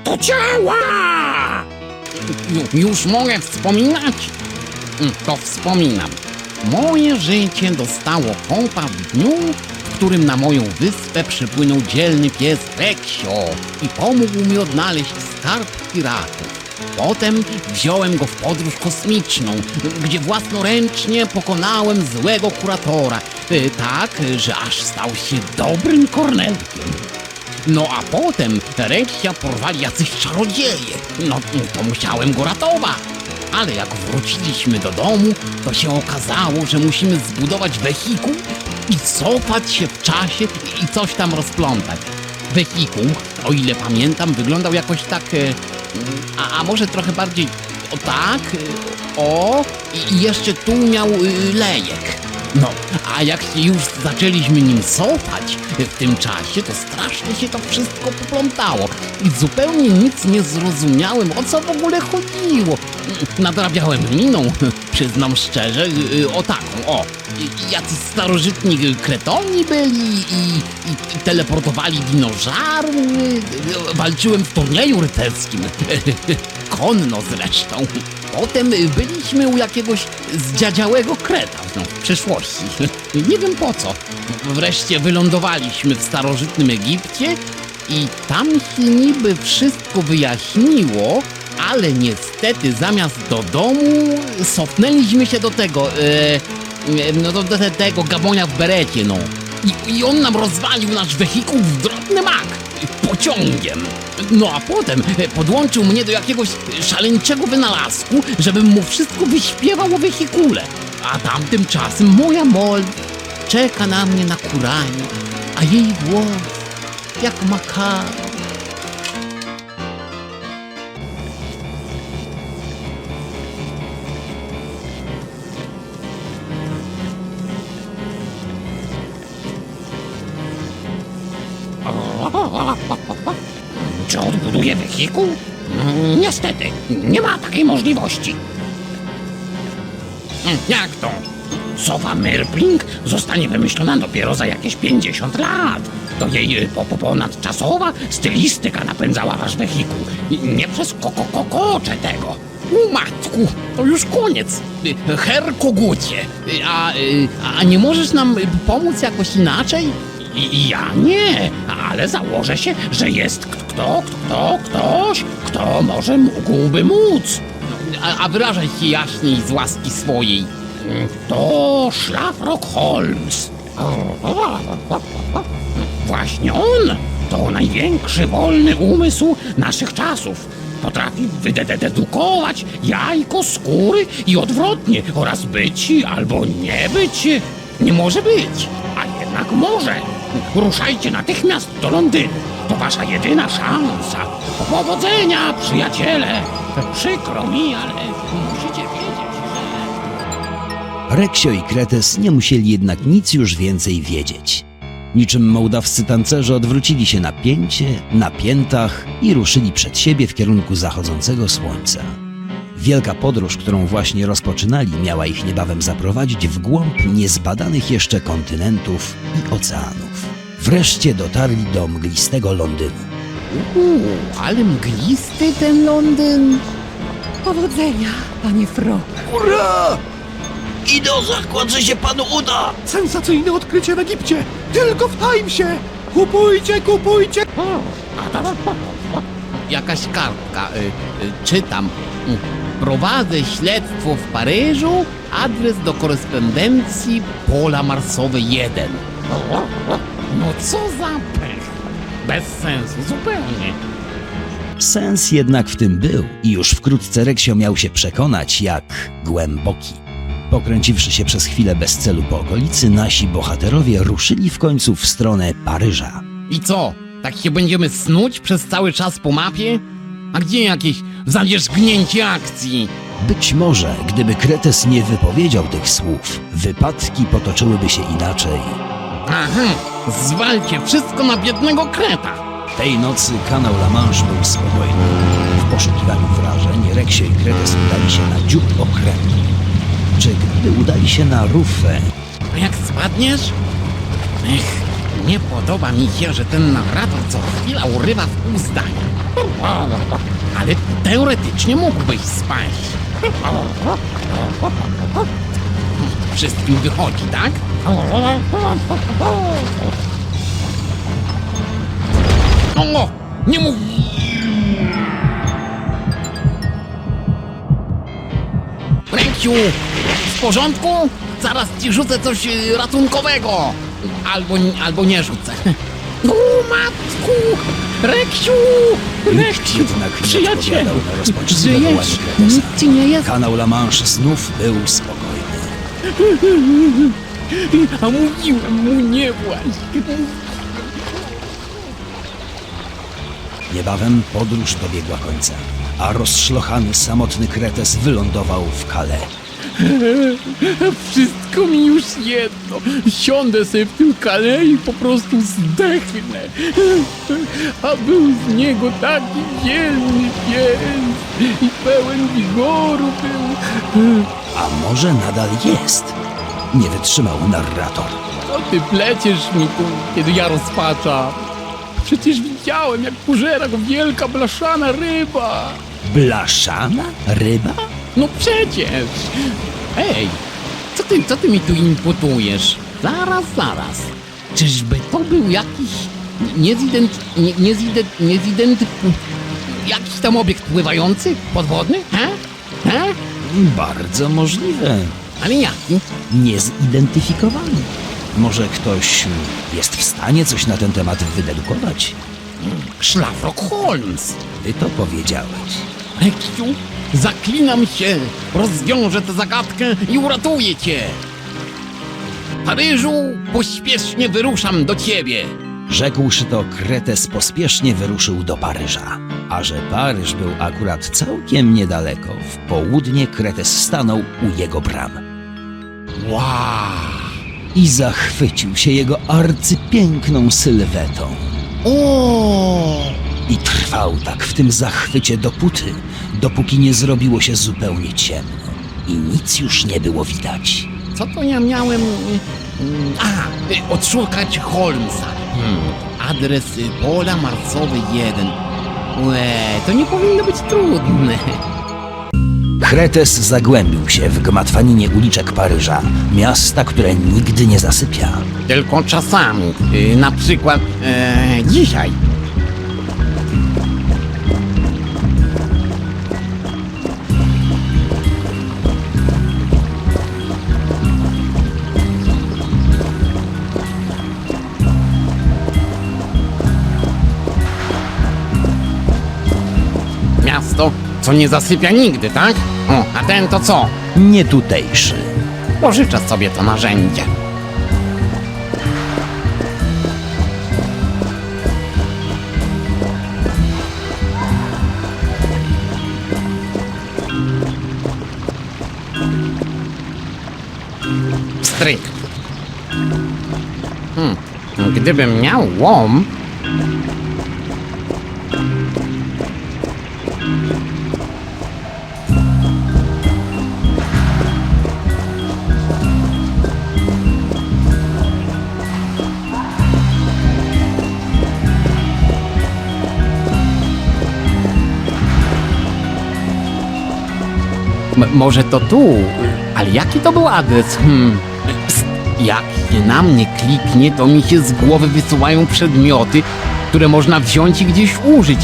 To działa! Już mogę wspominać? To wspominam. Moje życie dostało kompa w dniu, w którym na moją wyspę przypłynął dzielny pies Reksio i pomógł mi odnaleźć skarb piratów. Potem wziąłem go w podróż kosmiczną, gdzie własnoręcznie pokonałem złego kuratora, tak, że aż stał się dobrym kornelkiem. No a potem Reksia porwali jacyś czarodzieje, no to musiałem go ratować. Ale jak wróciliśmy do domu, to się okazało, że musimy zbudować wehikuł i cofać się w czasie i coś tam rozplątać. Wehikuł, o ile pamiętam, wyglądał jakoś tak, a może trochę bardziej o tak, i jeszcze tu miał lejek. No, a jak się już zaczęliśmy nim cofać w tym czasie, to strasznie się to wszystko poplątało i zupełnie nic nie zrozumiałem, o co w ogóle chodziło. Nadrabiałem miną, przyznam szczerze, o taką, jacyś starożytni kretoni byli i teleportowali dinożarły, walczyłem w turnieju rycerskim, konno zresztą. Potem byliśmy u jakiegoś zdziadziałego kreta, w przyszłości. Nie wiem po co. Wreszcie wylądowaliśmy w starożytnym Egipcie i tam się niby wszystko wyjaśniło, ale niestety zamiast do domu cofnęliśmy się do tego, do tego gabonia w berecie, no. I on nam rozwalił nasz wehikuł w drobny mak, pociągiem. No a potem podłączył mnie do jakiegoś szaleńczego wynalazku, żebym mu wszystko wyśpiewał o wehikule. A tamtym czasem moja Mol czeka na mnie na kuranie, a jej głos jak makaron. Czy odbuduję wehikuł? Niestety, nie ma takiej możliwości. Jak to? Sowa Merpling zostanie wymyślona dopiero za jakieś 50 lat. To jej ponadczasowa stylistyka napędzała wasz wehikuł. Nie przez kokocze tego. Matku, to już koniec. Herr Kogucie, a nie możesz nam pomóc jakoś inaczej? Ja nie, ale założę się, że jest ktoś, kto może mógłby móc. A wyrażaj się jaśniej z łaski swojej. To Szlafrok Holmes. Właśnie on to największy wolny umysł naszych czasów. Potrafi wydedukować jajko, skóry i odwrotnie oraz być albo nie być. Nie może być, a jednak może. Ruszajcie natychmiast do Londynu. To wasza jedyna szansa. Powodzenia, przyjaciele. Przykro mi, ale musicie wiedzieć, że... Reksio i Kretes nie musieli jednak nic już więcej wiedzieć. Niczym mołdawscy tancerze odwrócili się na pięcie, na piętach i ruszyli przed siebie w kierunku zachodzącego słońca. Wielka podróż, którą właśnie rozpoczynali, miała ich niebawem zaprowadzić w głąb niezbadanych jeszcze kontynentów i oceanów. Wreszcie dotarli do mglistego Londynu. Ale mglisty ten Londyn. Powodzenia, panie Frog. Ura! Idę o zakład, że się panu uda! Sensacyjne odkrycie w Egipcie! Tylko w Timesie! Kupujcie, kupujcie! Jakaś kartka. Czytam. Prowadzę śledztwo w Paryżu. Adres do korespondencji Pola Marsowe 1. No co za pech. Bez sensu zupełnie. Sens jednak w tym był i już wkrótce Reksio miał się przekonać, jak głęboki. Pokręciwszy się przez chwilę bez celu po okolicy, nasi bohaterowie ruszyli w końcu w stronę Paryża. I co? Tak się będziemy snuć przez cały czas po mapie? A gdzie jakieś zawierzchnięcie akcji? Być może, gdyby Kretes nie wypowiedział tych słów, wypadki potoczyłyby się inaczej. Aha, zwalcie wszystko na biednego Kreta. Tej nocy kanał La Manche był spokojny. W poszukiwaniu wrażeń Reksio i Kretes udali się na dziób okrętu. Czy gdyby udali się na Rufę? A jak spadniesz? Nie podoba mi się, że ten narrator co chwila urywa w pół zdania. Ale teoretycznie mógłbyś spaść. Wszystkim wychodzi, tak? O! Nie mów! Ręksiu! W porządku? Zaraz ci rzucę coś ratunkowego! Albo nie rzucę. O matku! Reksiu! Nikt jednak nie Przyjacielu! odpowiadał na rozpaczliwe Żyjesz? wołanie Kretesa. Nic ci nie jest? Kanał La Manche znów był spokojny. A mówiłem mu nie właśnie. Niebawem podróż dobiegła końca, a rozszlochany, samotny Kretes wylądował w Calais. Wszystko mi już jedno. Siądę sobie w tym kale i po prostu zdechnę. A był z niego taki dzielny pies i pełen wigoru był. A może nadal jest? Nie wytrzymał narrator. Co ty pleciesz mi tu, kiedy ja rozpaczam? Przecież widziałem, jak pożera go wielka blaszana ryba. Blaszana? Ryba? No przecież! Ej, co ty mi tu imputujesz? Zaraz. Czyżby to był jakiś jakiś tam obiekt pływający? Podwodny? He? Bardzo możliwe. Ale jaki? Niezidentyfikowany. Może ktoś jest w stanie coś na ten temat wydedukować? Szlafrok Holmes! Ty to powiedziałeś. Reksiu, zaklinam się! Rozwiążę tę zagadkę i uratuję cię! Paryżu, pośpiesznie wyruszam do ciebie! Rzekłszy to, Kretes pospiesznie wyruszył do Paryża. A że Paryż był akurat całkiem niedaleko, w południe Kretes stanął u jego bram. Wow! I zachwycił się jego arcypiękną sylwetą. O! I trwał tak w tym zachwycie dopóki nie zrobiło się zupełnie ciemno i nic już nie było widać. Co to ja miałem... odszukać Holmesa. Adres pola marsowe 1. To nie powinno być trudne. Kretes zagłębił się w gmatwaninie uliczek Paryża, miasta, które nigdy nie zasypia. Tylko czasami. Na przykład dzisiaj. Miasto, co nie zasypia nigdy, tak? O, a ten to co? Nie tutejszy. Pożyczę sobie to narzędzie. Stryk. Gdybym miał łom... Może to tu, ale jaki to był adres? Pst, jak się na mnie kliknie, to mi się z głowy wysuwają przedmioty, które można wziąć i gdzieś użyć.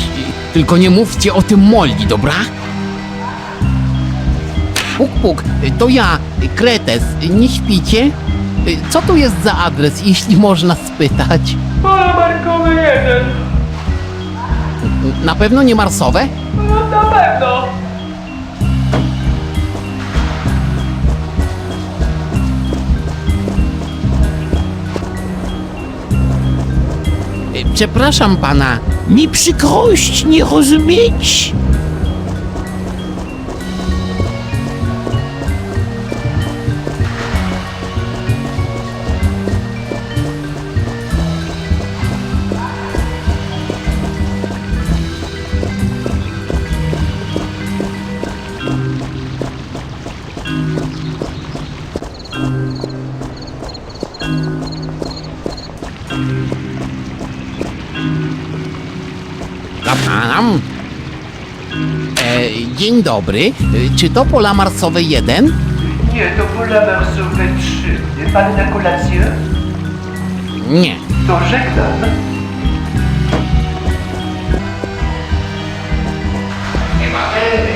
Tylko nie mówcie o tym Molly, dobra? Puk, to ja, Kretes, nie śpicie? Co to jest za adres, jeśli można spytać? Pola markowe 1. Na pewno nie marsowe? No na pewno. Przepraszam pana. Mi przykrość nie rozumieć. Dobra, Słucham. Dzień dobry. Czy to pola marsowe 1? Nie, to pola marsowe 3. Pan na kolację? Nie. To żegnam. Nie ma ery.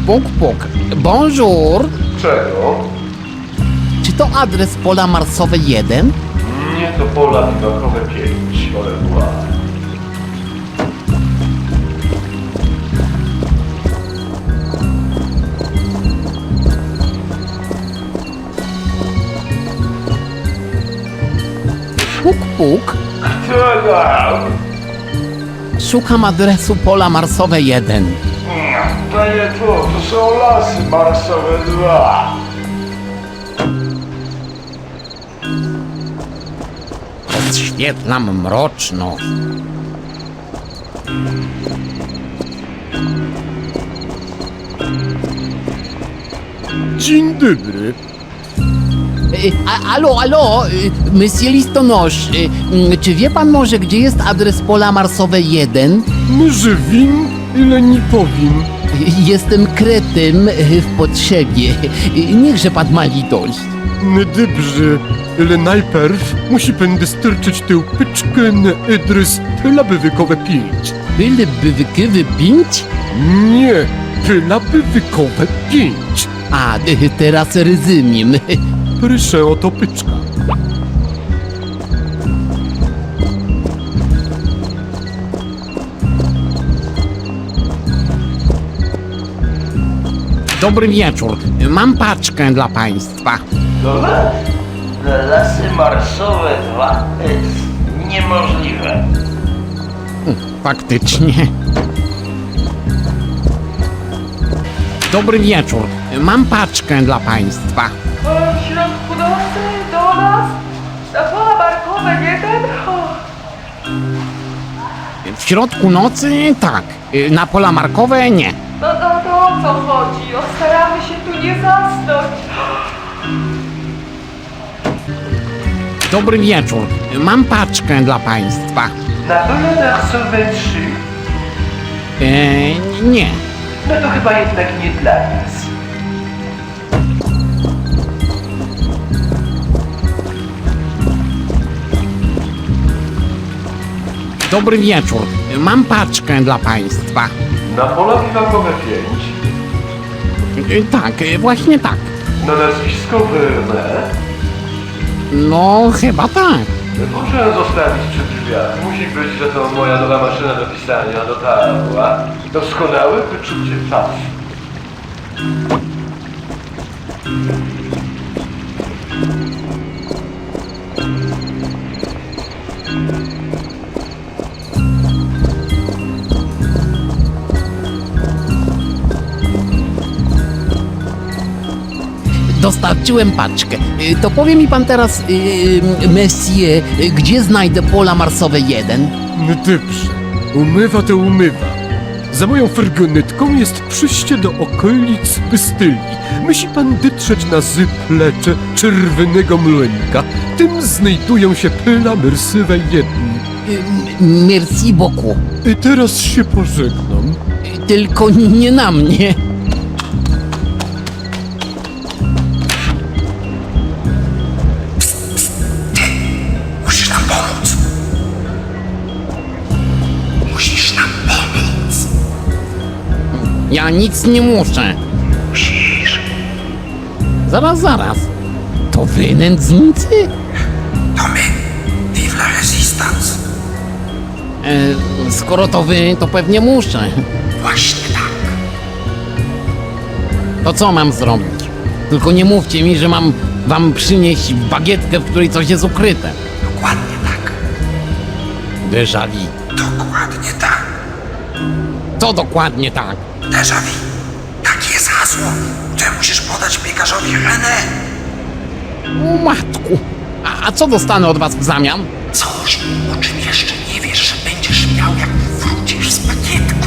Puk, puk. Bonjour. Czego? Czy to adres pola marsowe 1? Nie, to pola widokowe 5. Olewa. Puk, puk. Kto tam? Szukam adresu pola marsowe 1. To nie to są lasy marsowe 2. Podświetlam mroczno. Dzień dobry. Alo, monsieur listonosz, czy wie pan może, gdzie jest adres pola marsowe 1? Może win, ile nie powiem. Jestem kretym w potrzebie. Niechże pan ma litość. No dobrze, ale najpierw musi pan dostarczyć tę pyczkę na adres Pyla Bywykowe 5. Byleby wykywy 5? Nie, Pyla Bywykowe 5. A, teraz rozumiem. Proszę o to pyczka. Dobry wieczór. Mam paczkę dla państwa. Dobra? Lasy marsowe 2 jest niemożliwe. Faktycznie. Dobry wieczór. Mam paczkę dla państwa. W środku nocy do nas? Na pola markowe 1? W środku nocy tak. Na pola markowe nie. No to o co chodzi? No, staramy się tu nie zasnąć. Dobry wieczór. Mam paczkę dla państwa. Na pole marsowe 3? Nie. No to chyba jednak nie dla nas. Dobry wieczór. Mam paczkę dla państwa. Na pola widokowe 5? Tak, właśnie tak. Na nazwisko Werne? No, chyba tak. Muszę zostawić przy drzwiach. Musi być, że to moja nowa maszyna do pisania dotarła. Doskonałe wyczucie czasu. Dostarczyłem paczkę. To powie mi pan teraz, monsieur, gdzie znajdę pola marsowe 1? No dobrze, umywa to umywa. Za moją furgonetką jest przyjście do okolic Bystylii. Musi pan dotrzeć na zaplecze Czerwonego Młynka. Tym znajdują się Pyla marsowe 1. Merci beaucoup. I teraz się pożegnam. Tylko nie na mnie. Musisz nam pomóc. Musisz nam pomóc. Ja nic nie muszę. Musisz. Zaraz. To wy nędznicy? To my. Vive la Resistance. Skoro to wy, to pewnie muszę. Właśnie tak. To co mam zrobić? Tylko nie mówcie mi, że mam wam przynieść bagietkę, w której coś jest ukryte. Dokładnie tak. Déjà vu. Dokładnie tak. Co dokładnie tak? Déjà vu. Takie jest hasło, które musisz podać piekarzowi René. O matku. A co dostanę od was w zamian? Coś, o czym jeszcze nie wiesz, że będziesz miał, jak wrócisz z pakietką.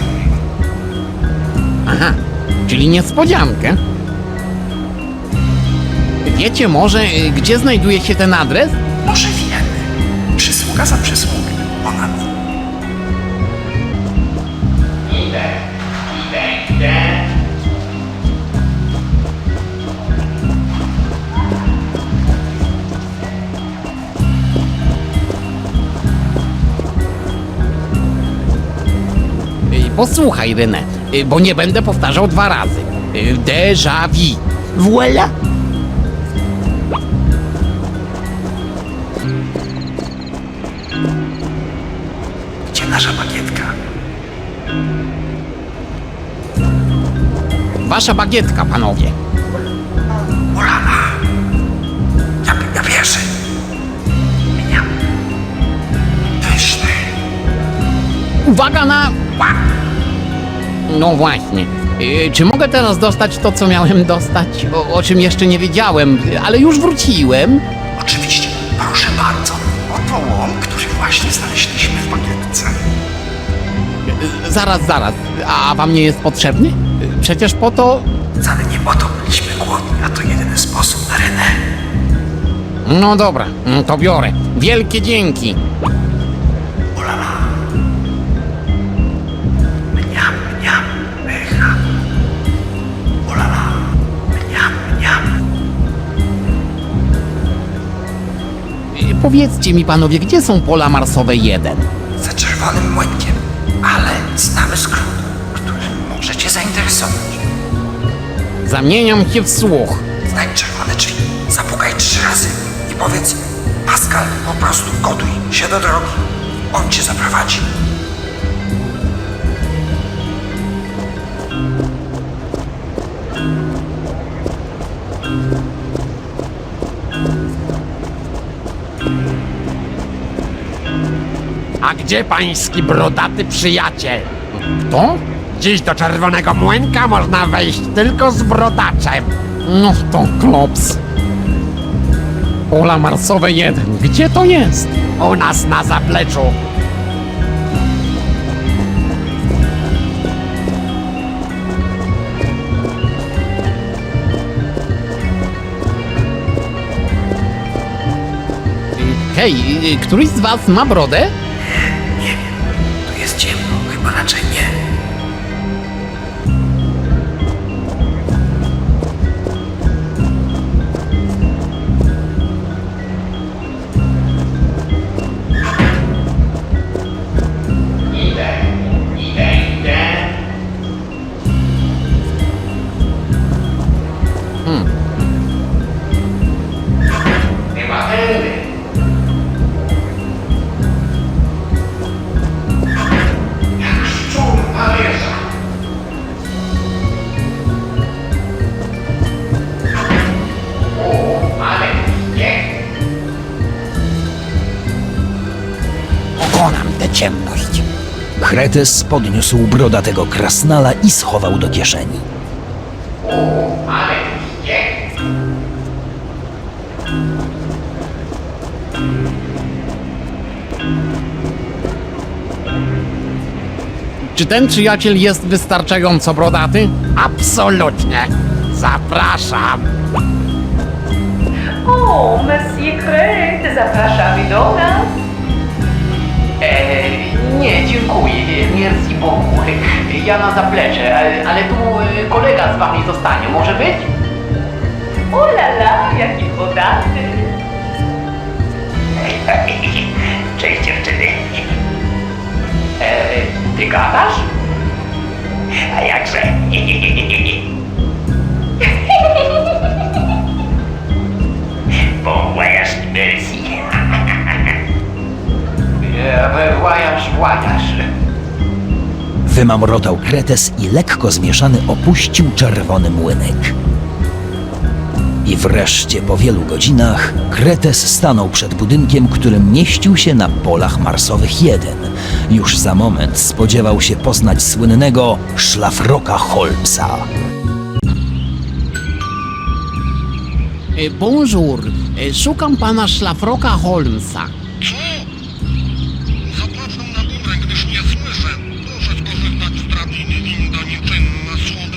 Aha, czyli niespodziankę. Wiecie może, gdzie znajduje się ten adres? Może wiemy. Przysługa za przysługę. Ponad. Idę. Posłuchaj, René, bo nie będę powtarzał 2 razy. Déjà vu. Voilà. Gdzie nasza bagietka? Wasza bagietka, panowie. Ulala. Ja wierzę. Miam. Pyszny. Uwaga na... No właśnie. Czy mogę teraz dostać to, co miałem dostać? O czym jeszcze nie wiedziałem, ale już wróciłem. Oczywiście. Proszę bardzo. Oto łom, który właśnie znaleźliśmy w bagietce. Zaraz. A wam nie jest potrzebny? Przecież po to... Wcale nie po to byliśmy głodni, a to jedyny sposób na René. No dobra, to biorę. Wielkie dzięki. Ulala. Mniam, pycha. Ulala. Mniam. Powiedzcie mi, panowie, gdzie są pola marsowe 1? Za czerwonym młynkiem. Ale znamy skrót, który może cię zainteresować. Zamieniam się w słuch. Znajdź czerwone drzwi, zapukaj 3 razy i powiedz: Pascal, po prostu gotuj się do drogi. On cię zaprowadzi. A gdzie pański brodaty przyjaciel? Kto? Dziś do Czerwonego Młynka można wejść tylko z brodaczem. No to klops. Pola marsowe 1. Gdzie to jest? U nas na zapleczu. Hej, któryś z was ma brodę? Nie wiem, tu jest ciemno, chyba raczej nie. Idę. Chyba tędy. Jak szczur Paryża. Ale nie. Pokonam tę ciemność. Kretes podniósł brodatego krasnala i schował do kieszeni. Ale nie. Czy ten przyjaciel jest wystarczająco brodaty? Absolutnie. Zapraszam. O, Monsieur Kret, zapraszamy do nas. Nie, dziękuję. Merci beaucoup. Ja na zaplecze, ale tu kolega z wami zostanie. Może być? O la la, jaki podaty. Cześć dziewczyny. Ty gadasz? A jakże? Bon voyage, merci. Włajasz. Wymamrotał Kretes i lekko zmieszany opuścił czerwony młynek. I wreszcie po wielu godzinach Kretes stanął przed budynkiem, który mieścił się na polach marsowych 1. Już za moment spodziewał się poznać słynnego szlafroka Holmesa. Bonjour, szukam pana szlafroka Holmesa. Zapraszam na górę, gdyż nie słyszę. Proszę skorzystać z drabiny winda nieczynna, słowo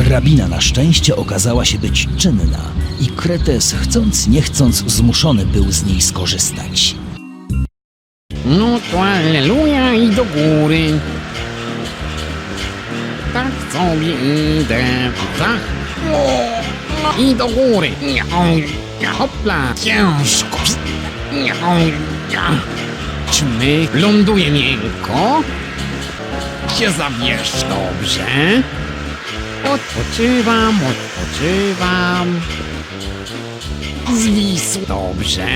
Drabina na szczęście okazała się być czynna i Kretes, chcąc nie chcąc, zmuszony był z niej skorzystać. No to alleluja i do góry. Tak sobie idę. Tak. No i do góry. Hopla. Ciężko. Czmy. Ląduje miękko. Się zabierz dobrze. Odpoczywam. Zwisł dobrze.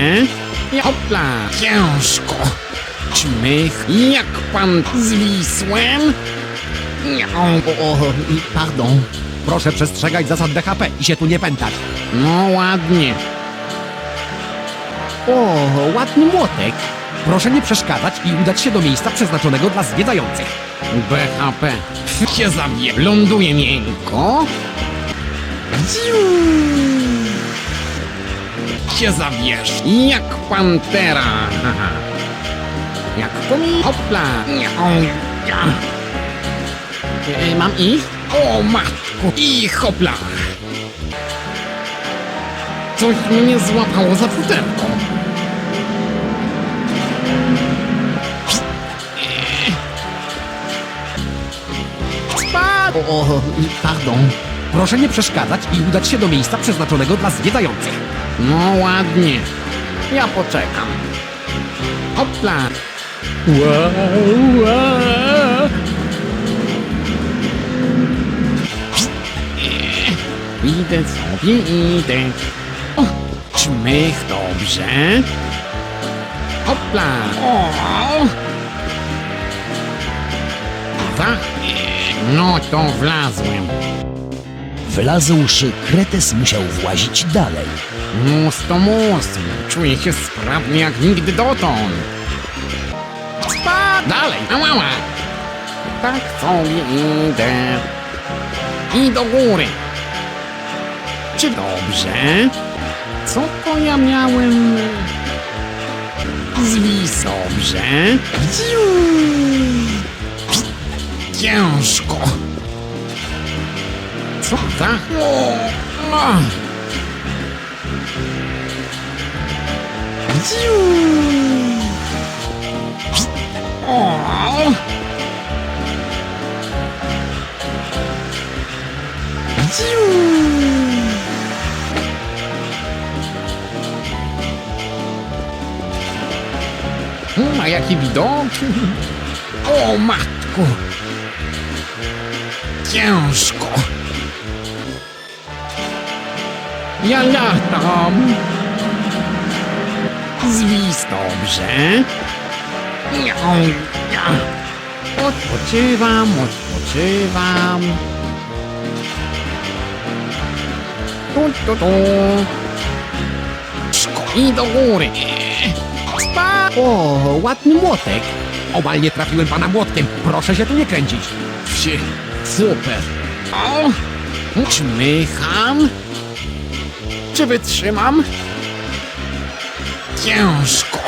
Hopla. Ciężko. Czmych. Jak pan zwisłem? Pardon. Proszę przestrzegać zasad DHP i się tu nie pętać. No ładnie. O, ładny młotek. Proszę nie przeszkadzać i udać się do miejsca przeznaczonego dla zwiedzających. BHP się zabie. Ląduje miękko. Się zabierz. Jak pantera. Jak komi. Hopla. Mam iść? O matku. I hopla. Coś mnie złapało za futerko. Spadł. O, pardon. Proszę nie przeszkadzać i udać się do miejsca przeznaczonego dla zwiedzających. No ładnie. Ja poczekam. Hopla. Idę sobie, idę. O, czmych dobrze. Hopla. O. Za. No to wlazłem. Wlazłszy, Kretes musiał włazić dalej. Mus to mus. Czuję się sprawnie jak nigdy dotąd. Spadł. Dalej. Ała. Tak sobie idę. I do góry. Czy dobrze? Co to ja miałem? Zwis dobrze. Ciężko. Co tak? O! A jaki widok? O matku! Ciężko! Ja latam! Zwis dobrze! Odpoczywam. Tu. I do góry. O, ładny młotek. Omal nie trafiłem pana młotkiem. Proszę się tu nie kręcić. Wsie, super. O, czmycham. Czy wytrzymam? Ciężko.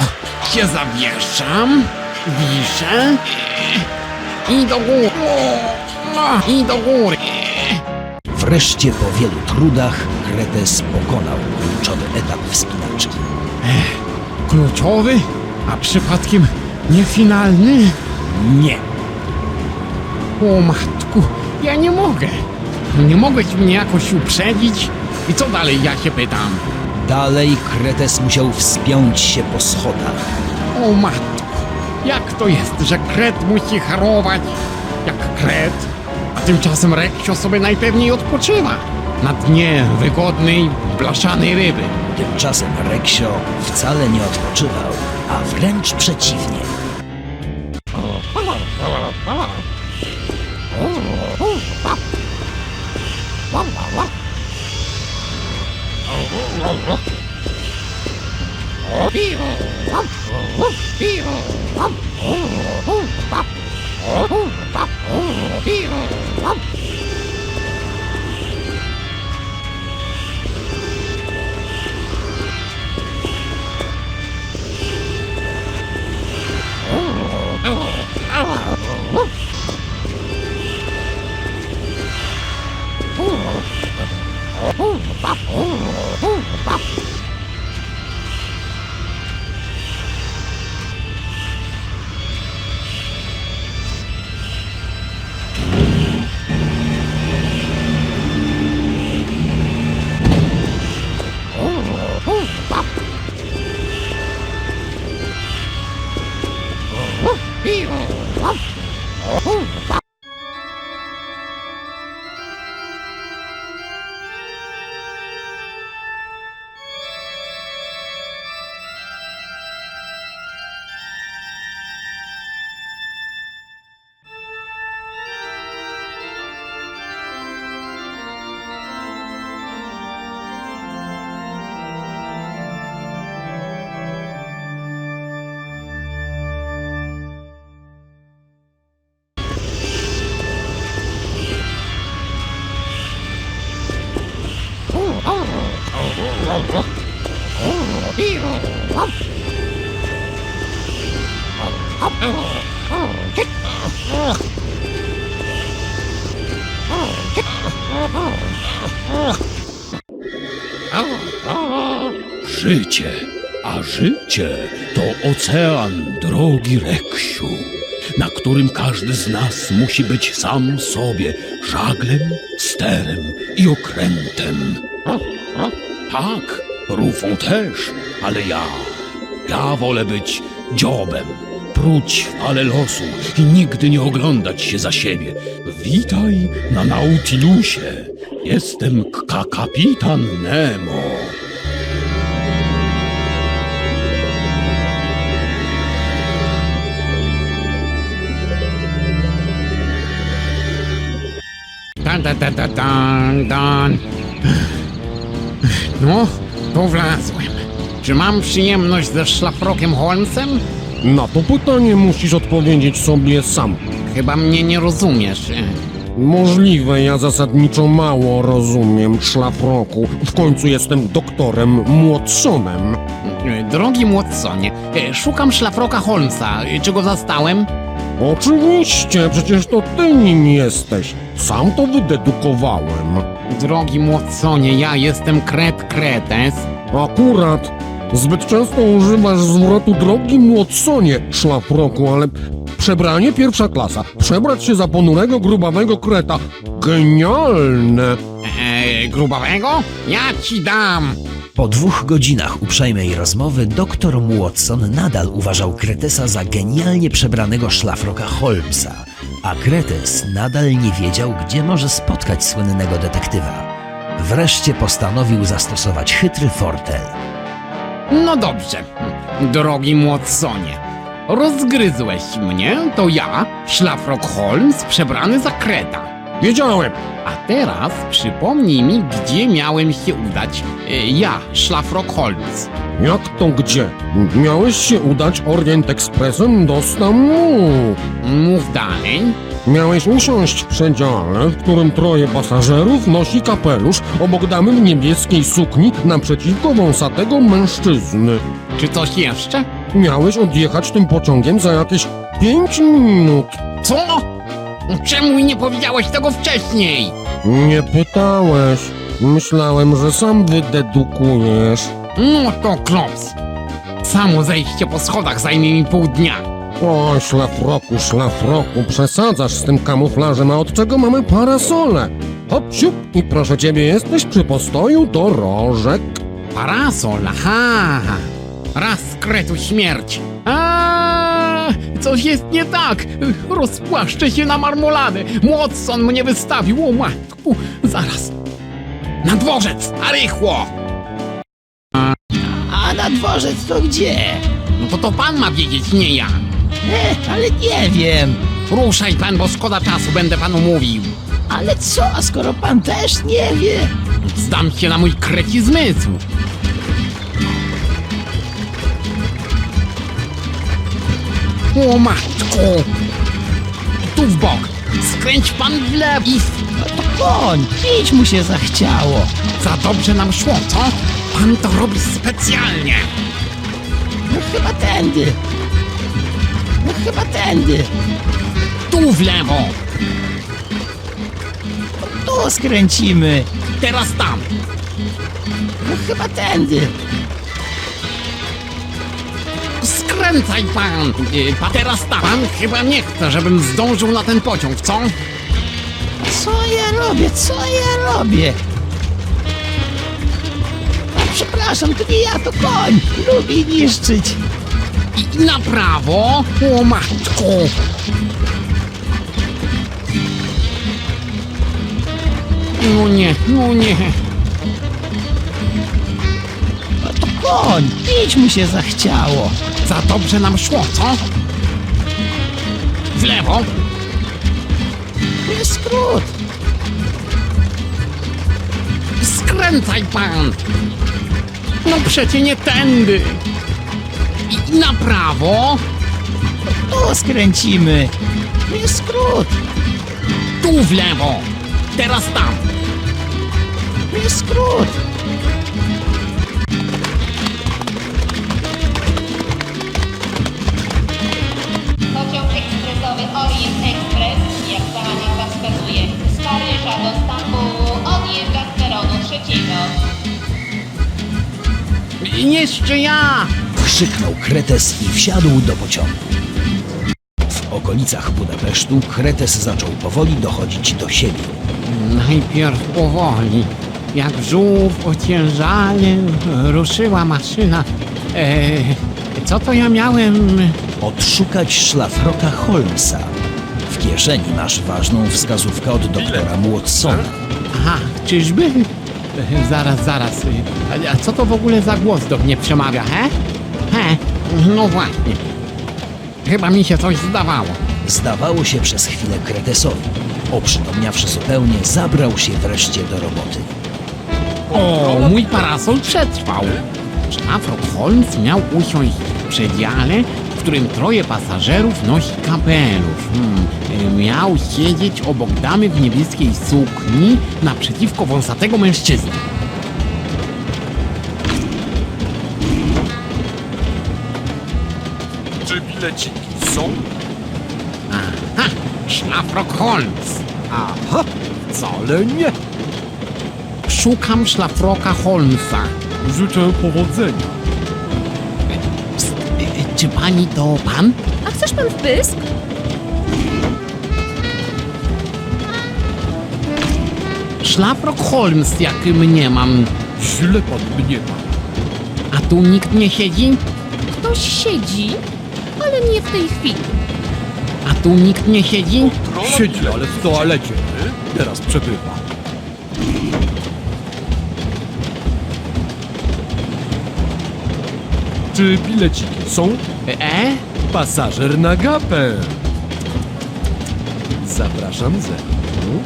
Się zawieszam. Wiszę. I do góry. I do góry. Wreszcie po wielu trudach Kretes pokonał kluczowy etap wspinaczki. Kluczowy? A przypadkiem nie finalny? Nie. O matku, ja nie mogę. Nie mogłeś mnie jakoś uprzedzić? I co dalej, ja się pytam? Dalej Kretes musiał wspiąć się po schodach. O matku, jak to jest, że kret musi harować jak kret, a tymczasem Reksio sobie najpewniej odpoczywa na dnie wygodnej, blaszanej ryby. Tymczasem Reksio wcale nie odpoczywał, a wręcz przeciwnie. Życie, a życie to ocean, drogi Reksiu, na którym każdy z nas musi być sam sobie żaglem, sterem i okrętem. Tak, Rufą też, ale ja wolę być dziobem, pruć w fale losu i nigdy nie oglądać się za siebie. Witaj na Nautilusie, jestem kapitan Nemo. Dan. No, to wlazłem. Czy mam przyjemność ze szlafrokiem Holmesem? Na to pytanie musisz odpowiedzieć sobie sam. Chyba mnie nie rozumiesz. Możliwe, ja zasadniczo mało rozumiem szlafroku. W końcu jestem doktorem Watsonem. Drogi Watsonie, szukam szlafroka Holmesa. Czy go zastałem? Oczywiście, przecież to ty nim jesteś. Sam to wydedukowałem. Drogi Watsonie, ja jestem Kretes. Akurat. Zbyt często używasz zwrotu drogi Watsonie, szlafroku, ale przebranie pierwsza klasa. Przebrać się za ponurego, grubawego kreta. Genialne! Grubawego? Ja ci dam! Po 2 godzinach uprzejmej rozmowy doktor Watson nadal uważał Kretesa za genialnie przebranego szlafroka Holmesa, a Kretes nadal nie wiedział, gdzie może spotkać słynnego detektywa. Wreszcie postanowił zastosować chytry fortel. No dobrze, drogi Watsonie. Rozgryzłeś mnie, to ja, szlafrok Holmes, przebrany za kreta. Wiedziałem! A teraz przypomnij mi, gdzie miałem się udać. Ja, szlafrok Holmes. Jak to gdzie? Miałeś się udać Orient Expressem do Stambułu. Mów dalej. Miałeś usiąść w przedziale, w którym 3 pasażerów nosi kapelusz obok damy w niebieskiej sukni naprzeciwko wąsatego mężczyzny. Czy coś jeszcze? Miałeś odjechać tym pociągiem za jakieś 5 minut. Co? Czemu nie powiedziałeś tego wcześniej? Nie pytałeś. Myślałem, że sam wydedukujesz. No to klops. Samo zejście po schodach zajmie mi pół dnia. O, szlafroku, przesadzasz z tym kamuflażem, a od czego mamy parasole? Hop, siup i proszę ciebie, jesteś przy postoju dorożek. Parasol, aha. Raz kretu śmierć. Coś jest nie tak. Rozpłaszczę się na marmoladę. Watson mnie wystawił, o matku. Zaraz. Na dworzec, a rychło. A na dworzec to gdzie? No to pan ma wiedzieć, nie ja. Ale nie wiem. Ruszaj pan, bo szkoda czasu, będę panu mówił. Ale co, a skoro pan też nie wie? Zdam się na mój kreci zmysł. O matku! Tu w bok! Skręć pan w lewo! I Koń, pić mu się zachciało. za dobrze nam szło, co? Pan to robi specjalnie! No chyba tędy. Tu w lewo! Tu. Tu skręcimy. Teraz tam. No chyba tędy. Skręcaj pan. Teraz tam. Pan chyba nie chce, żebym zdążył na ten pociąg, co? Co ja robię? Co ja robię? A przepraszam, to nie ja, to koń. Lubi niszczyć. I na prawo. O matko. No nie, no nie. No to koń. Pić mu się zachciało. Za dobrze nam szło, co? W lewo. To jest skrót. Skręcaj pan. No przecie nie tędy. I na prawo. Tu skręcimy. To jest skrót. Tu w lewo. Teraz tam. To jest skrót. Pociąg ekspresowy Orient Express, jak sama nazwa wskazuje, z Paryża do Stambułu odjeżdża z peronu 3. Jeszcze ja. Krzyknął Kretes i wsiadł do pociągu. W okolicach Budapesztu Kretes zaczął powoli dochodzić do siebie. Najpierw powoli. Jak żółw ociężały, ruszyła maszyna. Co to ja miałem? Odszukać szlafroka Holmesa. W kieszeni masz ważną wskazówkę od doktora Watsona. Aha, czyżby? Zaraz. A co to w ogóle za głos do mnie przemawia, he? No właśnie. Chyba mi się coś zdawało. Zdawało się przez chwilę Kretesowi. Oprzytomniawszy zupełnie, zabrał się wreszcie do roboty. O, mój parasol przetrwał. Szlafrok Holmes miał usiąść w przedziale, w którym 3 pasażerów nosi kapelusz. Miał siedzieć obok damy w niebieskiej sukni naprzeciwko wąsatego mężczyzny. Czy bileciki są? Aha, Szlafrok Holmes. Aha, wcale nie. Szukam szlafroka Holmesa. Życzę powodzenia. Psst, czy pani to pan? A chcesz pan wpysk? Szlafrok Holmes, jak mniemam. Źle pan mnie ma. A tu nikt nie siedzi? Ktoś siedzi, ale nie w tej chwili. A tu nikt nie siedzi? Siedzi, ale w toalecie. Teraz przebywa. Czy bileciki są? Pasażer na gapę. Zapraszam ze mną.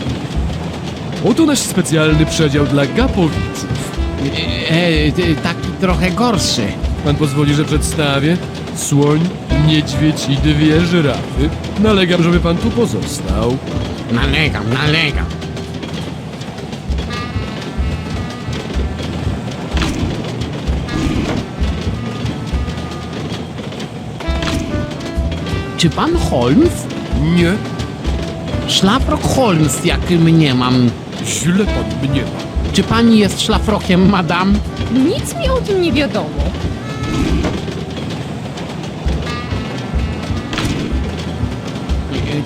Oto nasz specjalny przedział dla gapowiczów. Taki trochę gorszy. Pan pozwoli, że przedstawię? Słoń, niedźwiedź i 2 żyrafy. Nalegam, żeby pan tu pozostał. Nalegam. Czy pan Holmes? Nie, Szlafrok Holmes, jak mniemam. źle pan mnie ma. Czy pani jest szlafrokiem, madam? Nic mi o tym nie wiadomo.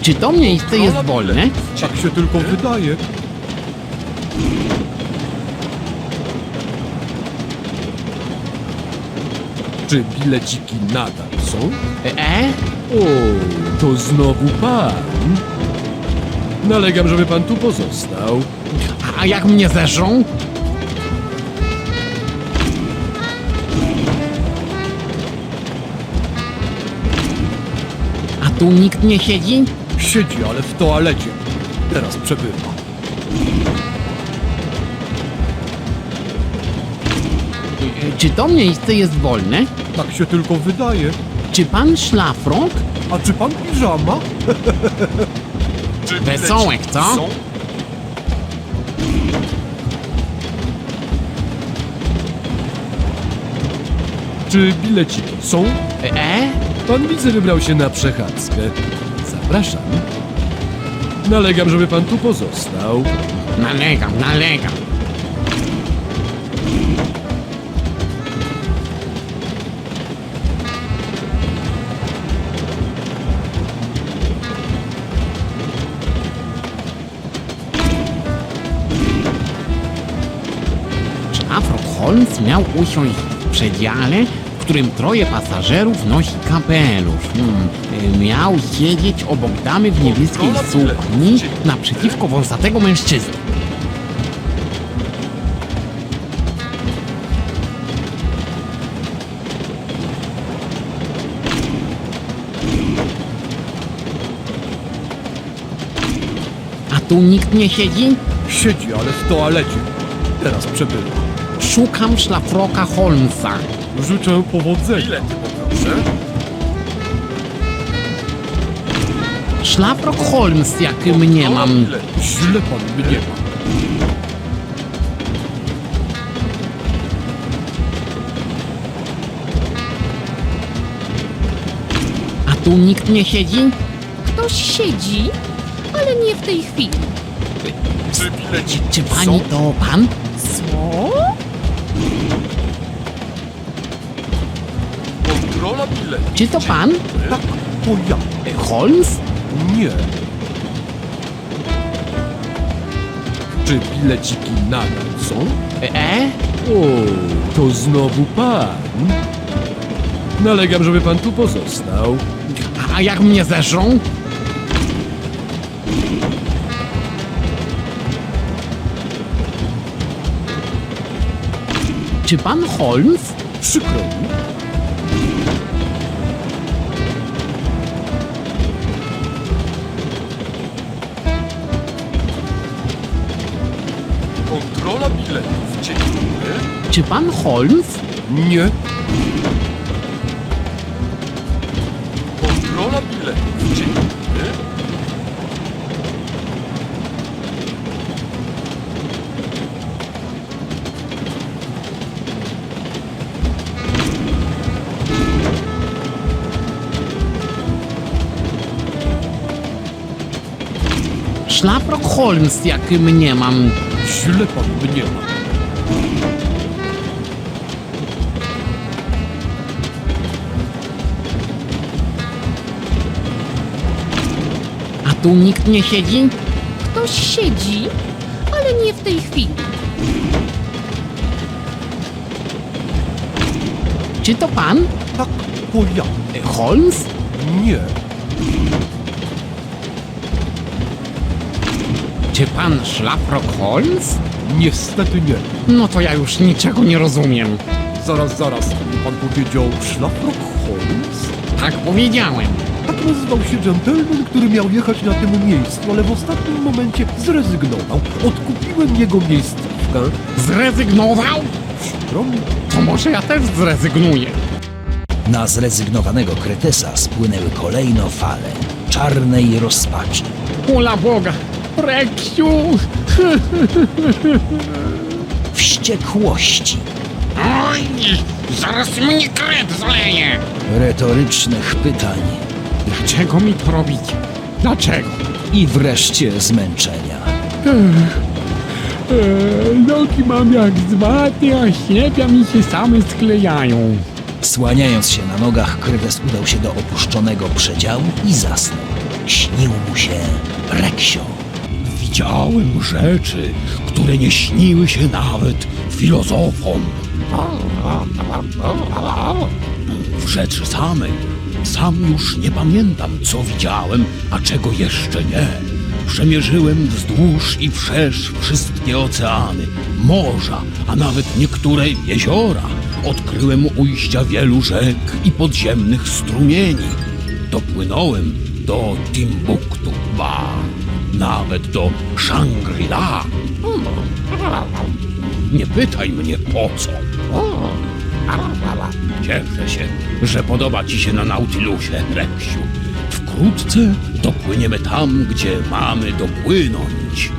Czy to miejsce jest wolne? Tak się tylko wydaje. Czy bileciki nadal są? O, to znowu pan. Nalegam, żeby pan tu pozostał. A jak mnie zeżrą? A tu nikt nie siedzi? Siedzi, ale w toalecie. Teraz przebywa. Czy to miejsce jest wolne? Tak się tylko wydaje. Czy pan szlafrok? A czy pan piżama? Czy Wesołek, bileciki co? są? Czy bileciki są? Pan widzę wybrał się na przechadzkę. Zapraszam. Nalegam, żeby pan tu pozostał. Nalegam, nalegam. Sherlock Holmes miał usiąść w przedziale, w którym troje pasażerów nosi kapelusz. Miał siedzieć obok damy w niebieskiej sukni naprzeciwko wąsatego mężczyzny. A tu nikt nie siedzi? Siedzi, ale w toalecie. Teraz przebywa. Szukam szlafroka Holmesa. Życzę powodzenia. Bilety poproszę. Szlafrok Holmes, jak mnie mam. Źle pan mnie ma. A tu nikt nie siedzi? Ktoś siedzi, ale nie w tej chwili. Czy bileci Czy pani to pan? Co? Kontrola biletu. Czy to pan? Tak, to ja. Holmes? Nie. Czy bileciki nadal są? O, to znowu pan. Nalegam, żeby pan tu pozostał. A jak mnie zeszą? Czy pan Holmes? Przykro mi. Kontrola biletów. Dziękuję. Czy pan Holmes? Nie. Kontrola biletów. Dziękuję. Szlafrok Holmes, jak mnie mam. Źle pan mnie ma. A tu nikt nie siedzi? Ktoś siedzi, ale nie w tej chwili. Czy to pan? Tak, to ja. Holmes? Nie. Czy pan Szlafrok Holmes? Niestety nie. No to ja już niczego nie rozumiem. Zaraz. Pan powiedział Szlafrok Holmes? Tak powiedziałem. Tak nazywał się dżentelmen, który miał jechać na tym miejscu, ale w ostatnim momencie zrezygnował. Odkupiłem jego miejscówkę. Zrezygnował? Przykro mi. To może ja też zrezygnuję. Na zrezygnowanego Kretesa spłynęły kolejno fale czarnej rozpaczy. Ula Boga! Reksiu! Wściekłości, Oj! Zaraz mnie kret zaleje! retorycznych pytań Dlaczego mi to robicie? Dlaczego? i wreszcie zmęczenia. Nogi mam jak z waty, a ślepia mi się same sklejają. Słaniając się na nogach, Kretes udał się do opuszczonego przedziału i zasnął. Śnił mu się Reksio. Widziałem rzeczy, które nie śniły się nawet filozofom. W rzeczy samej sam już nie pamiętam, co widziałem, a czego jeszcze nie. Przemierzyłem wzdłuż i wszerz wszystkie oceany, morza, a nawet niektóre jeziora. Odkryłem ujścia wielu rzek i podziemnych strumieni. Dopłynąłem do Timbuktu, nawet do Shangri-La. Nie pytaj mnie po co. Cieszę się, że podoba ci się na Nautilusie, Reksiu. Wkrótce dopłyniemy tam, gdzie mamy dopłynąć.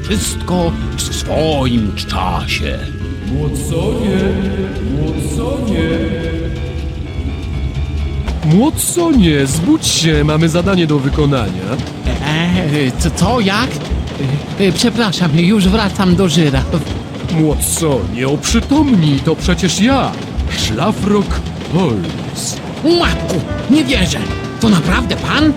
Wszystko w swoim czasie. Młodsonie, zbudź się, mamy zadanie do wykonania. Co jak? Przepraszam, już wracam do żyra. Młodsonie, oprzytomnij, to przecież ja, Szlafrok Holmes. Matku, nie wierzę. To naprawdę pan?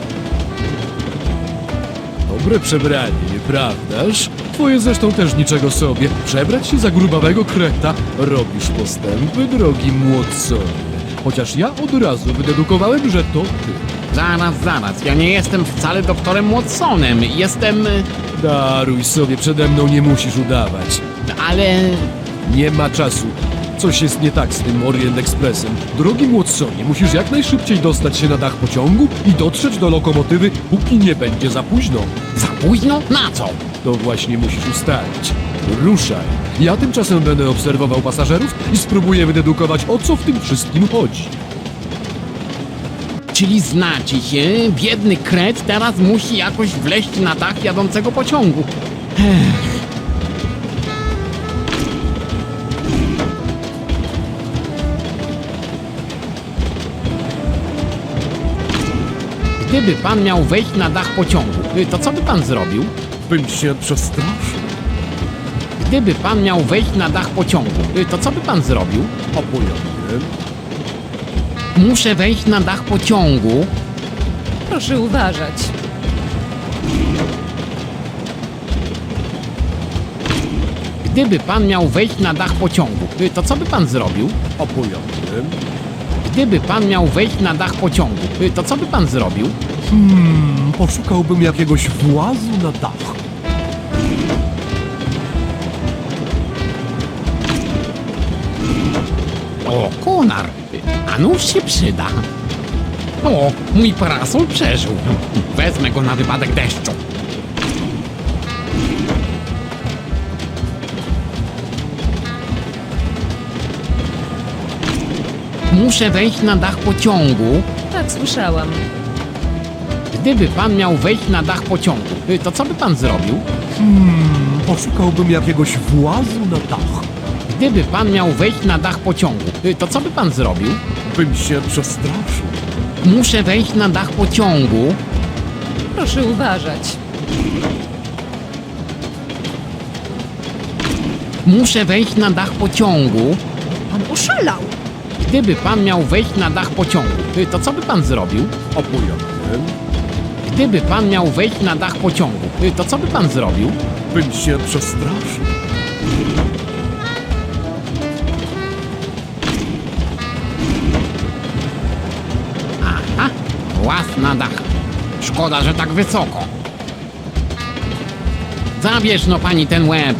Dobre przebranie, nieprawdaż? Twoje zresztą też niczego sobie. Przebrać się za grubawego kreta. Robisz postępy, drogi młodsonie. Chociaż ja od razu wydedukowałem, że to ty. Zaraz. Ja nie jestem wcale doktorem Watsonem. Jestem... Daruj sobie, przede mną nie musisz udawać. Ale... Nie ma czasu. Coś jest nie tak z tym Orient Expressem. Drogi Watsonie, musisz jak najszybciej dostać się na dach pociągu i dotrzeć do lokomotywy, póki nie będzie za późno. Za późno? Na co? To właśnie musisz ustalić. Ruszaj. Ja tymczasem będę obserwował pasażerów i spróbuję wydedukować, o co w tym wszystkim chodzi. Czyli znaczy się, biedny kret teraz musi jakoś wleźć na dach jadącego pociągu. Gdyby pan miał wejść na dach pociągu, to co by pan zrobił? Bym się przestraszył. Gdyby pan miał wejść na dach pociągu, to co by pan zrobił? Opojony. Muszę wejść na dach pociągu. Proszę uważać. Gdyby pan miał wejść na dach pociągu, to co by pan zrobił? Opojony. Gdyby pan miał wejść na dach pociągu, to co by pan zrobił? Poszukałbym jakiegoś włazu na dach. O, konar! A nuż się przyda. O, mój parasol przeżył. Wezmę go na wypadek deszczu. Muszę wejść na dach pociągu. Tak, słyszałam. Gdyby pan miał wejść na dach pociągu, to co by pan zrobił? Poszukałbym jakiegoś włazu na dach. Gdyby pan miał wejść na dach pociągu, to co by pan zrobił? Bym się przestraszył. Muszę wejść na dach pociągu. Proszę uważać. Muszę wejść na dach pociągu. Pan oszalał. Gdyby pan miał wejść na dach pociągu, to co by pan zrobił? Opojony. Gdyby pan miał wejść na dach pociągu, to co by pan zrobił? Bym się przestraszył. Aha, łaz na dach. Szkoda, że tak wysoko. Zabierz no pani ten łeb.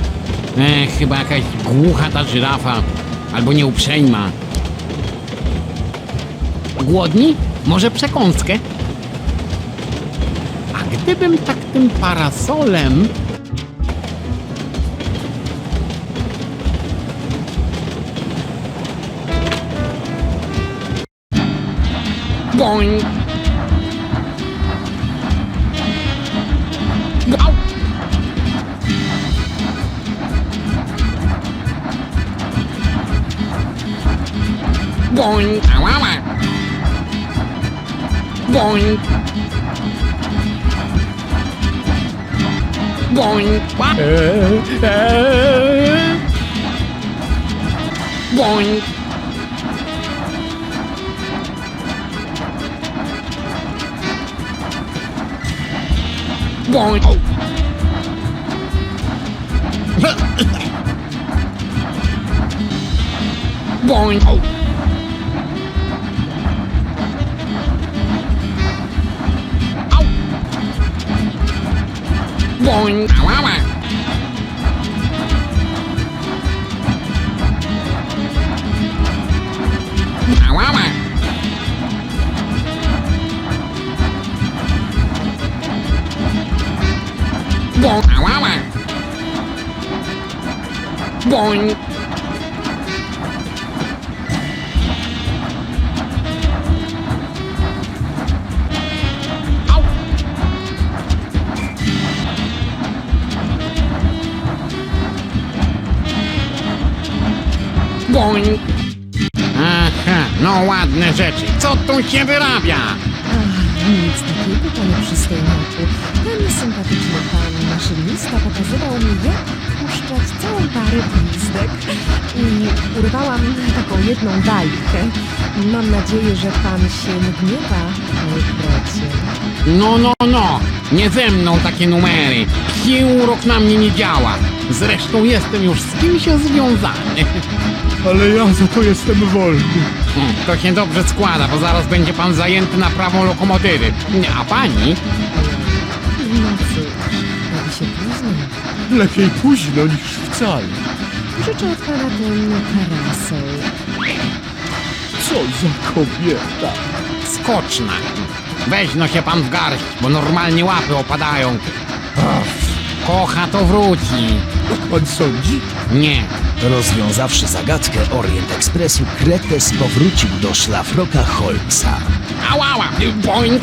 Chyba jakaś głucha ta żyrafa. Albo nieuprzejma. Głodni? Może przekąskę? A gdybym tak tym parasolem... Goń! Au! Goń! Ała! Goń! Goń! Goń! Goń! Goń! Goń! Ała! Ała! Goń! Ała! Goń! Goń! Aha, no ładne rzeczy. Co tu się wyrabia? Ach, nic takiego, panie przystojniaku. Ten sympatyczny pan Maszynista pokazywał mi, jak puszczać całą parę gwizdek i urwałam taką jedną bajkę. Mam nadzieję, że pan się nie gniewa, panie Krecie. No, nie ze mną takie numery. Psi urok na mnie nie działa. Zresztą jestem już z kimś związany. Ale ja za to jestem wolny. To się dobrze składa, bo zaraz będzie pan zajęty naprawą lokomotywy. A pani? No cóż, robi się późno. Lepiej późno niż wcale. Życzę od pana ten parasol. Co za kobieta. Skoczna. Weźno się pan w garść, bo normalnie łapy opadają. Kocha to wróci. Pan sądzi? Nie. Rozwiązawszy zagadkę Orient Expressu, Kretes powrócił do szlafroka Holmesa. Ała, boing.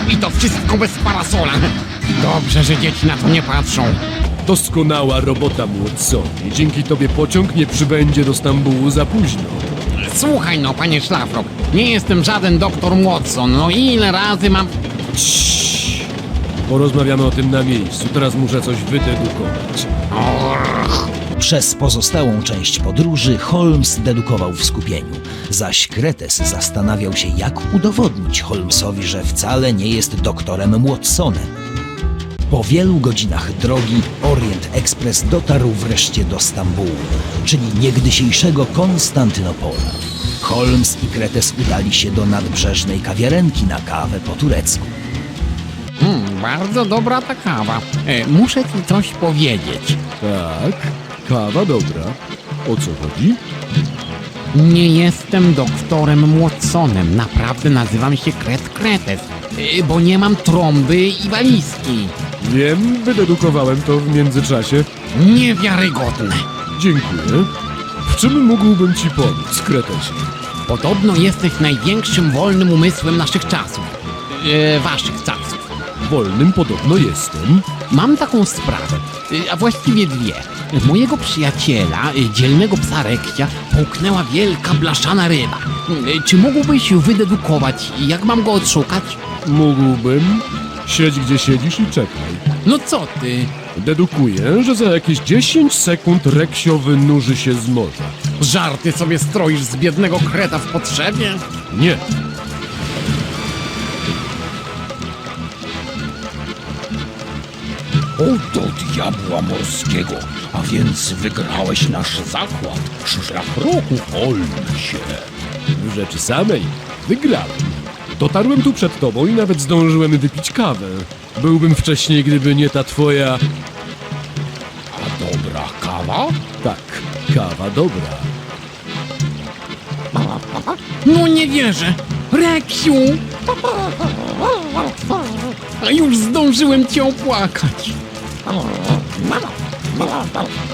I to wszystko bez parasola. Dobrze, że dzieci na to nie patrzą. Doskonała robota, Watsonie. Dzięki tobie pociąg nie przybędzie do Stambułu za późno. Słuchaj no, panie Szlafrok, nie jestem żaden doktor Watson. No ile razy mam... Porozmawiamy o tym na miejscu. Teraz muszę coś wydedukować. Przez pozostałą część podróży Holmes dedukował w skupieniu, zaś Kretes zastanawiał się, jak udowodnić Holmesowi, że wcale nie jest doktorem Watsonem. Po wielu godzinach drogi Orient Express dotarł wreszcie do Stambułu, czyli niegdysiejszego Konstantynopola. Holmes i Kretes udali się do nadbrzeżnej kawiarenki na kawę po turecku. Bardzo dobra ta kawa. Muszę ci coś powiedzieć. Tak, kawa dobra. O co chodzi? Nie jestem doktorem Watsonem. Naprawdę nazywam się Kretes, bo nie mam trąby i walizki. Wiem, wydedukowałem to w międzyczasie. Niewiarygodne. Dziękuję. W czym mógłbym ci pomóc, Kretesie? Podobno jesteś największym wolnym umysłem naszych czasów. Waszych czasów. Wolnym podobno jestem. Mam taką sprawę, a właściwie dwie. Mojego przyjaciela, dzielnego psa Reksia, połknęła wielka blaszana ryba. Czy mógłbyś wydedukować, jak mam go odszukać? Mógłbym. Siedź gdzie siedzisz i czekaj. No co ty? Dedukuję, że za jakieś 10 sekund Reksio wynurzy się z morza. Żarty sobie stroisz z biednego kreta w potrzebie? Nie. O do diabła morskiego, a więc wygrałeś nasz zakład, szlafroku Holmesie. W rzeczy samej. Wygrałem. Dotarłem tu przed tobą i nawet zdążyłem wypić kawę. Byłbym wcześniej, gdyby nie ta twoja... A dobra kawa? Tak, kawa dobra. No nie wierzę! Reksiu! A już zdążyłem cię opłakać.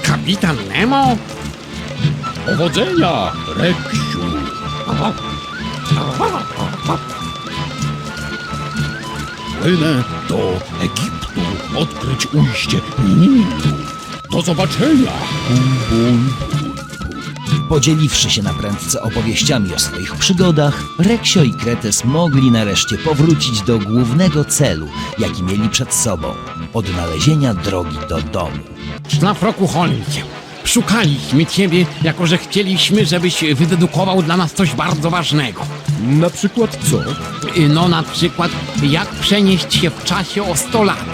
Kapitan Nemo? Powodzenia, Reksiu! Płynę do Egiptu odkryć ujście Nilu. Do zobaczenia! Podzieliwszy się na prędce opowieściami o swoich przygodach, Reksio i Kretes mogli nareszcie powrócić do głównego celu, jaki mieli przed sobą – odnalezienia drogi do domu. Szlafroku Holmesie, szukaliśmy ciebie, jako że chcieliśmy, żebyś wydedukował dla nas coś bardzo ważnego. Na przykład co? No na przykład, jak przenieść się w czasie o 100 lat.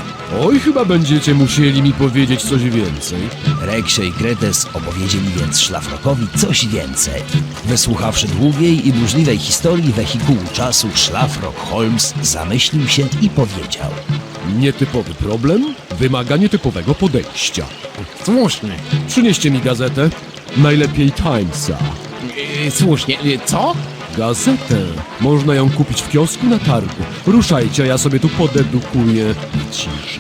Oj, chyba będziecie musieli mi powiedzieć coś więcej. Reksio i Kretes opowiedzieli więc Szlafrokowi coś więcej. Wysłuchawszy długiej i burzliwej historii wehikułu czasu, Szlafrok Holmes zamyślił się i powiedział: Nietypowy problem wymaga nietypowego podejścia. Słusznie. Przynieście mi gazetę. Najlepiej Timesa. Słusznie. Co? Gazetę. Można ją kupić w kiosku na targu. Ruszajcie, a ja sobie tu podedukuję w ciszy.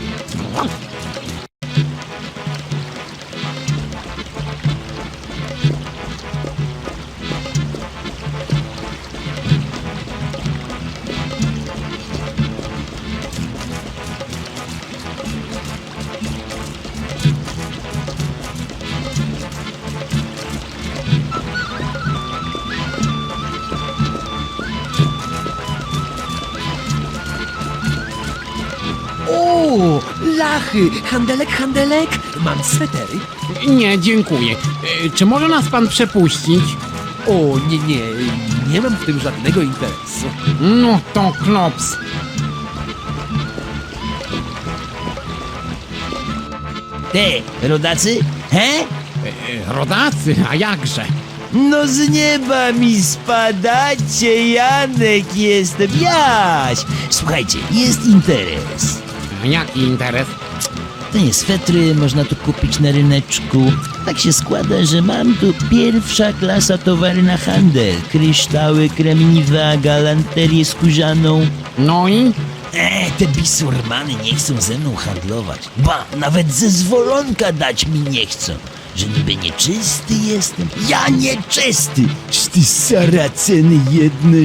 Blachy! Handelek? Mam swetery. Nie, dziękuję. Czy może nas pan przepuścić? O, nie mam w tym żadnego interesu. No to klops. Te, rodacy? He? Rodacy, a jakże? No z nieba mi spadacie, Janek jestem, Jaś! Słuchajcie, jest interes. Jaki interes? To nie swetry, można tu kupić na ryneczku. Tak się składa, że mam tu pierwsza klasa towary na handel. Kryształy, kremniwa, galanterię skórzaną. No i? Te bisurmany nie chcą ze mną handlować. Ba, nawet zezwolonka dać mi nie chcą. Że niby nieczysty jestem. Ja nieczysty! Czy ty saraceny jedne...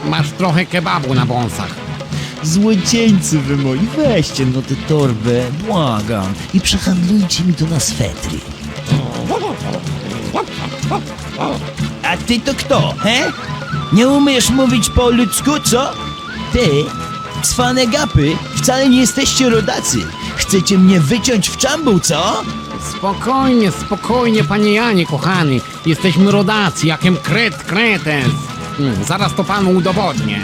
Masz trochę kebabu na wąsach. Złodzieńcy wy moi, weźcie no tę torbę, błagam. I przehandlujcie mi to na swetry. A ty to kto, he? Nie umiesz mówić po ludzku, co? Ty, cwane gapy, wcale nie jesteście rodacy. Chcecie mnie wyciąć w czambuł, co? Spokojnie, panie Janie, kochany. Jesteśmy rodacy, jakem kretes. Zaraz to panu udowodnię.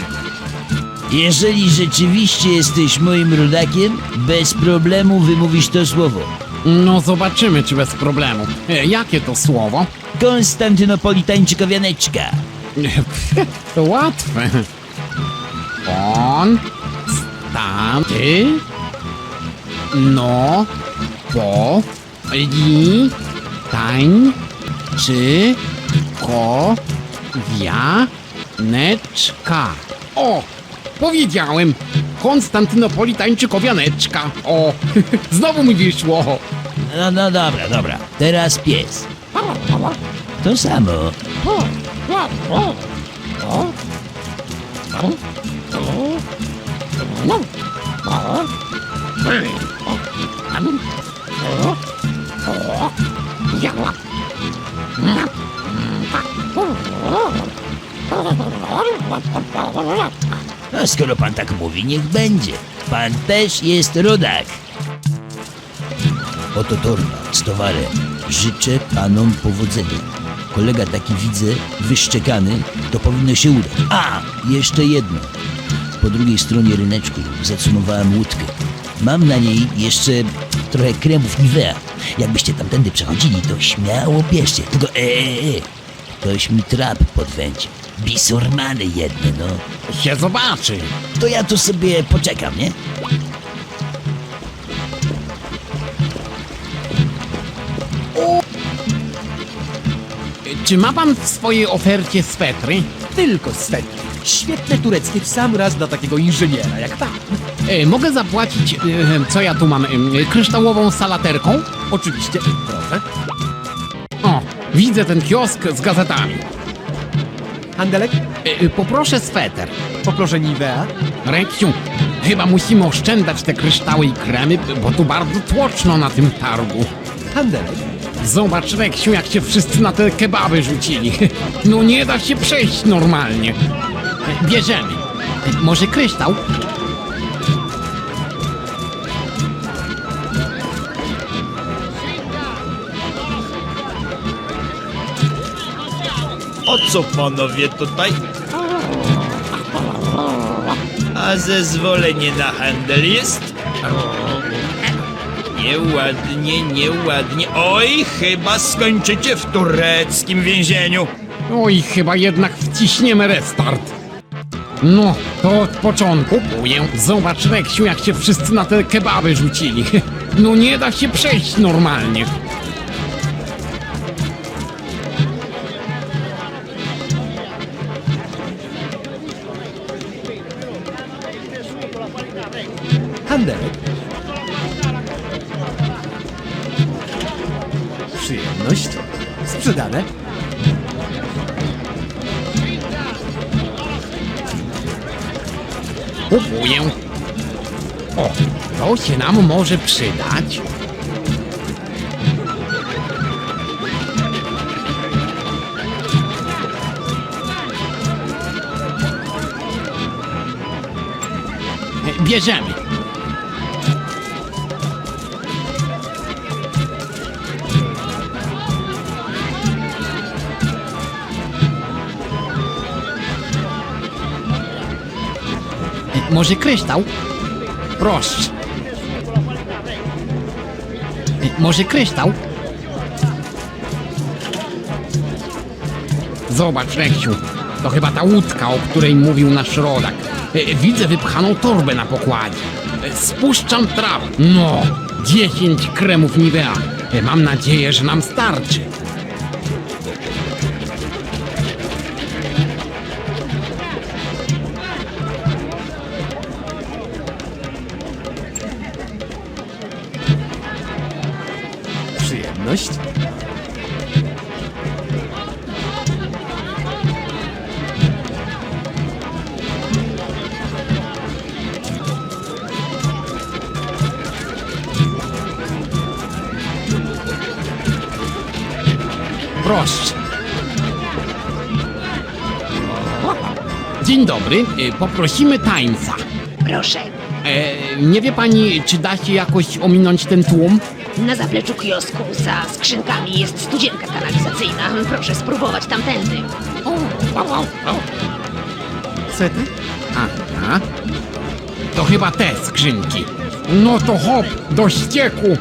Jeżeli rzeczywiście jesteś moim rodakiem, bez problemu wymówisz to słowo. No zobaczymy, czy bez problemu. Jakie to słowo? Konstantynopolitańczykowianeczka. To łatwe. On, stan, ty, no, po, li, tań, czy, ko, wianeczka. O, powiedziałem. Konstantynopolitańczykowianeczka. O, znowu mi wyszło. No dobra. Teraz pies. To samo. No skoro pan tak mówi, niech będzie. Pan też jest rodak. Oto torba z towarem. Życzę panom powodzenia. Kolega taki widzę, wyszczekany, to powinno się udać. A, jeszcze jedno. Po drugiej stronie ryneczku zacumowałem łódkę. Mam na niej jeszcze trochę kremów Nivea. Jakbyście tamtędy przechodzili, to śmiało bierzcie. Tylko ktoś mi trap podwędzi. Bisurmany jedne, no. Się zobaczy. To ja tu sobie poczekam, nie? Czy ma pan w swojej ofercie swetry? Tylko swetry. Świetne tureckie w sam raz dla takiego inżyniera jak pan. Mogę zapłacić, co ja tu mam, kryształową salaterką? Oczywiście, proszę. O, widzę ten kiosk z gazetami. Handelek? Poproszę sweter. Poproszę Nivea. Reksiu, chyba musimy oszczędzać te kryształy i kremy, bo tu bardzo tłoczno na tym targu. Handelek? Zobacz, Reksiu, jak się wszyscy na te kebaby rzucili. No nie da się przejść normalnie. Bierzemy. Może kryształ? O co panowie tutaj? A zezwolenie na handel jest? Nieładnie. Oj, chyba skończycie w tureckim więzieniu. Oj, chyba jednak wciśniemy restart. No, to od początku kupuję. Zobacz, Reksiu, jak się wszyscy na te kebaby rzucili. No nie da się przejść normalnie. Handelek? Przyjemność. Sprzedane. Kupuję. O, to się nam może przydać. Bierzemy. Może kryształ? Proszę. Może kryształ? Zobacz, Reksiu, to chyba ta łódka, o której mówił nasz rodak. Widzę wypchaną torbę na pokładzie. Spuszczam trawę. No, 10 kremów Nivea. Mam nadzieję, że nam starczy. Przyjemność? Proszę. Dzień dobry, poprosimy tańca. Proszę, Nie wie pani, czy da się jakoś ominąć ten tłum? na zapleczu kiosku za skrzynkami jest studzienka kanalizacyjna. Proszę spróbować tamtędy. Sety? Aha. To chyba te skrzynki. No to hop, do ścieku.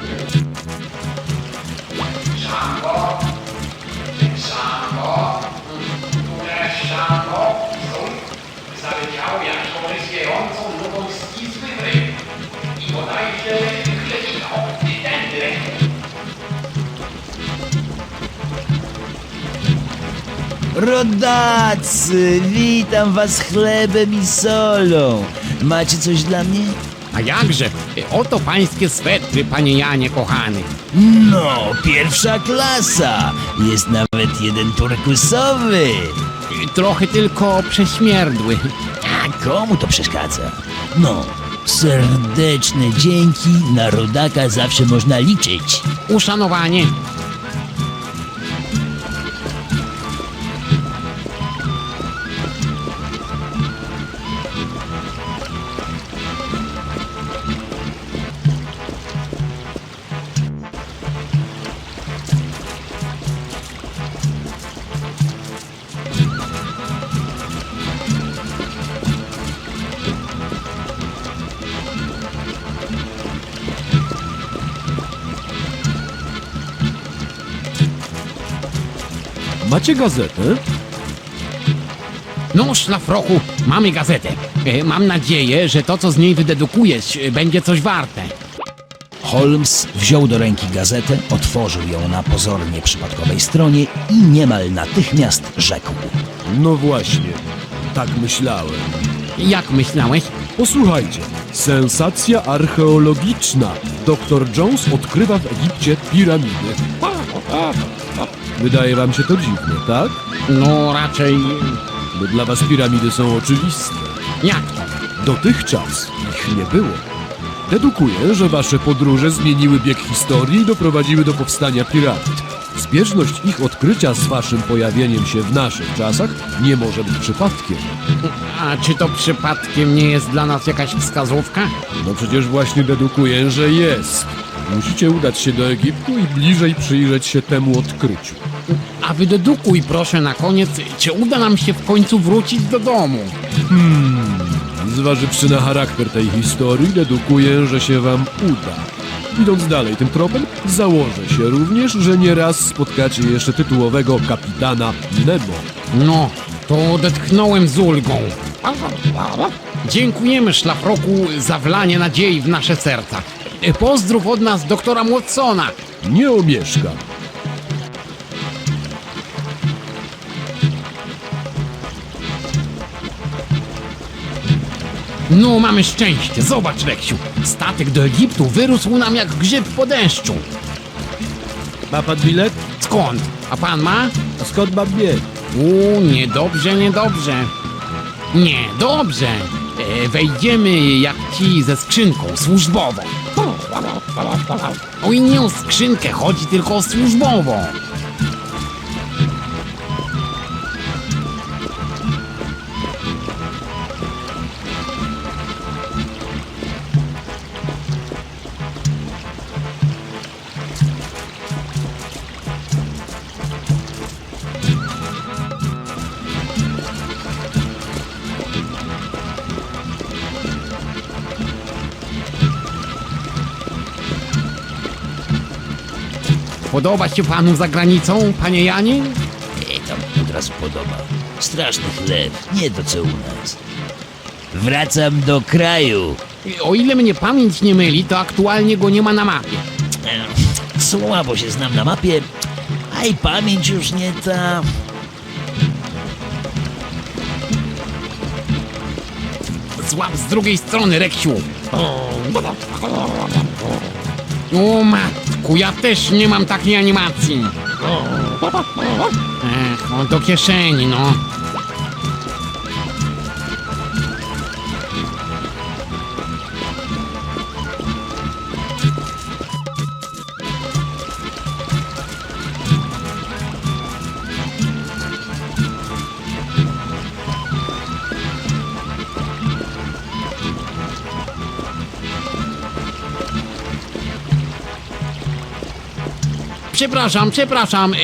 Zaleciał jak porysującą nogą ścisły ryb i bodajże chlebino i tędy. Rodacy, witam was chlebem i solą. Macie coś dla mnie? A jakże? Oto pańskie swetry, panie Janie kochany. No, pierwsza klasa. Jest nawet jeden turkusowy. Trochę tylko prześmierdły. A komu to przeszkadza? No, serdeczne dzięki, na rodaka zawsze można liczyć. Uszanowanie. Macie gazetę? No, szlafroku, mamy gazetę. Mam nadzieję, że to, co z niej wydedukujesz, będzie coś warte. Holmes wziął do ręki gazetę, otworzył ją na pozornie przypadkowej stronie i niemal natychmiast rzekł. No właśnie, tak myślałem. Jak myślałeś? Posłuchajcie, sensacja archeologiczna. Dr Jones odkrywa w Egipcie piramidy. Wydaje wam się to dziwne, tak? No, raczej... Bo dla was piramidy są oczywiste. Jak to? Dotychczas ich nie było. Dedukuję, że wasze podróże zmieniły bieg historii i doprowadziły do powstania piramid. Zbieżność ich odkrycia z waszym pojawieniem się w naszych czasach nie może być przypadkiem. A czy to przypadkiem nie jest dla nas jakaś wskazówka? No przecież właśnie dedukuję, że jest. Musicie udać się do Egiptu i bliżej przyjrzeć się temu odkryciu. A wydedukuj proszę na koniec, czy uda nam się w końcu wrócić do domu. Zważywszy na charakter tej historii, dedukuję, że się wam uda. Idąc dalej tym tropem, założę się również, że nieraz spotkacie jeszcze tytułowego kapitana Nemo. No, to odetchnąłem z ulgą. Dziękujemy, szlafroku, za wlanie nadziei w nasze serca. Pozdrów od nas doktora Watsona. Nie omieszkam. No, mamy szczęście. Zobacz, Reksiu. Statek do Egiptu wyrósł nam jak grzyb po deszczu. Ma pan bilet? Skąd? A pan ma? A skąd mam bilet? Niedobrze, niedobrze. Nie, dobrze. Wejdziemy jak ci ze skrzynką służbową. Oj, nie o skrzynkę, chodzi tylko o służbową. Podoba się panu za granicą, panie Janie? To mi od razu podoba. Straszny chleb, nie to co u nas. Wracam do kraju. O ile mnie pamięć nie myli, to aktualnie go nie ma na mapie. Słabo się znam na mapie, a i pamięć już nie ta. Złap z drugiej strony, Reksiu. O matku, ja też nie mam takiej animacji. O, do kieszeni, no.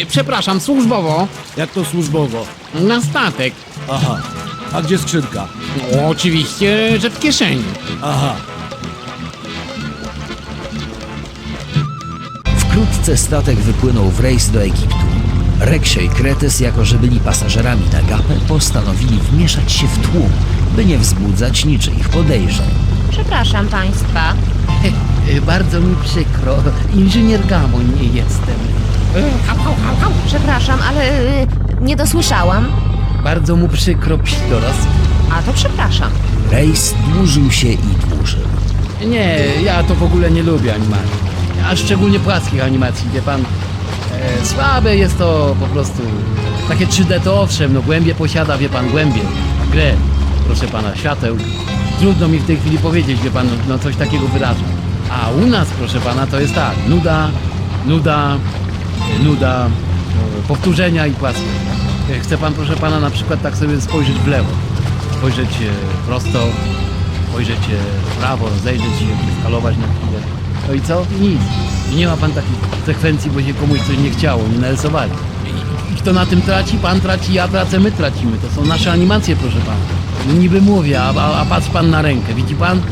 Przepraszam, służbowo. Jak to służbowo? Na statek. Aha. A gdzie skrzynka? No, oczywiście, że w kieszeni. Aha. Wkrótce statek wypłynął w rejs do Egiptu. Reksio i Kretes, jako że byli pasażerami na gapę, postanowili wmieszać się w tłum, by nie wzbudzać niczyich podejrzeń. Przepraszam państwa. Bardzo mi przykro, inżynier Gamoń nie jestem. Przepraszam, ale nie dosłyszałam. Bardzo mu przykro, psidoros. A to przepraszam. Rejs dłużył się i dłużył. Nie, ja to w ogóle nie lubię animacji. A szczególnie płaskich animacji, wie pan. Słabe jest to po prostu. Takie 3D to owszem, no głębie posiada, wie pan, głębie. Grę, proszę pana, świateł. Trudno mi w tej chwili powiedzieć, wie pan, no coś takiego wyraża. A u nas, proszę pana, to jest tak, nuda, powtórzenia i płaskie. Chce pan, proszę pana, na przykład tak sobie spojrzeć w lewo, spojrzeć prosto, spojrzeć w prawo, rozejrzeć się, skalować na chwilę. No i co? Nic. I nie ma pan takich sekwencji, bo się komuś coś nie chciało, nie narysowali. I kto na tym traci? Pan traci, ja tracę, my tracimy. To są nasze animacje, proszę pana. No niby mówię, a patrz pan na rękę, widzi pan?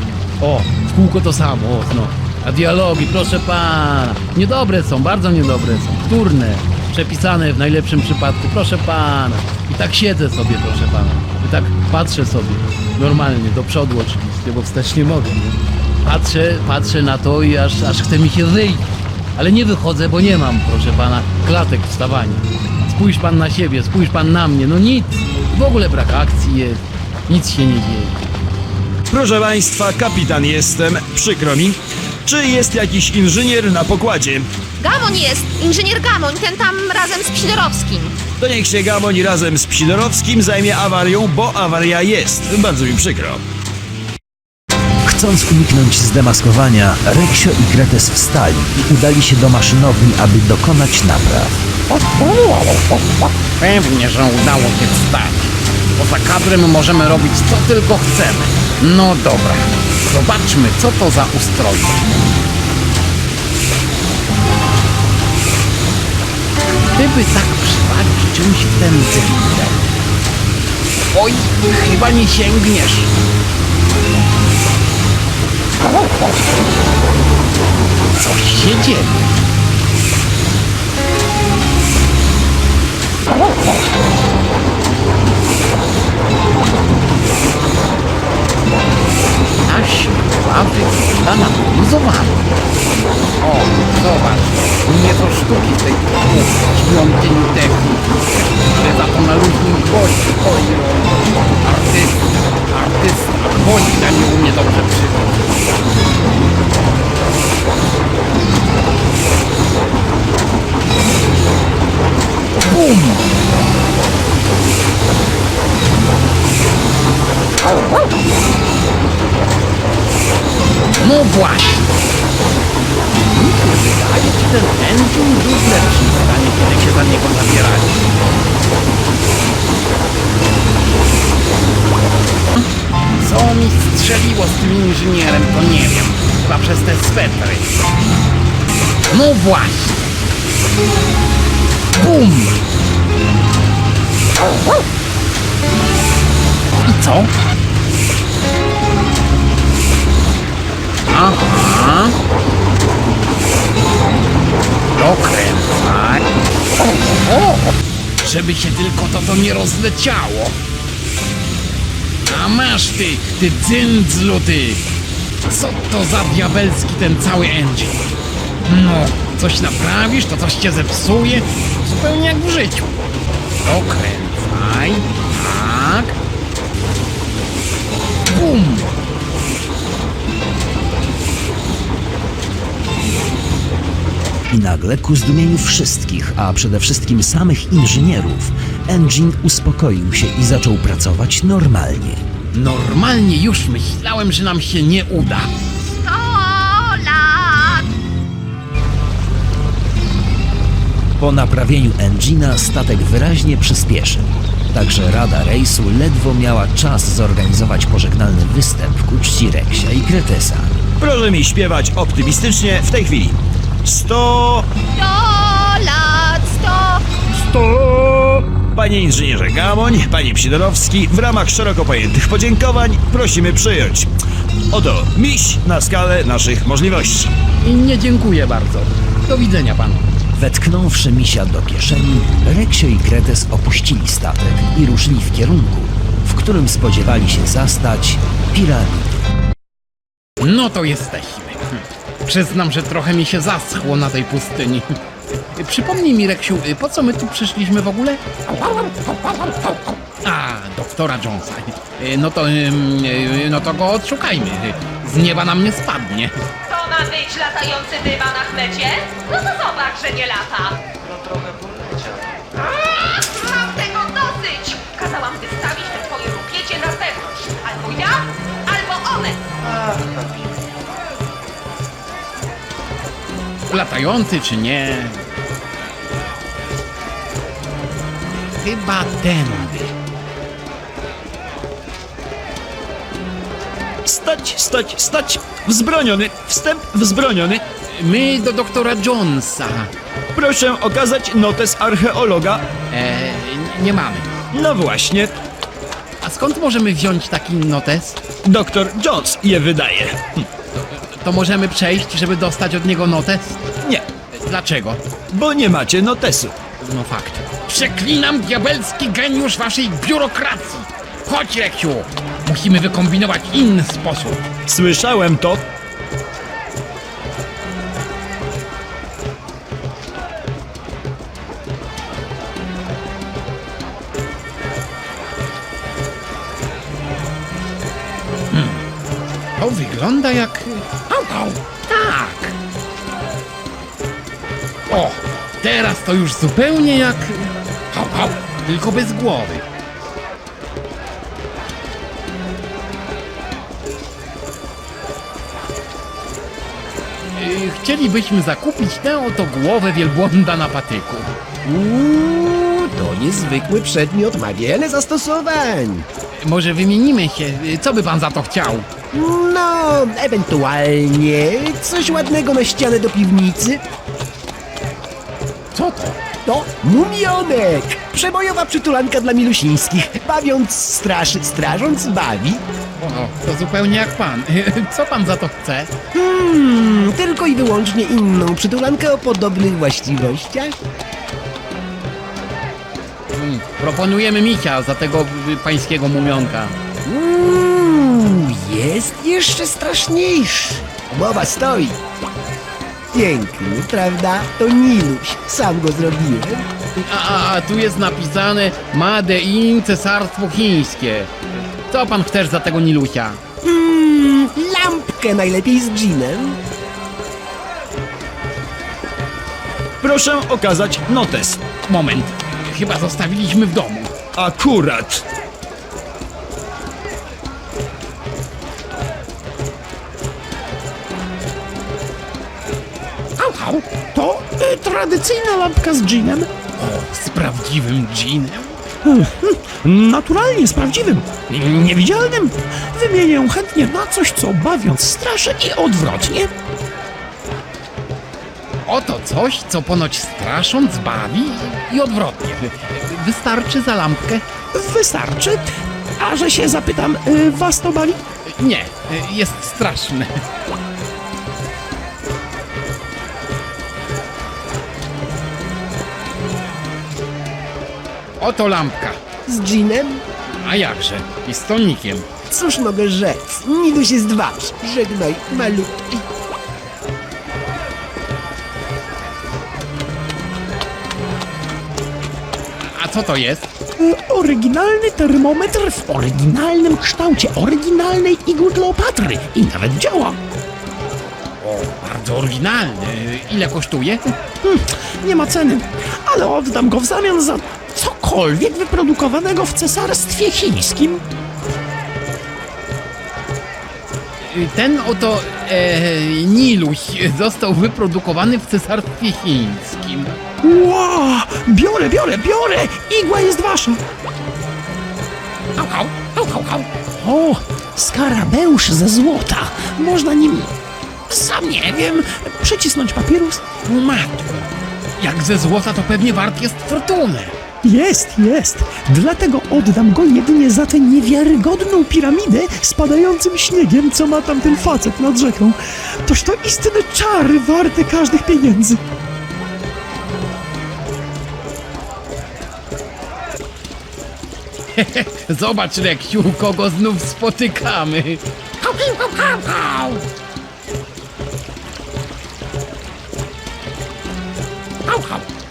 O, w kółko to samo, o, no. A dialogi, proszę pana, niedobre są, bardzo niedobre są, wtórne, przepisane w najlepszym przypadku, proszę pana. I tak siedzę sobie, proszę pana. I tak patrzę sobie, normalnie, do przodu oczywiście, bo wstecz nie mogę. Patrzę na to i aż chce mi się wyjść. Ale nie wychodzę, bo nie mam, proszę pana, klatek wstawania. Spójrz pan na siebie, spójrz pan na mnie, no nic. W ogóle brak akcji jest, nic się nie dzieje. Proszę państwa, kapitan jestem, przykro mi. Czy jest jakiś inżynier na pokładzie? Gamoń jest! Inżynier Gamoń, ten tam razem z Psidorowskim. To niech się Gamoń razem z Psidorowskim zajmie awarią, bo awaria jest. Bardzo mi przykro. Chcąc uniknąć zdemaskowania, Reksio i Kretes wstali i udali się do maszynowni, aby dokonać napraw. Pewnie, że udało się wstać. Poza kadrem możemy robić co tylko chcemy. No dobra, zobaczmy co to za ustroje. Gdyby tak przywalić czymś w ten cylinder. Oj, chyba nie sięgniesz. Coś się dzieje. Ta śruba wygląda na poluzowaną. O, zobacz, nie to sztuki w tej świątyni techniki, że za to na luźnym gwoździu. Oj, artysta, gwoździa nie umie dobrze przyjąć. Bum! No właśnie. Mi się wydaje, że ten engine był w lepszym stanie, kiedy się za niego zabierali. Co mi strzeliło z tym inżynierem, to nie wiem. Chyba przez te swetry. No właśnie. Bum! I co? Aha. Dokręt. Żeby się tylko to nie rozleciało. A masz ty dzyndzlu, ty! Co to za diabelski ten cały engine? No, coś naprawisz, to coś cię zepsuje, zupełnie jak w życiu. Dokręcaj, tak. Bum! I nagle ku zdumieniu wszystkich, a przede wszystkim samych inżynierów, engine uspokoił się i zaczął pracować normalnie. Normalnie już myślałem, że nam się nie uda. 100 lat! Po naprawieniu engine'a statek wyraźnie przyspieszył. Także Rada Rejsu ledwo miała czas zorganizować pożegnalny występ ku czci Reksia i Kretesa. Proszę mi śpiewać optymistycznie w tej chwili. 100... 100 lat! 100! 100... Panie inżynierze Gamoń, panie Psidorowski, w ramach szeroko pojętych podziękowań prosimy przyjąć. Oto miś na skalę naszych możliwości. I nie dziękuję bardzo. Do widzenia panu. Wetknąwszy misia do kieszeni, Reksio i Kretes opuścili statek i ruszyli w kierunku, w którym spodziewali się zastać piramidy. No to jesteśmy. Przyznam, że trochę mi się zaschło na tej pustyni. Przypomnij mi, Reksiu, po co my tu przyszliśmy w ogóle? A, doktora Jonesa. No to go odszukajmy. Z nieba nam nie spadnie. To ma być latający dywan na chlecie? No to zobacz, że nie lata. No trochę poleciał. Mam tego dosyć! Kazałam wystawić te twoje rupiecie na zewnątrz. Albo ja, albo one. Latający czy nie? Chyba tędy. Stać, stać, stać! Wzbroniony! Wstęp wzbroniony! My do doktora Jonesa. Proszę okazać notes archeologa. Nie mamy. No właśnie, A skąd możemy wziąć taki notes? doktor Jones je wydaje. To możemy przejść, żeby dostać od niego notes? Nie, Dlaczego? bo nie macie notesu. No fakt. Przeklinam diabelski geniusz waszej biurokracji. Chodź, Reksiu. Musimy wykombinować inny sposób. Słyszałem to. To wygląda jak... Au. Tak. O, teraz to już zupełnie jak... Au. Tylko bez głowy. Chcielibyśmy zakupić tę oto głowę wielbłąda na patyku. To niezwykły przedmiot, ma wiele zastosowań. Może wymienimy się. Co by pan za to chciał? No, ewentualnie coś ładnego na ścianę do piwnicy. Co to? To mumionek! Przebojowa przytulanka dla milusińskich. Bawiąc straszy, strażąc bawi. O, to zupełnie jak pan. Co pan za to chce? Tylko i wyłącznie inną przytulankę o podobnych właściwościach. Proponujemy misia za tego pańskiego mumionka. Jest jeszcze straszniejszy. Mowa stoi. Piękny, prawda? To Niluś. Sam go zrobiłem. A tu jest napisane Made in Cesarstwo Chińskie. Co pan chcesz za tego Nilusia? Lampkę najlepiej z dżinem. Proszę okazać notes. Moment. Chyba zostawiliśmy w domu. Akurat. Au. To tradycyjna lampka z dżinem. O, z prawdziwym dżinem. Naturalnie, z prawdziwym, niewidzialnym. Wymienię chętnie na coś, co bawiąc straszy i odwrotnie. Oto coś, co ponoć strasząc bawi i odwrotnie. Wystarczy za lampkę? Wystarczy. A że się zapytam, was to bali? Nie, jest straszne. Oto lampka. Z dżinem? A jakże? I z tonikiem. Cóż mogę rzec? Niluś jest wasz. Żegnaj, malutki. A co to jest? Oryginalny termometr w oryginalnym kształcie oryginalnej igły Kleopatry i nawet działa. O, bardzo oryginalny. Ile kosztuje? Nie ma ceny, ale oddam go w zamian za cokolwiek wyprodukowanego w cesarstwie chińskim. Ten oto Niluś został wyprodukowany w cesarstwie chińskim. Wow, biorę! Igła jest wasza. O, skarabeusz ze złota. Można nim, sam nie wiem, przycisnąć papierus. Matko, jak ze złota to pewnie wart jest fortunę. Jest. Dlatego oddam go jedynie za tę niewiarygodną piramidę z padającym śniegiem, co ma tam ten facet nad rzeką. Toż to istne czary warte każdych pieniędzy. Zobacz, Reksiu, kogo znów spotykamy.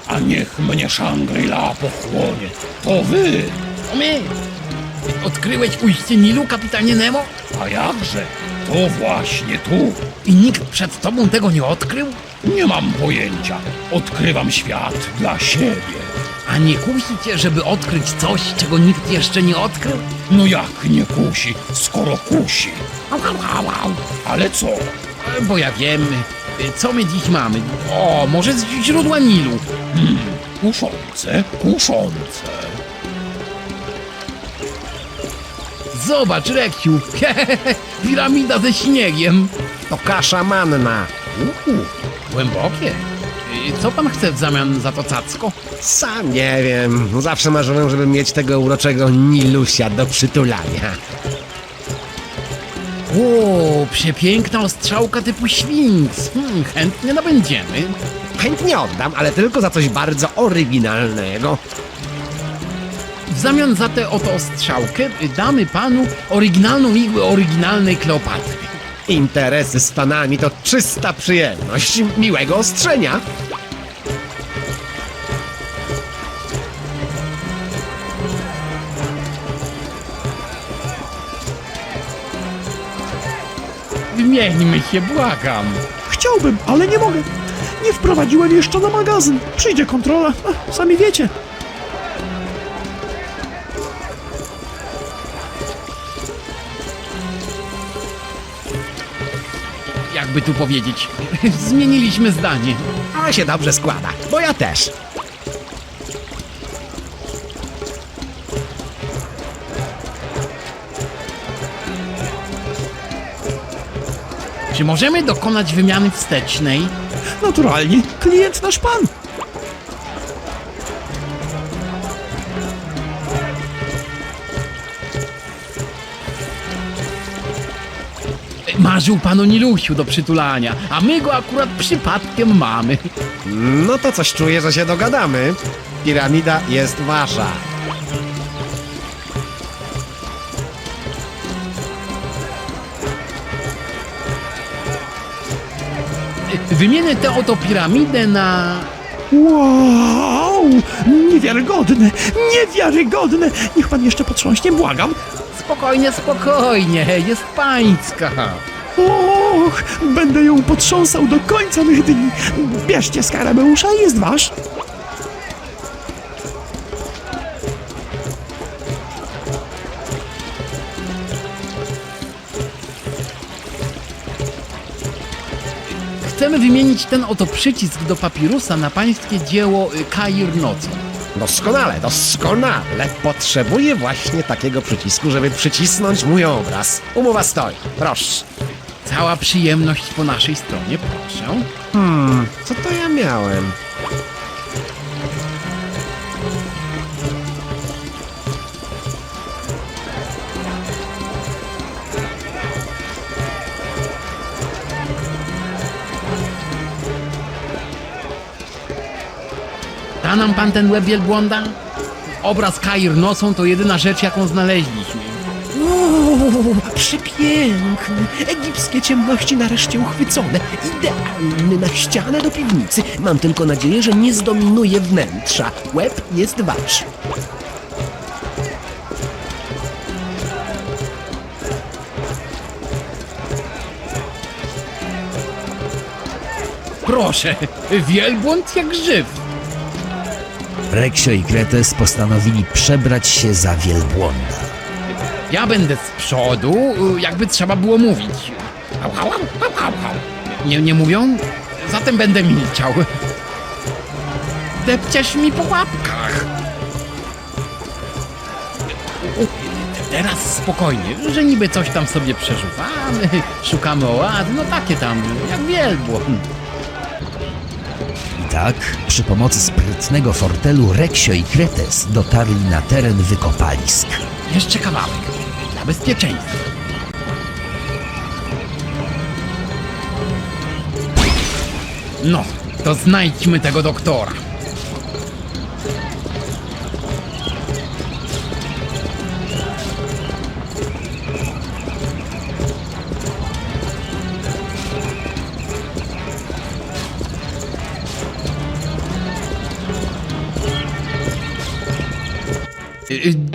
A niech mnie Shangri-La pochłonie. To wy! To my! Odkryłeś ujście Nilu, kapitanie Nemo? A jakże? To właśnie tu. I nikt przed tobą tego nie odkrył? Nie mam pojęcia. Odkrywam świat dla siebie. A nie kusi cię, żeby odkryć coś, czego nikt jeszcze nie odkrył? No jak nie kusi, skoro kusi? Ale co? Bo ja wiem, co my dziś mamy. O, może z źródła Nilu. Kuszące. Zobacz, Reksiu, piramida ze śniegiem. To kasza manna. Głębokie. Co pan chce w zamian za to cacko? Sam nie wiem. Zawsze marzyłem, żeby mieć tego uroczego Nilusia do przytulania. O, przepiękna ostrzałka typu Świnks. Chętnie nabędziemy. Chętnie oddam, ale tylko za coś bardzo oryginalnego. W zamian za tę oto ostrzałkę damy panu oryginalną igłę oryginalnej Kleopatry. Interesy z panami to czysta przyjemność. Miłego ostrzenia. Wymieńmy się, błagam. Chciałbym, ale nie mogę. Nie wprowadziłem jeszcze na magazyn. Przyjdzie kontrola, sami wiecie. Jakby tu powiedzieć, zmieniliśmy zdanie. A się dobrze składa, bo ja też. Czy możemy dokonać wymiany wstecznej? Naturalnie, klient nasz pan. Marzył pan o Nilusiu do przytulania, a my go akurat przypadkiem mamy. No to coś czuję, że się dogadamy. Piramida jest wasza. Wymienię tę oto piramidę na... Wow! Niewiarygodne! Niech pan jeszcze potrząśnie, błagam. Spokojnie, jest pańska. Och, będę ją potrząsał do końca mych dni. Bierzcie skarabeusza, jest wasz. Chcemy wymienić ten oto przycisk do papirusa na pańskie dzieło Kair nocą. Doskonale. Potrzebuję właśnie takiego przycisku, żeby przycisnąć mój obraz. Umowa stoi. Proszę. Cała przyjemność po naszej stronie, proszę. Co to ja miałem? Da nam pan ten łeb wielbłąda? obraz Kair Nosą to jedyna rzecz, jaką znaleźliśmy. O, przepiękny! Egipskie ciemności nareszcie uchwycone. Idealny na ścianę do piwnicy. Mam tylko nadzieję, że nie zdominuje wnętrza. Łeb jest wasz. Proszę, wielbłąd jak żyw. Reksio i Kretes postanowili przebrać się za wielbłąda. Ja będę z przodu, jakby trzeba było mówić. Au, au, au, au, au, au. Nie mówią? Zatem będę milczał. Depczesz mi po łapkach. Teraz spokojnie, że niby coś tam sobie przeżuwamy, szukamy oazy, no takie tam, jak wielbłąd. I tak, przy pomocy sprytnego fortelu Reksio i Kretes dotarli na teren wykopalisk. Jeszcze kawałek, dla bezpieczeństwa. No, to znajdźmy tego doktora.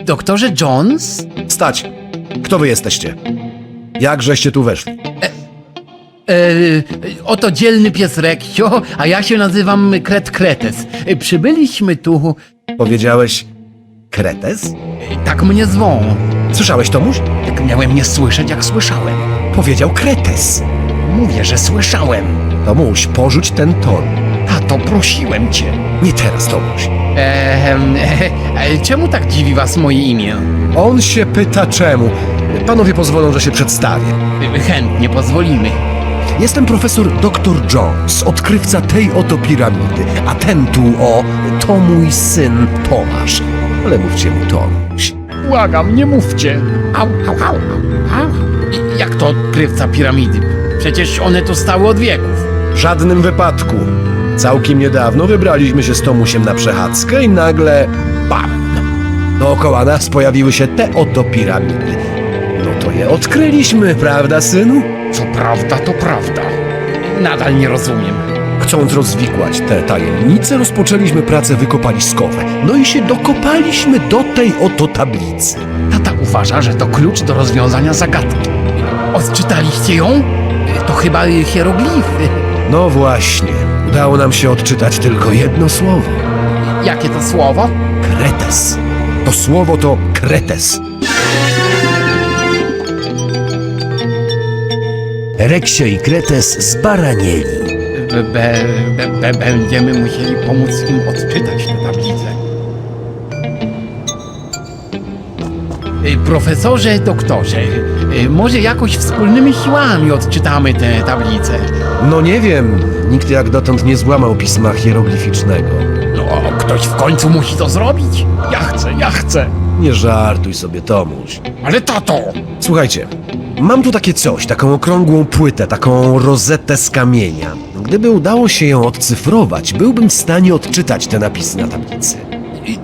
Doktorze Jones? Stać! Kto wy jesteście? Jak żeście tu weszli? Oto dzielny pies Reksio, a ja się nazywam Kretes. Przybyliśmy tu... Powiedziałeś... Kretes? Tak mnie zwą. Słyszałeś, Tomuś? Tak miałem nie słyszeć, jak słyszałem. Powiedział Kretes. Mówię, że słyszałem. Tomuś, porzuć ten ton. Tato, prosiłem cię. Nie teraz, Tomuś. Czemu tak dziwi was moje imię? On się pyta czemu. Panowie pozwolą, że się przedstawię. Chętnie pozwolimy. Jestem profesor Dr. Jones, odkrywca tej oto piramidy. A ten tu, to mój syn Tomasz. Ale mówcie mu Tomuś. Błagam, nie mówcie. Au, au, au, au. Jak to odkrywca piramidy? Przecież one tu stały od wieków. W żadnym wypadku. Całkiem niedawno wybraliśmy się z Tomusiem na przechadzkę i nagle... bam! Dookoła nas pojawiły się te oto piramidy. No to je odkryliśmy, prawda, synu? Co prawda, to prawda. Nadal nie rozumiem. Chcąc rozwikłać te tajemnice, rozpoczęliśmy prace wykopaliskowe. No i się dokopaliśmy do tej oto tablicy. Tata uważa, że to klucz do rozwiązania zagadki. Odczytaliście ją? To chyba hieroglify. No właśnie. Udało nam się odczytać tylko jedno słowo. Jakie to słowo? Kretes. To słowo to Kretes. Reksio i Kretes zbaranieli. Będziemy musieli pomóc im odczytać tę tablicę. Profesorze, doktorze, może jakoś wspólnymi siłami odczytamy tę tablicę? No nie wiem, nikt jak dotąd nie złamał pisma hieroglificznego. No, ktoś w końcu musi to zrobić. Ja chcę. Nie żartuj sobie, Tomuś. Ale tato! Słuchajcie, mam tu takie coś, taką okrągłą płytę, taką rozetę z kamienia. Gdyby udało się ją odcyfrować, byłbym w stanie odczytać te napisy na tablicy.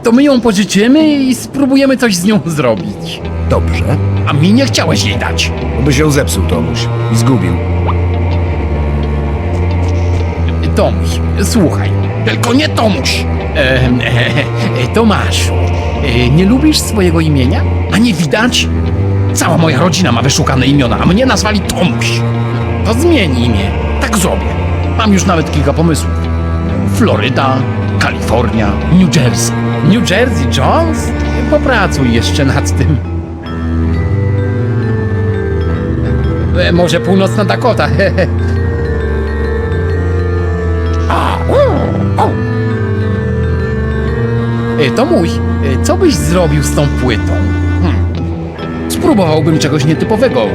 To my ją pożyczymy i spróbujemy coś z nią zrobić. Dobrze. A mi nie chciałeś jej dać. By się zepsuł, Tomuś, i zgubił. Tomuś, słuchaj, tylko nie Tomuś. Tomaszu, nie lubisz swojego imienia? A nie widać? Cała moja rodzina ma wyszukane imiona, a mnie nazwali Tomuś. To zmień imię, tak zrobię. Mam już nawet kilka pomysłów. Floryda, Kalifornia, New Jersey. New Jersey, Jones? Popracuj jeszcze nad tym. Może Północna Dakota. Tomuś, co byś zrobił z tą płytą? Spróbowałbym czegoś nietypowego.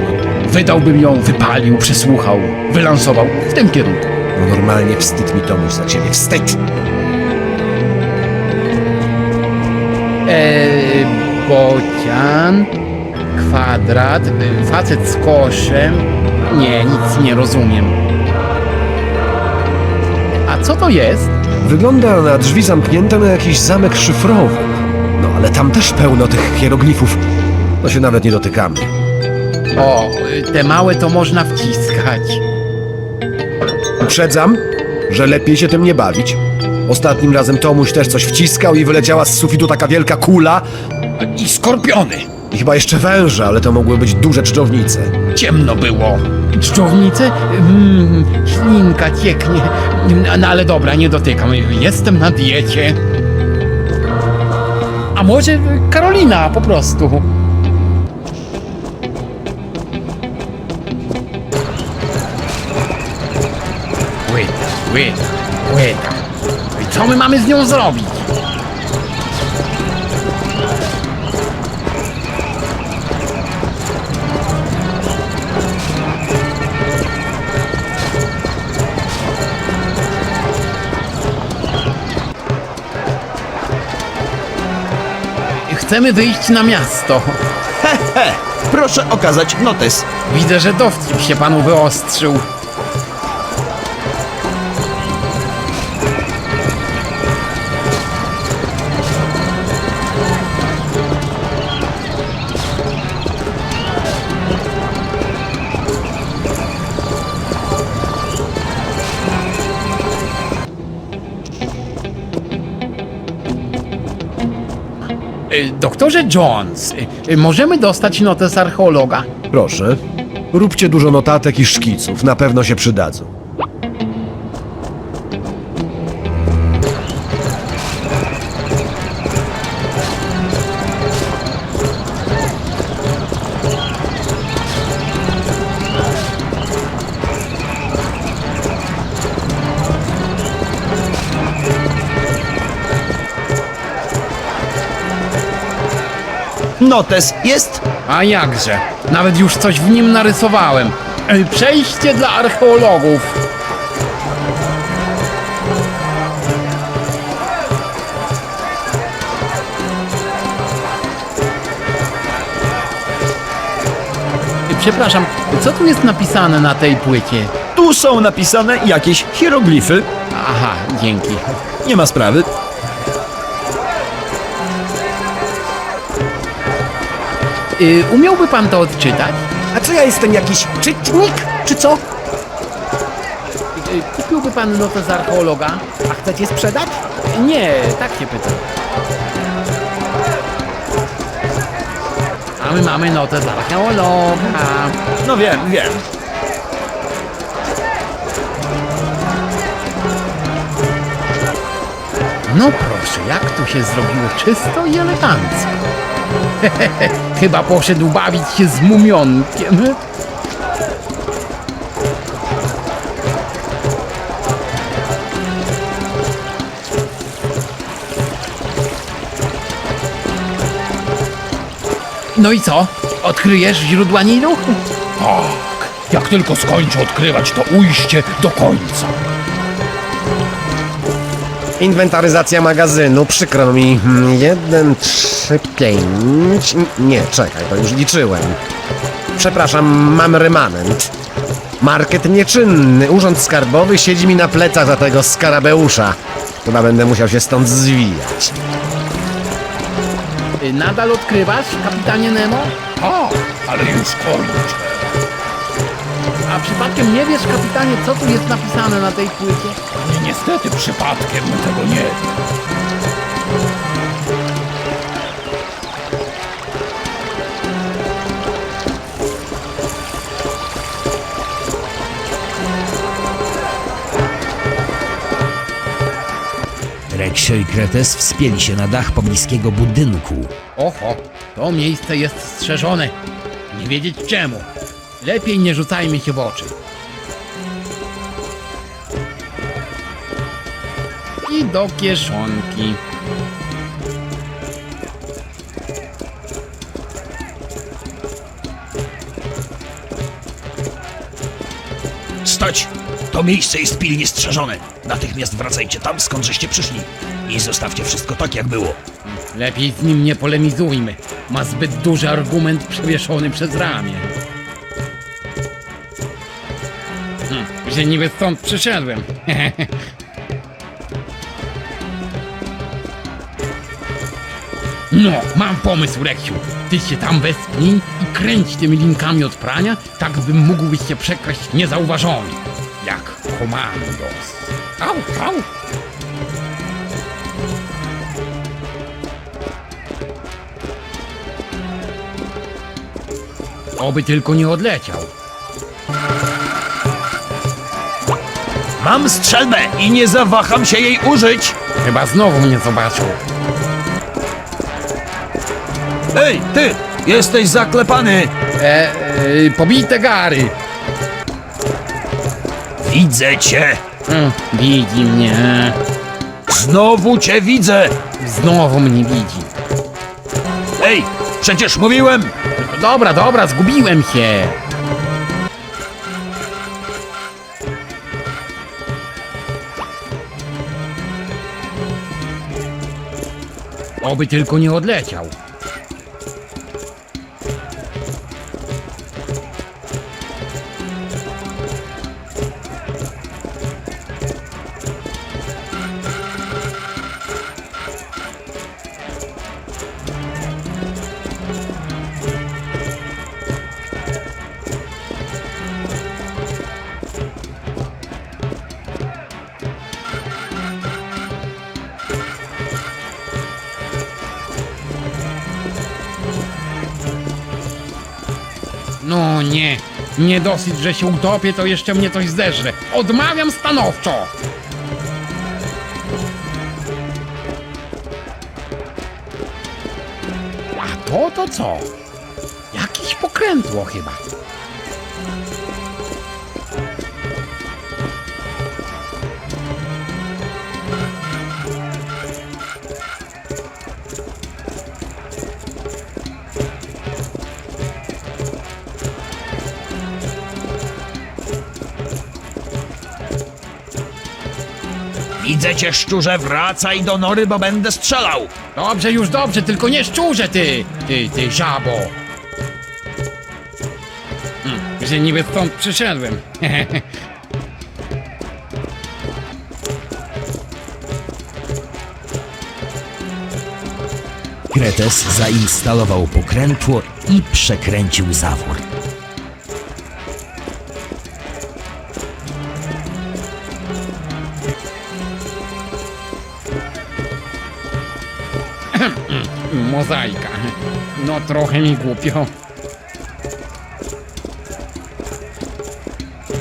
Wydałbym ją, wypalił, przesłuchał, wylansował w tym kierunku. No normalnie wstyd mi, Tomuś, za ciebie, wstyd! Bocian, kwadrat, facet z koszem. Nie, nic nie rozumiem. A co to jest? Wygląda na drzwi zamknięte na jakiś zamek szyfrowy. No ale ale tam też pełno tych hieroglifów. To się nawet nie dotykamy. O, te małe to można wciskać. Uprzedzam, że lepiej się tym nie bawić. Ostatnim razem Tomuś też coś wciskał i wyleciała z sufitu taka wielka kula. I skorpiony. I chyba jeszcze węże, ale to mogły być duże czczownice. Ciemno było. Czczownice? Ślinka cieknie. No ale dobra, nie dotykam. Jestem na diecie. A może Karolina po prostu? Łyda. I co my mamy z nią zrobić? Chcemy wyjść na miasto. Proszę okazać notes. Widzę, że dowcip się panu wyostrzył. Doktorze Jones, możemy dostać notes archeologa? Proszę, róbcie dużo notatek i szkiców, na pewno się przydadzą. Notes jest? A jakże, nawet już coś w nim narysowałem. Przejście dla archeologów. Przepraszam, co tu jest napisane na tej płycie? Tu są napisane jakieś hieroglify. Aha, dzięki. Nie ma sprawy. Umiałby pan to odczytać? A co ja jestem, jakiś czytnik, czy co? Kupiłby pan notes archeologa? A chcecie sprzedać? Nie, tak się pytam. A my mamy notes archeologa. No wiem. No proszę, jak tu się zrobiło czysto i elegancko. Chyba poszedł bawić się z mumionkiem. No i co? Odkryjesz źródła Nilu? Tak, jak tylko skończę odkrywać to ujście do końca. Inwentaryzacja magazynu, przykro mi. 1, 3, 5... Nie, czekaj, to już liczyłem. Przepraszam, mam remanent. Market nieczynny, urząd skarbowy siedzi mi na plecach za tego skarabeusza. Chyba będę musiał się stąd zwijać. Nadal odkrywasz, kapitanie Nemo? O, ale już kończę. A przypadkiem nie wiesz, kapitanie, co tu jest napisane na tej płycie? Niestety przypadkiem tego nie wiem. Reksio i Kretes wspięli się na dach pobliskiego budynku. Oho, to miejsce jest strzeżone. Nie wiedzieć czemu. Lepiej nie rzucajmy się w oczy. I do kieszonki. Stać! To miejsce jest pilnie strzeżone. Natychmiast wracajcie tam, skąd żeście przyszli. I zostawcie wszystko tak, jak było. Lepiej z nim nie polemizujmy. Ma zbyt duży argument przewieszony przez ramię. Że niby stąd przyszedłem. No, mam pomysł, Reksiu. Ty się tam wespnij i kręć tymi linkami od prania, tak bym mógł się przekraść niezauważony. Jak komandos. Au, au! Oby tylko nie odleciał. Mam strzelbę i nie zawaham się jej użyć! Chyba znowu mnie zobaczył. Ej, ty! Jesteś zaklepany! Pobite gary. Widzę cię! Widzi mnie. Znowu cię widzę! Znowu mnie widzi. Ej, przecież mówiłem! Dobra, dobra, zgubiłem się. Oby tylko nie odleciał. No nie, nie dosyć, że się utopię, to jeszcze mnie coś zderzre. Odmawiam stanowczo! A to co? Jakieś pokrętło chyba. Widzę cię, szczurze, wracaj do nory, bo będę strzelał! Dobrze, już dobrze, tylko nie szczurze ty żabo! Że niby stąd przyszedłem. Kretes zainstalował pokrętło i przekręcił zawór. Mozaika. No trochę mi głupio.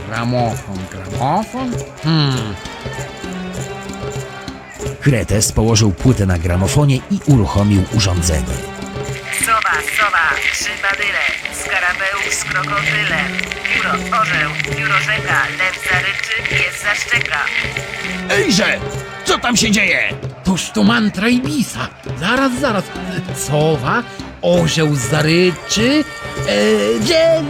Gramofon? Kretes położył płytę na gramofonie i uruchomił urządzenie. Sowa, krzybadyle, skarabeusz, krokodyle, pióro, orzeł, pióro rzeka, lew zaryczy, pies zaszczeka. Ejże! Co tam się dzieje? Toż to mantra Ibisa. Zaraz. Sowa, orzeł zaryczy, dzień!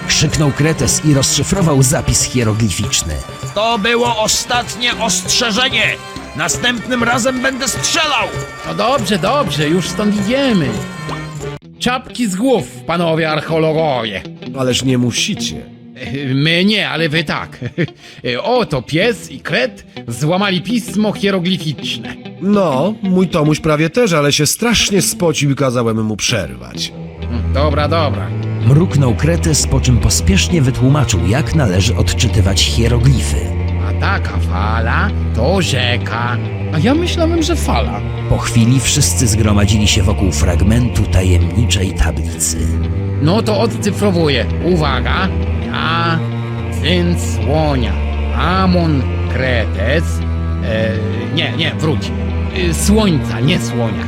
Krzyknął Kretes i rozszyfrował zapis hieroglificzny. To było ostatnie ostrzeżenie! Następnym razem będę strzelał! No dobrze, już stąd idziemy. Czapki z głów, panowie archeologowie. Ależ nie musicie. My nie, ale wy tak. Oto pies i kret złamali pismo hieroglificzne. No, mój Tomuś prawie też, ale się strasznie spocił i kazałem mu przerwać. Dobra. Mruknął Kretes, po czym pospiesznie wytłumaczył, jak należy odczytywać hieroglify. A taka fala to rzeka. A ja myślałem, że fala. Po chwili wszyscy zgromadzili się wokół fragmentu tajemniczej tablicy. No to odcyfrowuję. Uwaga. Ja, syn słonia, Amon Kretes. Wróć. Słońca, nie słonia.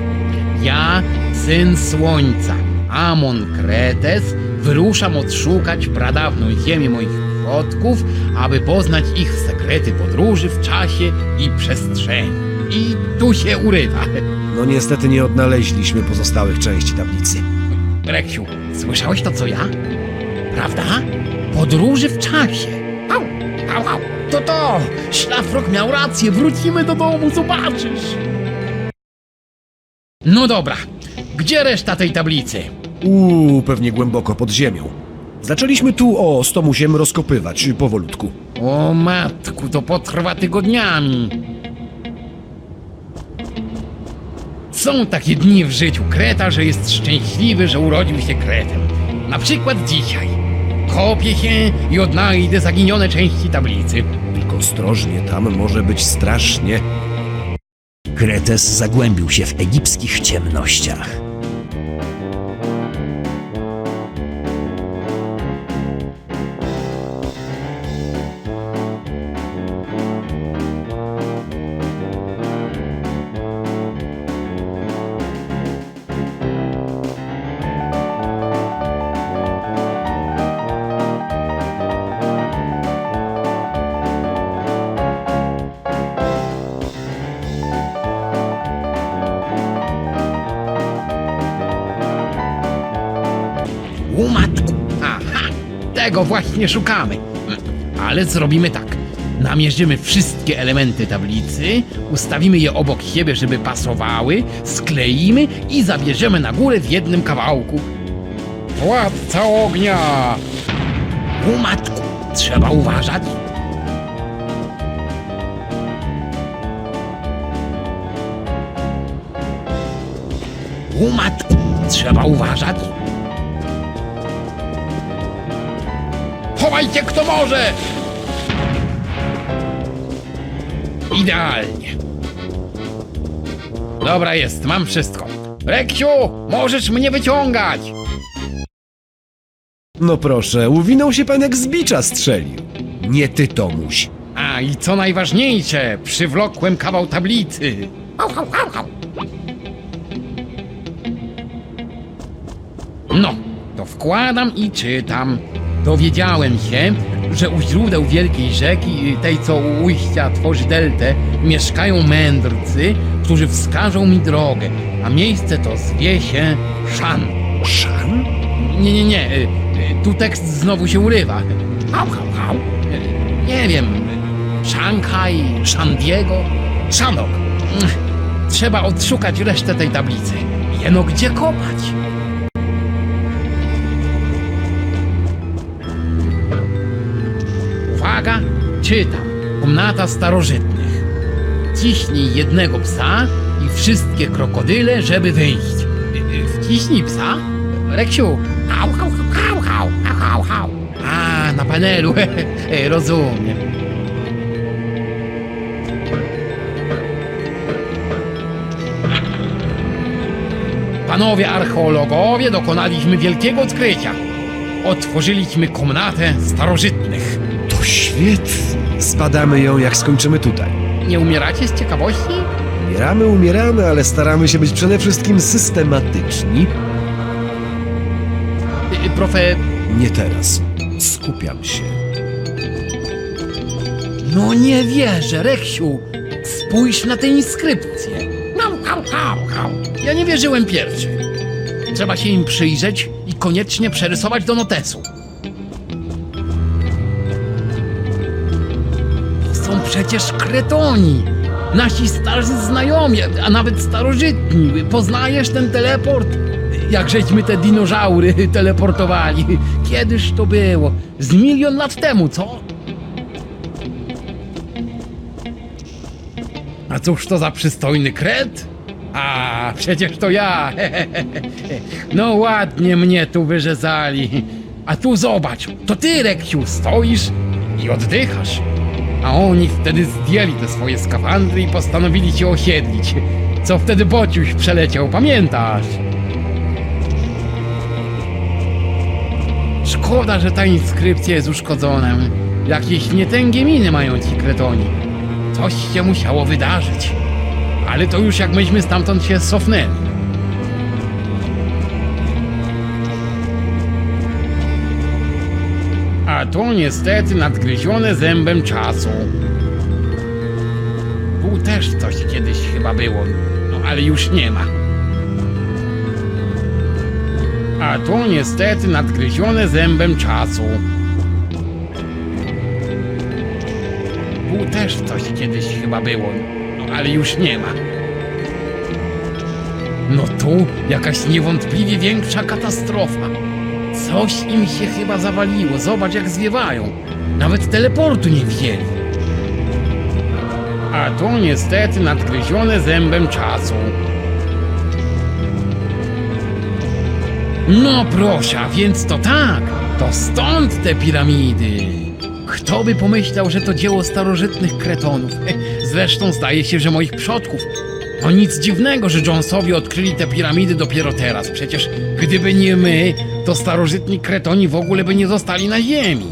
Ja, syn słońca, Amon Kretes, wyruszam odszukać pradawną ziemię moich przodków, aby poznać ich sekrety podróży w czasie i przestrzeni. I tu się urywa. No niestety nie odnaleźliśmy pozostałych części tablicy. Reksiu, słyszałeś to co ja? Prawda? Podróży w czasie. Au. To! Szlafrok miał rację, wrócimy do domu, zobaczysz. No dobra, gdzie reszta tej tablicy? Pewnie głęboko pod ziemią. Zaczęliśmy tu z Tomusiem rozkopywać powolutku. O matku, to potrwa tygodniami. Są takie dni w życiu kreta, że jest szczęśliwy, że urodził się kretem. Na przykład dzisiaj. Kopię się i odnajdę zaginione części tablicy. Tylko ostrożnie, tam może być strasznie. Kretes zagłębił się w egipskich ciemnościach. Łomatku! Aha! Tego właśnie szukamy. Ale zrobimy tak. Namierzymy wszystkie elementy tablicy, ustawimy je obok siebie, żeby pasowały, skleimy i zabierzemy na górę w jednym kawałku. Władca ognia! Łomatku! Trzeba uważać. Łomatku! Trzeba uważać. Chowajcie kto może! Idealnie. Dobra jest, mam wszystko. Reksiu, możesz mnie wyciągać! No proszę, uwinął się pan jak z bicza strzelił. Nie ty, Tomuś. A i co najważniejsze, przywlokłem kawał tablicy. No, to wkładam i czytam. Dowiedziałem się, że u źródeł wielkiej rzeki, tej co u ujścia tworzy deltę, mieszkają mędrcy, którzy wskażą mi drogę, a miejsce to zwie się Szan. Szan? Nie, tu tekst znowu się urywa. Nie wiem, Szanghaj, San Diego, Szanok. Trzeba odszukać resztę tej tablicy. Jeno gdzie kopać? Uwaga, czytam. Komnata starożytnych. Ciśnij jednego psa i wszystkie krokodyle, żeby wyjść. Wciśnij psa? Reksiu. Hał. A, na panelu. Rozumiem. Panowie archeologowie, dokonaliśmy wielkiego odkrycia. Otworzyliśmy komnatę starożytnych. To świetnie. Zbadamy ją, jak skończymy tutaj. Nie umieracie z ciekawości? Umieramy, ale staramy się być przede wszystkim systematyczni. Nie teraz. Skupiam się. No nie wierzę, Reksiu. Spójrz na te inskrypcje. Ja nie wierzyłem pierwszy. Trzeba się im przyjrzeć i koniecznie przerysować do notesu. To są przecież Kretoni. Nasi starzy znajomi, a nawet starożytni. Poznajesz ten teleport? Jak żeśmy te dinozaury teleportowali. Kiedyż to było? Z 1 000 000 lat temu, co? A cóż to za przystojny kret? A, przecież to ja. No ładnie mnie tu wyrzezali. A tu zobacz, to ty, Reksiu, stoisz i oddychasz. A oni wtedy zdjęli te swoje skafandry i postanowili cię osiedlić. Co wtedy Bociuś przeleciał, pamiętasz? Szkoda, że ta inskrypcja jest uszkodzona. Jakieś nietęgie miny mają ci Kretoni. Coś się musiało wydarzyć. Ale to już jak myśmy stamtąd się cofnęli. A to niestety nadgryzione zębem czasu. Tu też coś kiedyś chyba było, no ale już nie ma. A to niestety nadgryzione zębem czasu. Tu też coś kiedyś chyba było, no ale już nie ma. No tu jakaś niewątpliwie większa katastrofa. Coś im się chyba zawaliło, zobacz jak zwiewają. Nawet teleportu nie wzięli. A to niestety nadgryzione zębem czasu. No proszę, a więc to tak, to stąd te piramidy. Kto by pomyślał, że to dzieło starożytnych kretonów? Zresztą zdaje się, że moich przodków. No nic dziwnego, że Jonesowie odkryli te piramidy dopiero teraz. Przecież gdyby nie my, to starożytni kretoni w ogóle by nie zostali na ziemi.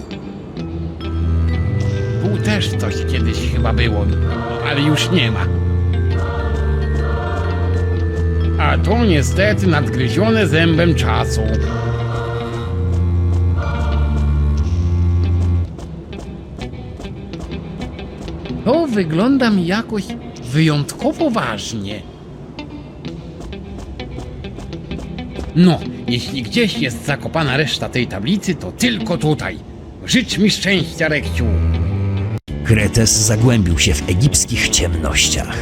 Tu też coś kiedyś chyba było, ale już nie ma. A to niestety nadgryzione zębem czasu. To wygląda mi jakoś wyjątkowo ważnie. No, jeśli gdzieś jest zakopana reszta tej tablicy, to tylko tutaj. Życz mi szczęścia, Rekciu. Kretes zagłębił się w egipskich ciemnościach.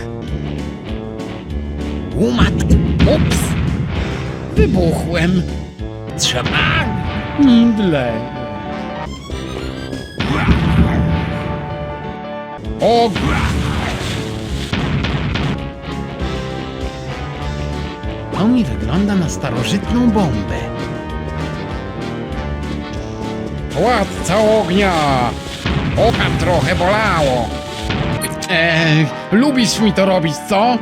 Matko, ups! Wybuchłem. Trzeba... Mdle. O... To mi wygląda na starożytną bombę. Władca ognia! Oka trochę bolało. Lubisz mi to robić, co?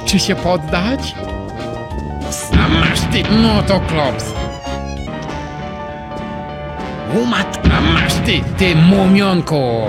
Czy się poddać? Sam masz ty, no to klops. Matka, masz ty mumionko.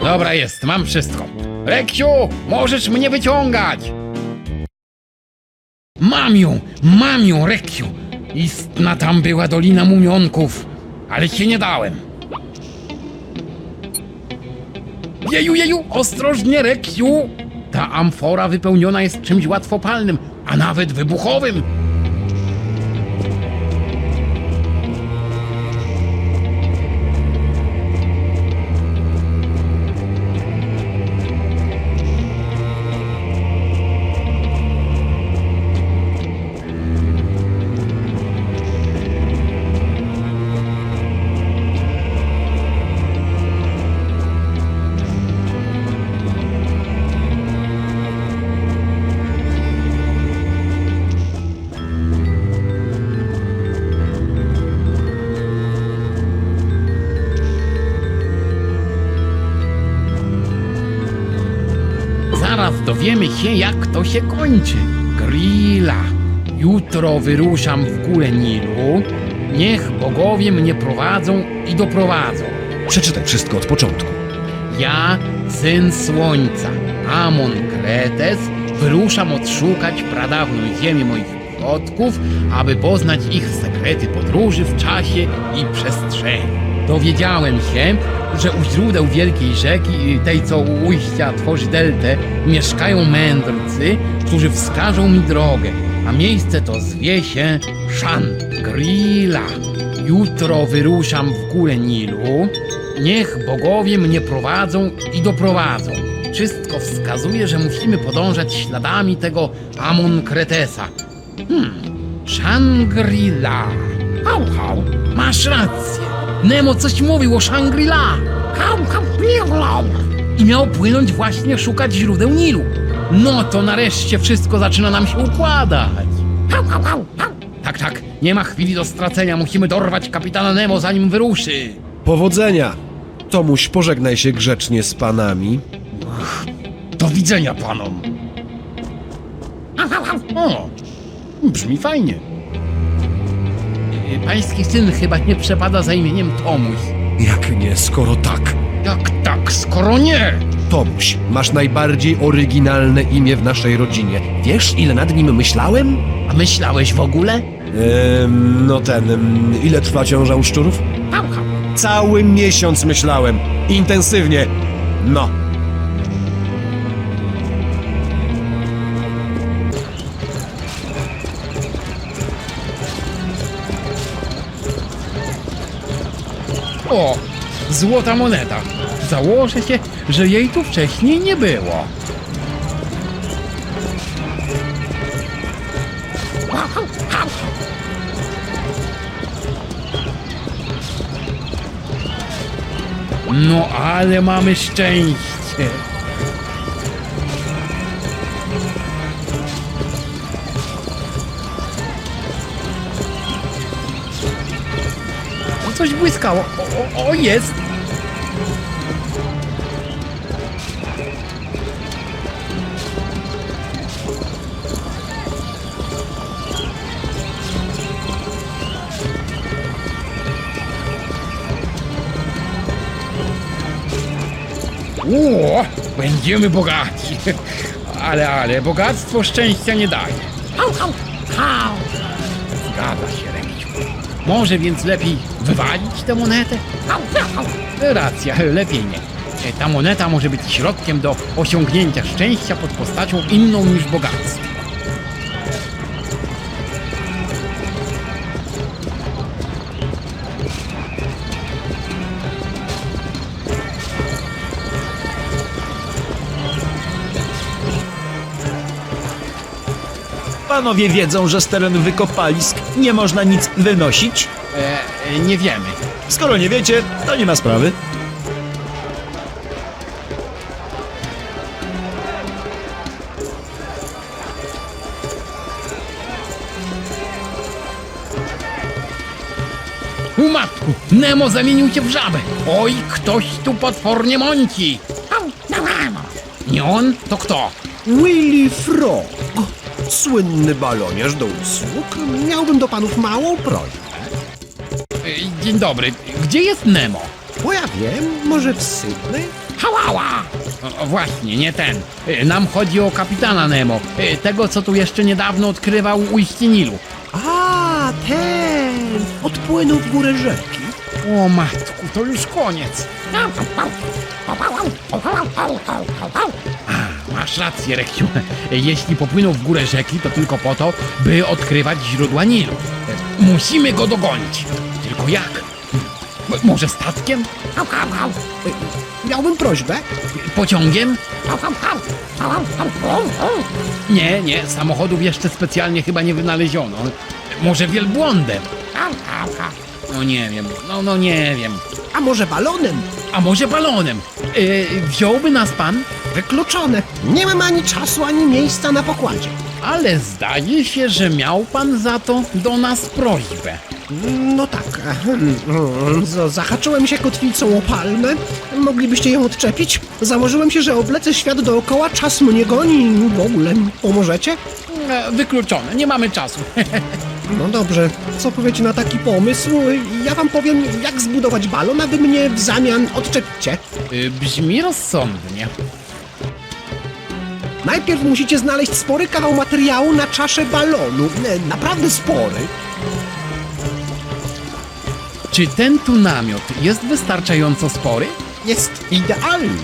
Dobra jest, mam wszystko. Reksiu, możesz mnie wyciągać! Mam ją, Reksiu! Istna tam była Dolina Mumionków, ale się nie dałem. Jeju, ostrożnie, Reksiu! Ta amfora wypełniona jest czymś łatwopalnym, a nawet wybuchowym. Zaraz dowiemy się, jak to się kończy. Grilla. Jutro wyruszam w górę Nilu. Niech bogowie mnie prowadzą i doprowadzą. Przeczytaj wszystko od początku. Ja, syn słońca, Amon Kretes, wyruszam odszukać pradawną ziemię moich przodków, aby poznać ich sekrety podróży w czasie i przestrzeni. Dowiedziałem się, że u źródeł wielkiej rzeki, tej co u ujścia tworzy deltę, mieszkają mędrcy, którzy wskażą mi drogę, a miejsce to zwie się Shangri-La. Jutro wyruszam w górę Nilu. Niech bogowie mnie prowadzą i doprowadzą. Wszystko wskazuje, że musimy podążać śladami tego Amon-Kretesa. Shangri-La. Hał, hał, masz rację. Nemo coś mówił o Shangri-La. Hał, hał, i miał płynąć właśnie szukać źródeł Nilu. No to nareszcie wszystko zaczyna nam się układać. Hał, hał, hał, hał. Tak, tak, nie ma chwili do stracenia. Musimy dorwać kapitana Nemo, zanim wyruszy. Powodzenia! Tomuś, pożegnaj się grzecznie z panami. Do widzenia panom. O, brzmi fajnie. Pański syn chyba nie przepada za imieniem Tomuś. Jak nie, skoro tak? Jak tak, skoro nie? Tomuś, masz najbardziej oryginalne imię w naszej rodzinie. Wiesz, ile nad nim myślałem? A myślałeś w ogóle? Ile trwa ciąża u szczurów? Cały miesiąc myślałem. Intensywnie. No. O, złota moneta. Założę się, że jej tu wcześniej nie było. No ale mamy szczęście. O, coś błyskało. O, jest. O, będziemy bogaci. Ale bogactwo szczęścia nie daje. Zgadza się, Reksiu. Może więc lepiej wywalić tę monetę? Racja, lepiej nie. Ta moneta może być środkiem do osiągnięcia szczęścia pod postacią inną niż bogactwo. Panowie wiedzą, że z terenu wykopalisk nie można nic wynosić? Nie wiemy. Skoro nie wiecie, to nie ma sprawy. Matku, Nemo zamienił się w żabę. Oj, ktoś tu potwornie mąci. Nie on? To kto? Willy Frog, słynny baloniarz do usług. Miałbym do panów małą prośbę. Dzień dobry, gdzie jest Nemo? Bo ja wiem, może w Sydney? Hałała! Właśnie, nie ten. Nam chodzi o kapitana Nemo. Tego, co tu jeszcze niedawno odkrywał ujście Nilu. A, ten! Odpłynął w górę rzeki. O matku, to już koniec. Masz rację, Reksiu. Jeśli popłynął w górę rzeki, to tylko po to, by odkrywać źródła Nilu. Musimy go dogonić. Tylko jak? Może statkiem? Miałbym prośbę. Pociągiem? Nie, samochodów jeszcze specjalnie chyba nie wynaleziono. Może wielbłądem? No nie wiem, no nie wiem. A może balonem? A może balonem? Wziąłby nas pan? Wykluczone. Nie mam ani czasu, ani miejsca na pokładzie. Ale zdaje się, że miał pan za to do nas prośbę. No tak. Zahaczyłem się kotwicą o palmę. Moglibyście ją odczepić? Założyłem się, że oblecę świat dookoła, czas mnie goni. W ogóle pomożecie? Wykluczone, nie mamy czasu. No dobrze, co powiecie na taki pomysł? Ja wam powiem, jak zbudować balon, a wy mnie w zamian odczepicie. Brzmi rozsądnie. Najpierw musicie znaleźć spory kawał materiału na czaszę balonu. Naprawdę spory. Czy ten tu namiot jest wystarczająco spory? Jest idealny.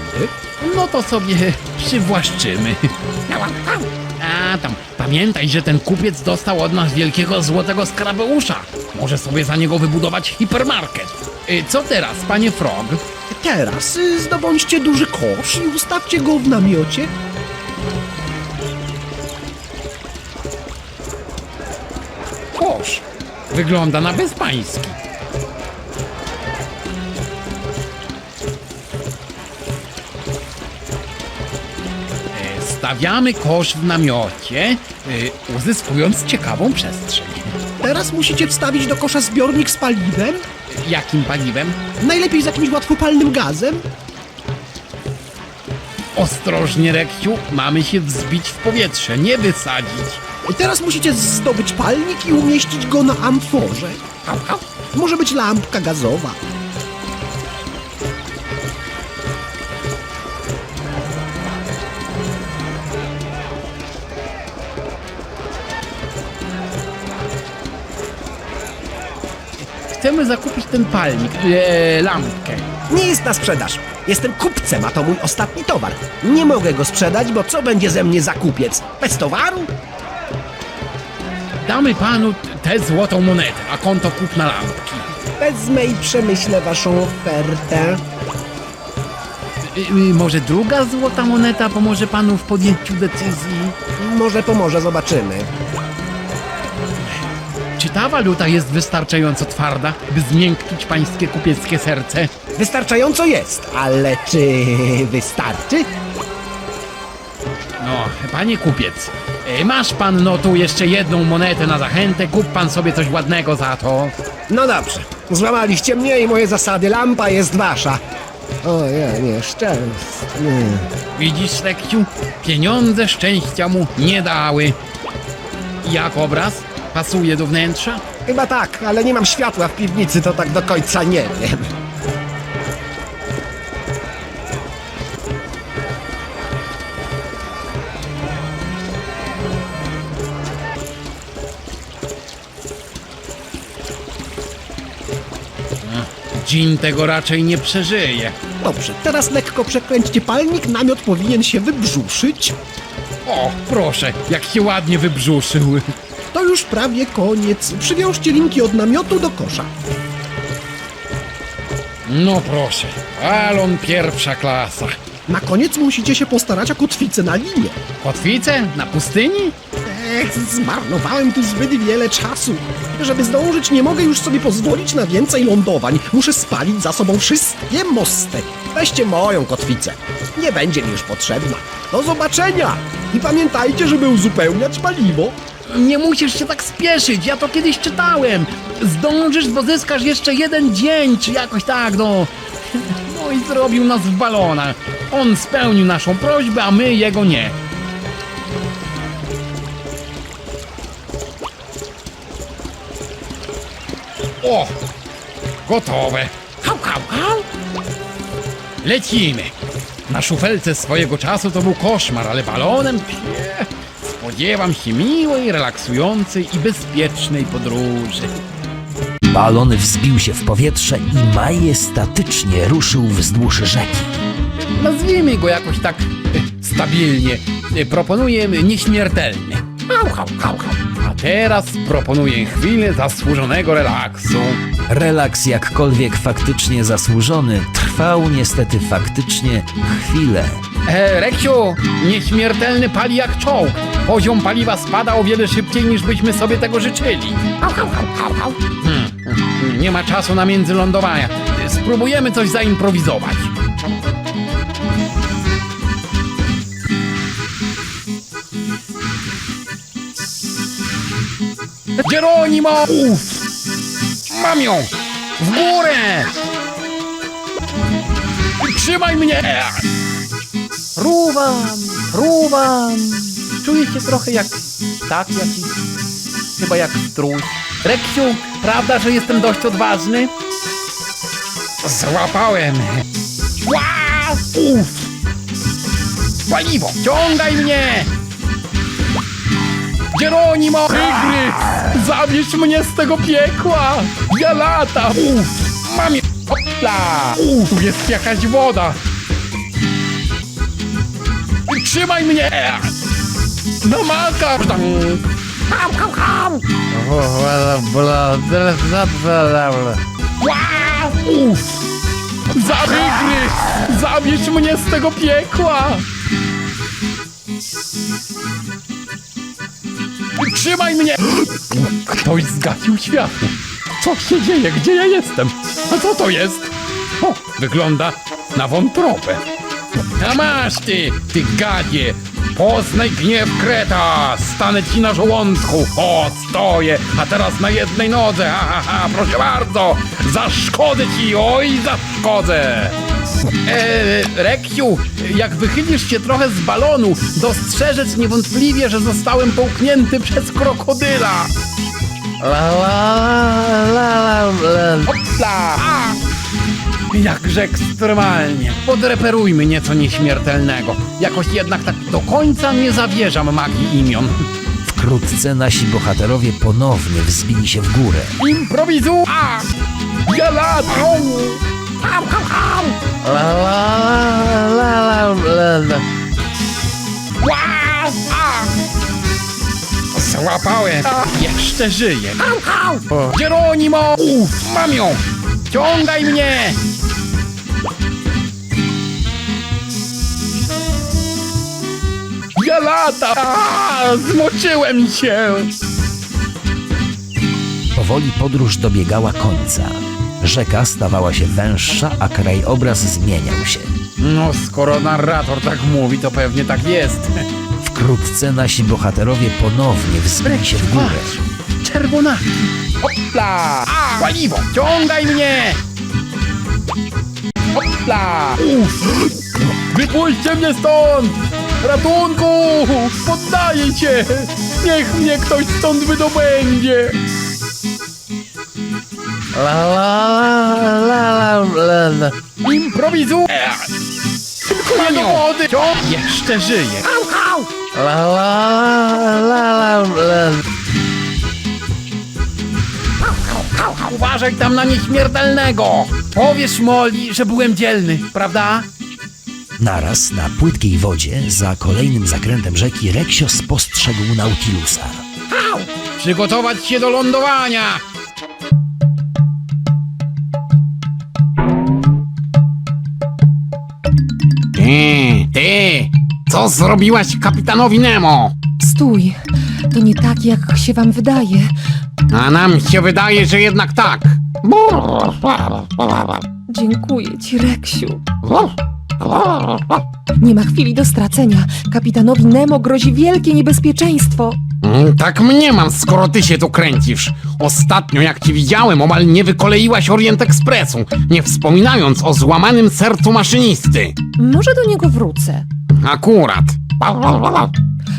No to sobie przywłaszczymy. A tam Pamiętaj, że ten kupiec dostał od nas wielkiego złotego skarabeusza. Może sobie za niego wybudować hipermarket. Co teraz, panie Frog? Teraz zdobądźcie duży kosz i ustawcie go w namiocie. Kosz. Wygląda na bezpański. Stawiamy kosz w namiocie, uzyskując ciekawą przestrzeń. Teraz musicie wstawić do kosza zbiornik z paliwem. Jakim paliwem? Najlepiej z jakimś łatwopalnym gazem. Ostrożnie, Reksiu, mamy się wzbić w powietrze, nie wysadzić. I teraz musicie zdobyć palnik i umieścić go na amforze. Może być lampka gazowa. Chcemy zakupić ten palnik, lampkę. Nie jest na sprzedaż. Jestem kupcem, a to mój ostatni towar. Nie mogę go sprzedać, bo co będzie ze mnie za kupiec? Bez towaru? Damy panu tę złotą monetę, a konto kupna lampki. Wezmę i przemyślę waszą ofertę. Może druga złota moneta pomoże panu w podjęciu decyzji? Może pomoże, zobaczymy. Czy ta waluta jest wystarczająco twarda, by zmiękczyć pańskie kupieckie serce? Wystarczająco jest, ale czy wystarczy? No, panie kupiec, masz pan no tu jeszcze jedną monetę na zachętę, kup pan sobie coś ładnego za to. No dobrze, złamaliście mnie i moje zasady, lampa jest wasza. O ja, nieszczęsny. Widzisz, Reksiu, pieniądze szczęścia mu nie dały. Jak obraz? Pasuje do wnętrza? Chyba tak, ale nie mam światła w piwnicy, to tak do końca nie wiem. Dżin tego raczej nie przeżyje. Dobrze, teraz lekko przekręćcie palnik, namiot powinien się wybrzuszyć. O, proszę, jak się ładnie wybrzuszył. To już prawie koniec. Przywiążcie linki od namiotu do kosza. No proszę, balon pierwsza klasa. Na koniec musicie się postarać o kotwicę na linie. Kotwicę? Na pustyni? Zmarnowałem tu zbyt wiele czasu. Żeby zdążyć, nie mogę już sobie pozwolić na więcej lądowań. Muszę spalić za sobą wszystkie mosty. Weźcie moją kotwicę. Nie będzie mi już potrzebna. Do zobaczenia! I pamiętajcie, żeby uzupełniać paliwo. Nie musisz się tak spieszyć, ja to kiedyś czytałem. Zdążysz, bo zyskasz jeszcze jeden dzień, czy jakoś tak, no. No i zrobił nas w balonach. On spełnił naszą prośbę, a my jego nie. O! Gotowe. Hał, hał, hał. Lecimy. Na szufelce swojego czasu to był koszmar, ale balonem spodziewam się miłej, relaksującej i bezpiecznej podróży. Balon wzbił się w powietrze i majestatycznie ruszył wzdłuż rzeki. Nazwijmy go jakoś tak stabilnie. Proponuję nieśmiertelny. Hał, hał, hał, hał. A teraz proponuję chwilę zasłużonego relaksu. Relaks jakkolwiek faktycznie zasłużony trwał niestety faktycznie chwilę. Reksiu, nieśmiertelny pali jak czołg. Poziom paliwa spada o wiele szybciej niż byśmy sobie tego życzyli. Hał, hał, hał, hał, hał. Nie ma czasu na międzylądowania. Spróbujemy coś zaimprowizować. Geronimo! Uff! Mam ją! W górę! Trzymaj mnie! Fruwam! Czuję się trochę jak jakiś... Chyba jak struś. Reksiu, prawda, że jestem dość odważny? Złapałem! Ła! Uff! Paliwo! Ciągaj mnie! Geronimo! Tygrys! Zabierz mnie z tego piekła! Ja latam! Uff! Mam je! Hopla! Uff! Tu jest jakaś woda! Trzymaj mnie! Na makach! Uff! Zabigry! Zabierz mnie z tego piekła! Trzymaj mnie! Ktoś zgasił światło. Co się dzieje? Gdzie ja jestem? A co to jest? O, wygląda na wątrobę. A masz ty gadzie! Poznaj gniew Kreta! Stanę ci na żołądku! O, stoję! A teraz na jednej nodze! Ha, ha, ha! Proszę bardzo! Zaszkodzę ci! Oj, zaszkodzę! Reksiu, jak wychylisz się trochę z balonu, dostrzeżesz niewątpliwie, że zostałem połknięty przez krokodyla! Hopla! A! Jakże ekstremalnie. Podreperujmy nieco nieśmiertelnego. Jakoś jednak tak do końca nie zawierzam magii imion. Wkrótce nasi bohaterowie ponownie wzbili się w górę. Improwizu! A! Ja latam! Hał, hał, hał! Wow! A! Złapałem! A! Jeszcze żyję! Hał, hał! Geronimo! Uff, mam ją! Ciągaj mnie! Ja latam! A! Zmoczyłem się! Powoli podróż dobiegała końca. Rzeka stawała się węższa, a krajobraz zmieniał się. No, skoro narrator tak mówi, to pewnie tak jest. Wkrótce nasi bohaterowie ponownie wzbili się w górę. Czerwona! Hopla! A! Paliwo! Ciągaj mnie! Hopla! Uff! Wypuśćcie mnie stąd! Ratunku! Poddaję się! Niech mnie ktoś stąd wydobędzie! Improwizu! Tylko nie do wody! Jeszcze żyję! Au, au! Uważaj tam na nieśmiertelnego! Powiesz Molly, że byłem dzielny, prawda? Naraz na płytkiej wodzie, za kolejnym zakrętem rzeki, Reksio spostrzegł Nautilusa. Przygotować się do lądowania! Ty! Co zrobiłaś kapitanowi Nemo? Stój, to nie tak, jak się wam wydaje. A nam się wydaje, że jednak tak. Dziękuję ci, Reksiu. Nie ma chwili do stracenia. Kapitanowi Nemo grozi wielkie niebezpieczeństwo. Tak mniemam, skoro ty się tu kręcisz. Ostatnio, jak cię widziałem, omal nie wykoleiłaś Orient Expressu, nie wspominając o złamanym sercu maszynisty. Może do niego wrócę. Akurat.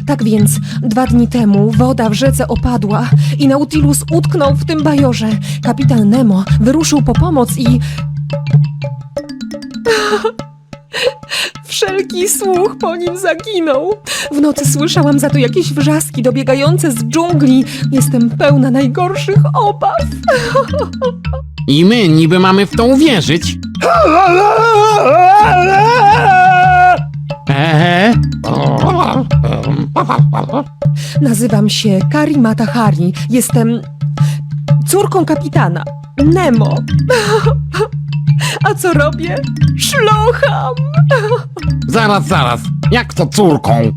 Tak więc, 2 dni temu woda w rzece opadła i Nautilus utknął w tym bajorze. Kapitan Nemo wyruszył po pomoc i... Wszelki słuch po nim zaginął. W nocy słyszałam za to jakieś wrzaski dobiegające z dżungli. Jestem pełna najgorszych obaw. I my niby mamy w to uwierzyć. Nazywam się Kari Matahari. Jestem córką kapitana Nemo. A co robię? Szlocham! Zaraz. Jak to córką?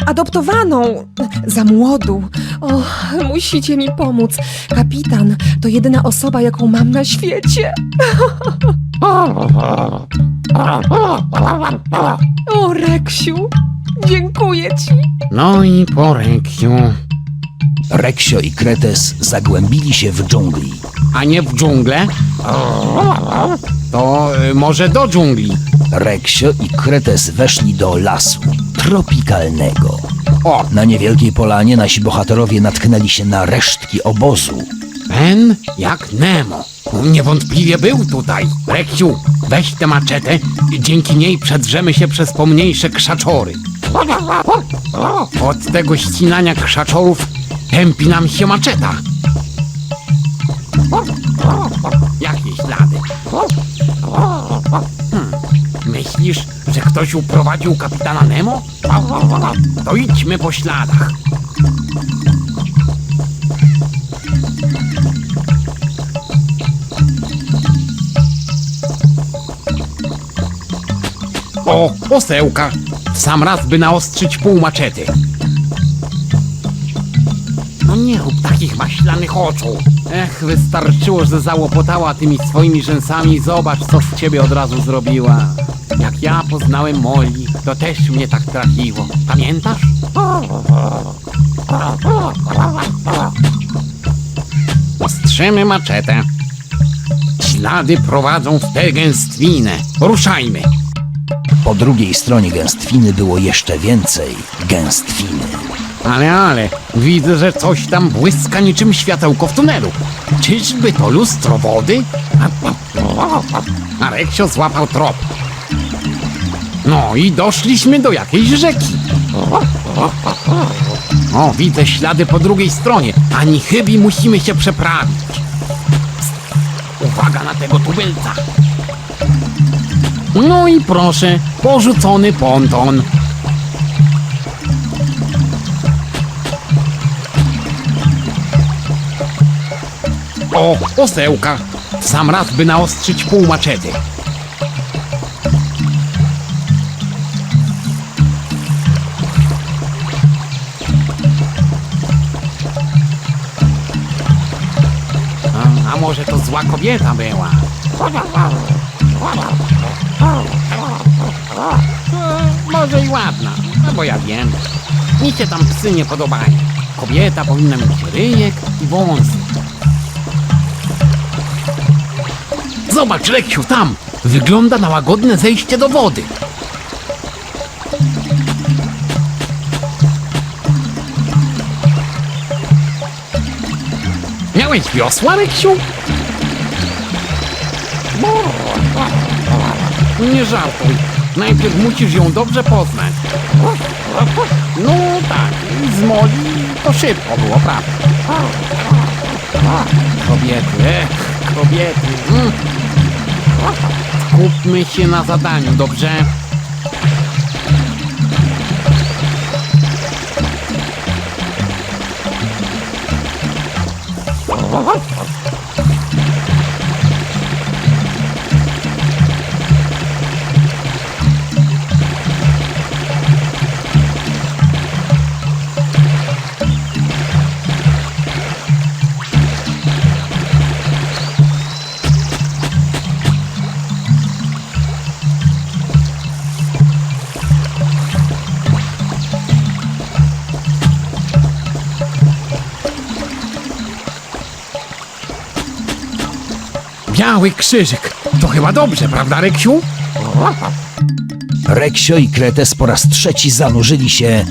Adoptowaną. Za młodu. O, musicie mi pomóc. Kapitan to jedyna osoba, jaką mam na świecie. O, Reksiu, dziękuję ci. No i po Reksiu. Reksio i Kretes zagłębili się w dżungli. A nie w dżunglę? To może do dżungli. Reksio i Kretes weszli do lasu tropikalnego. O! Na niewielkiej polanie nasi bohaterowie natknęli się na resztki obozu. Ten jak Nemo. Niewątpliwie był tutaj. Reksiu, weź tę maczetę. Dzięki niej przedrzemy się przez pomniejsze krzaczory. Od tego ścinania krzaczorów tępi nam się maczeta. Jakie ślady? Myślisz, że ktoś uprowadził kapitana Nemo? To idźmy po śladach. O, osełka! W sam raz by naostrzyć pół maczety. No nie rób takich maślanych oczu. Ech, wystarczyło, że załopotała tymi swoimi rzęsami. Zobacz, co z ciebie od razu zrobiła. Jak ja poznałem Molly, to też mnie tak trafiło. Pamiętasz? Ostrzymy maczetę. Ślady prowadzą w tę gęstwinę. Ruszajmy. Po drugiej stronie gęstwiny było jeszcze więcej gęstwiny. Ale, widzę, że coś tam błyska niczym światełko w tunelu. Czyżby to lustro wody? A Reksio złapał trop. No i doszliśmy do jakiejś rzeki. O, widzę ślady po drugiej stronie. Ani chybi musimy się przeprawić. Psst, uwaga na tego tubylca. No i proszę, porzucony ponton. O, osełka! W sam raz by naostrzyć pół maczety. A może to zła kobieta była? Może i ładna, no bo ja wiem. Mi się tam psy nie podobają. Kobieta powinna mieć ryjek i wąsy. Zobacz, Reksiu, tam! Wygląda na łagodne zejście do wody. Miałeś wiosła, Reksiu? Nie żartuj. Najpierw musisz ją dobrze poznać. No tak, z Molly to szybko było, prawda? Kobiety, kobiety. Skupmy się na zadaniu, dobrze? Biały krzyżyk. To chyba dobrze, prawda, Reksiu? Reksio i Kretes po raz trzeci zanurzyli się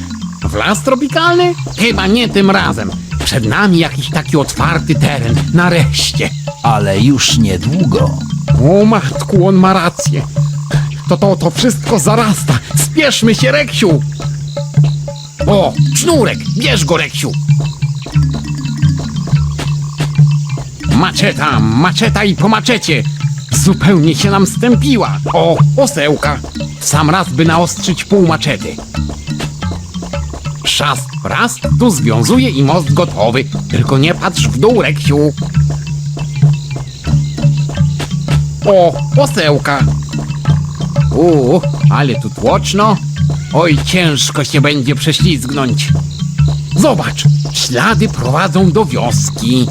w las tropikalny? Chyba nie tym razem. Przed nami jakiś taki otwarty teren. Nareszcie. Ale już niedługo. O matku, on ma rację. To wszystko zarasta. Spieszmy się, Reksiu. O, sznurek. Bierz go, Reksiu. Maczeta i po maczecie. Zupełnie się nam stępiła. O, osełka. W sam raz by naostrzyć pół maczety. Szast, raz, tu związuje i most gotowy. Tylko nie patrz w dół, Reksiu. O, osełka. Ale tu tłoczno. Oj, ciężko się będzie prześlizgnąć. Zobacz, ślady prowadzą do wioski.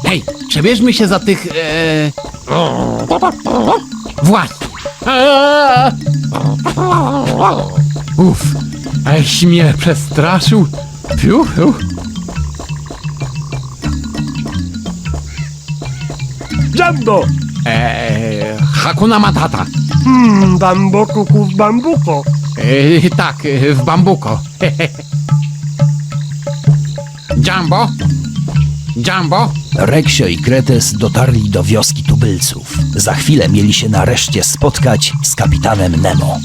Hej, przebierzmy się za tych... Właśnie. Uff, aleś mnie przestraszył. Fiu. Jumbo! Hakuna Matata. Bamboku w bambuko. Tak, w bambuko. Jumbo? Reksio i Kretes dotarli do wioski tubylców. Za chwilę mieli się nareszcie spotkać z kapitanem Nemo.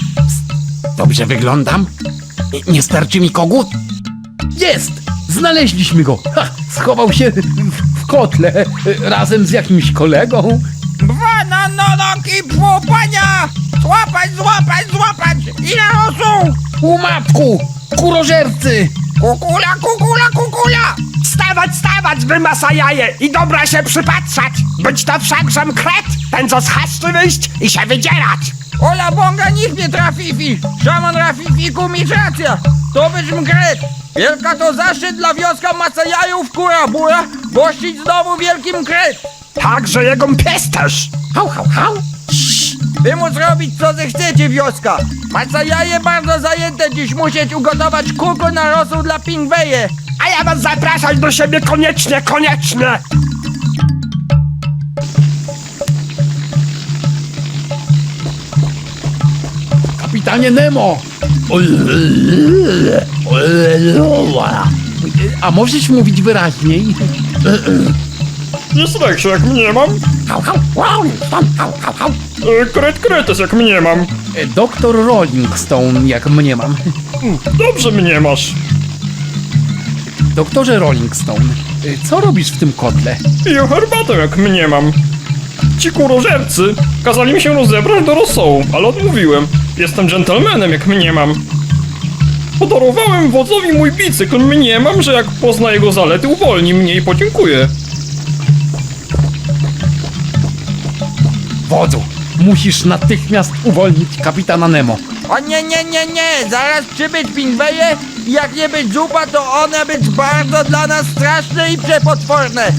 Dobrze wyglądam? Nie starczy mi kogut? Jest! Znaleźliśmy go! Ha! Schował się w kotle razem z jakimś kolegą. Dwa na nogi płopania! Złapać! Ile osób? Łomatku! Kurożercy! Kukula! Stawać, wy masajaje i dobra się przypatrzać! Być to wszakże kret, ten co z chaszczy wyjść i się wydzierać! Ola bonga nikt nie trafifi! Szaman Rafifiku mi racja! To być mkret! Wielka to zaszczyt dla wioska Masajajów Kurabura gościć znowu wielki mkret! Także jego pies też! Hał! Wy móc robić co zechcecie wioska! Masajaje bardzo zajęte dziś musieć ugotować kuku na rosół dla pingweje! A ja was zapraszać do siebie koniecznie! Kapitanie Nemo! A możesz mówić wyraźniej? Jest Reksio, jak mnie mam. Kretes, jak mnie mam. Doktor Rolling Stone, jak mnie mam. Dobrze mnie masz. Doktorze Rolling Stone, co robisz w tym kotle? Piję herbatę, jak mnie mam. Ci kurożercy kazali mi się rozebrać do rosołu, ale odmówiłem. Jestem dżentelmenem, jak mnie mam. Podarowałem wodzowi mój bicykl, mnie mam, że jak pozna jego zalety, uwolni mnie i podziękuję. Wodzu, musisz natychmiast uwolnić kapitana Nemo. O nie, zaraz przybyć pingweje i jak nie być zupa, to one być bardzo dla nas straszne i przepotworne.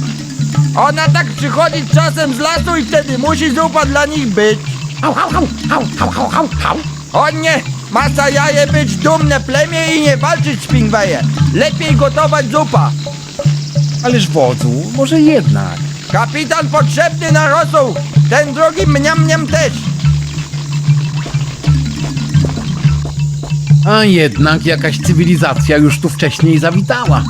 Ona tak przychodzi czasem z lasu i wtedy musi zupa dla nich być. O nie, masa jaje być dumne plemię i nie walczyć z pingweje. Lepiej gotować zupa. Ależ wodzu, może jednak. Kapitan potrzebny na rosół, ten drugi mniam też. A jednak jakaś cywilizacja już tu wcześniej zawitała.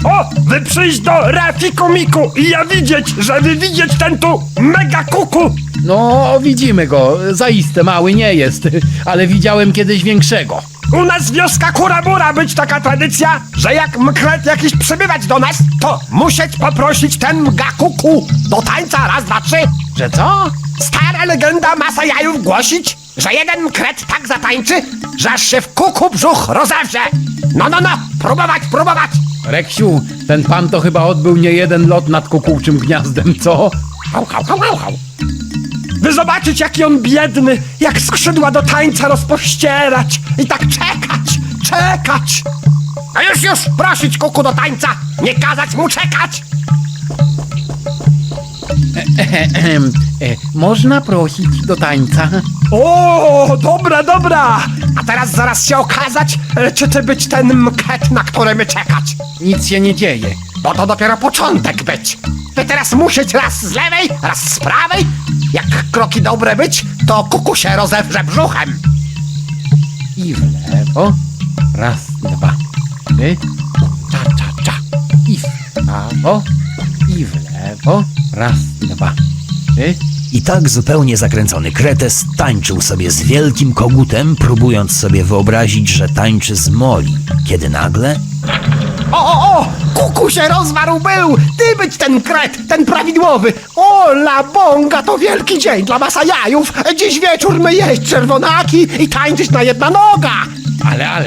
O, wy przyjść do Rafiku Miku i ja widzieć, żeby widzieć ten tu mega kuku! No, widzimy go. Zaiste mały nie jest, ale widziałem kiedyś większego. U nas wioska Kurabura być taka tradycja, że jak mkret jakiś przybywać do nas, to musieć poprosić ten mga kuku do tańca raz, dwa, trzy. Że co? Stara legenda Masajajów głosić, że jeden mkret tak zatańczy, że aż się w kuku brzuch rozewrze. No, próbować! Reksiu, ten pan to chyba odbył nie jeden lot nad kukułczym gniazdem, co? Hał. Wy zobaczyć, jaki on biedny, jak skrzydła do tańca rozpościerać i tak czekać. A już, prosić kuku do tańca, nie kazać mu czekać. Można prosić do tańca? O, dobra. A teraz zaraz się okazać, czy ty być ten mket, na który my czekać. Nic się nie dzieje. Bo to dopiero początek być. Wy teraz musieć raz z lewej, raz z prawej. Jak kroki dobre być, to kuku się rozewrze brzuchem. I w lewo. Raz, dwa, trzy. Cza. I w prawo. I w lewo. Raz, dwa, trzy. I tak zupełnie zakręcony Kretes tańczył sobie z wielkim kogutem, próbując sobie wyobrazić, że tańczy z Moli, kiedy nagle... O! Kuku się rozwarł był! Ty być ten kret, ten prawidłowy! O, la bonga, to wielki dzień dla Masajajów! Dziś wieczór my jeść czerwonaki i tańczyć na jedna noga! Ale,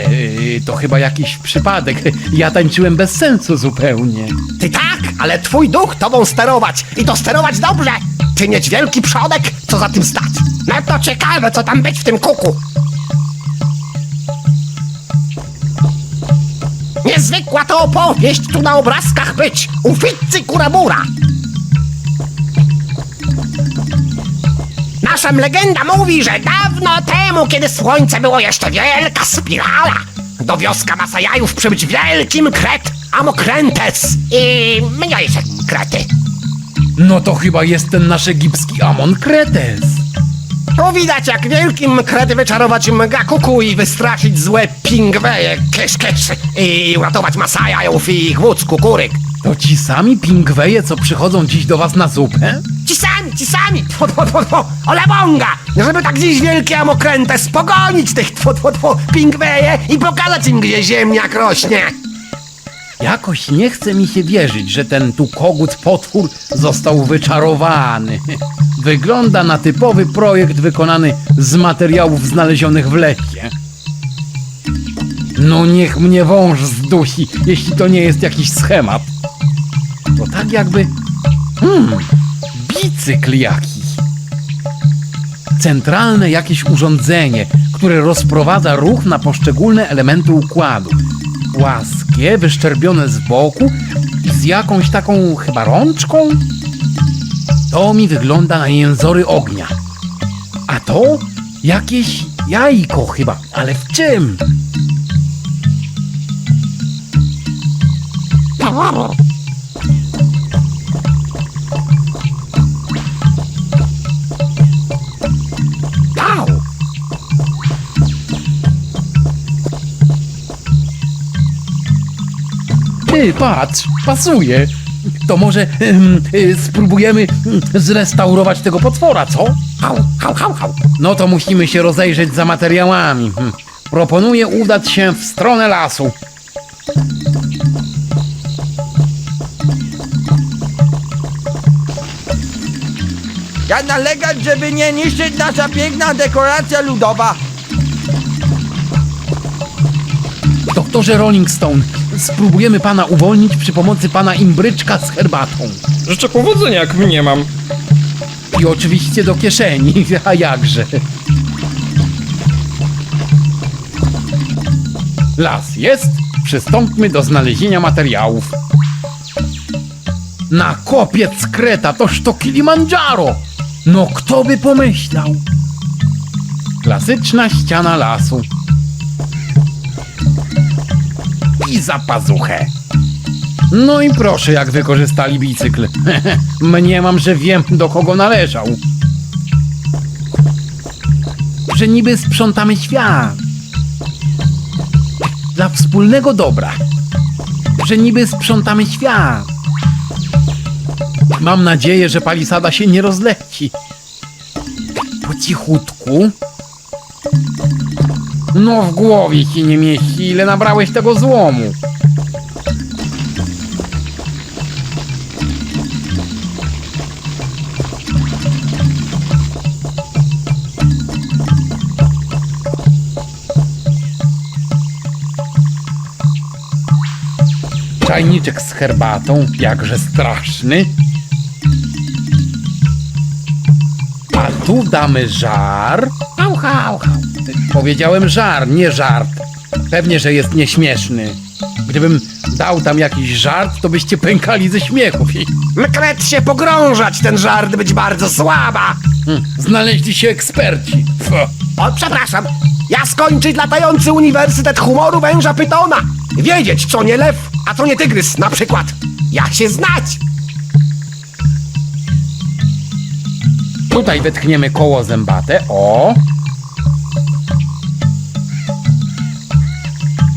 to chyba jakiś przypadek. Ja tańczyłem bez sensu zupełnie. Ty tak, ale twój duch tobą sterować i to sterować dobrze! Ty mieć wielki przodek, co za tym stać? No to ciekawe, co tam być w tym kuku! Niezwykła to opowieść tu na obrazkach być! Ufitcy Kurabura! Nasza legenda mówi, że dawno temu, kiedy słońce było jeszcze wielka spirala, do wioska Masajajów przybyć wielki mkret Amokrentes i mniejsze mkrety. No to chyba jest ten nasz egipski Amon Kretes. Tu widać, jak wielkim mkrety wyczarować mega kuku i wystraszyć złe pingweje, kysz i uratować Masajajów i ich wódz kukuryk. To ci sami pingweje, co przychodzą dziś do was na zupę? Ci sami, ola bonga! Żeby tak dziś wielkie amokręte spogonić tych pingweje i pokazać im, gdzie ziemniak rośnie. Jakoś nie chce mi się wierzyć, że ten tu kogut potwór został wyczarowany. Wygląda na typowy projekt wykonany z materiałów znalezionych w lesie. No niech mnie wąż zdusi, jeśli to nie jest jakiś schemat. To tak jakby... bicykl jakiś. Centralne jakieś urządzenie, które rozprowadza ruch na poszczególne elementy układu. Płaskie, wyszczerbione z boku i z jakąś taką chyba rączką. To mi wygląda na jęzory ognia. A to jakieś jajko chyba, ale w czym? Au! Ty, patrz, pasuje. To może spróbujemy zrestaurować tego potwora, co? Hał. No to musimy się rozejrzeć za materiałami. Proponuję udać się w stronę lasu. Ja nalegać, żeby nie niszczyć nasza piękna dekoracja ludowa. Doktorze Rolling Stone, spróbujemy pana uwolnić przy pomocy pana imbryczka z herbatą. Życzę powodzenia, jak mnie mam. I oczywiście do kieszeni, a jakże. Las jest, przystąpmy do znalezienia materiałów. Na kopiec Kreta, toż to Kilimandżaro! No kto by pomyślał? Klasyczna ściana lasu. I za pazuchę. No i proszę, jak wykorzystali bicykl. Mniemam, że wiem, do kogo należał. Że niby sprzątamy świat. Dla wspólnego dobra. Że niby sprzątamy świat. Mam nadzieję, że palisada się nie rozleci. Po cichutku. No w głowie ci nie mieści, ile nabrałeś tego złomu. Czajniczek z herbatą, jakże straszny. A tu damy żar. Hał. Powiedziałem żar, nie żart. Pewnie, że jest nieśmieszny. Gdybym dał tam jakiś żart, to byście pękali ze śmiechu. Kret się pogrążać, ten żart być bardzo słaba. Znaleźli się eksperci. O, przepraszam. Ja skończyć latający uniwersytet humoru węża Pytona. Wiedzieć, co nie lew, a co nie tygrys, na przykład. Ja się znać. Tutaj wetkniemy koło zębate. O!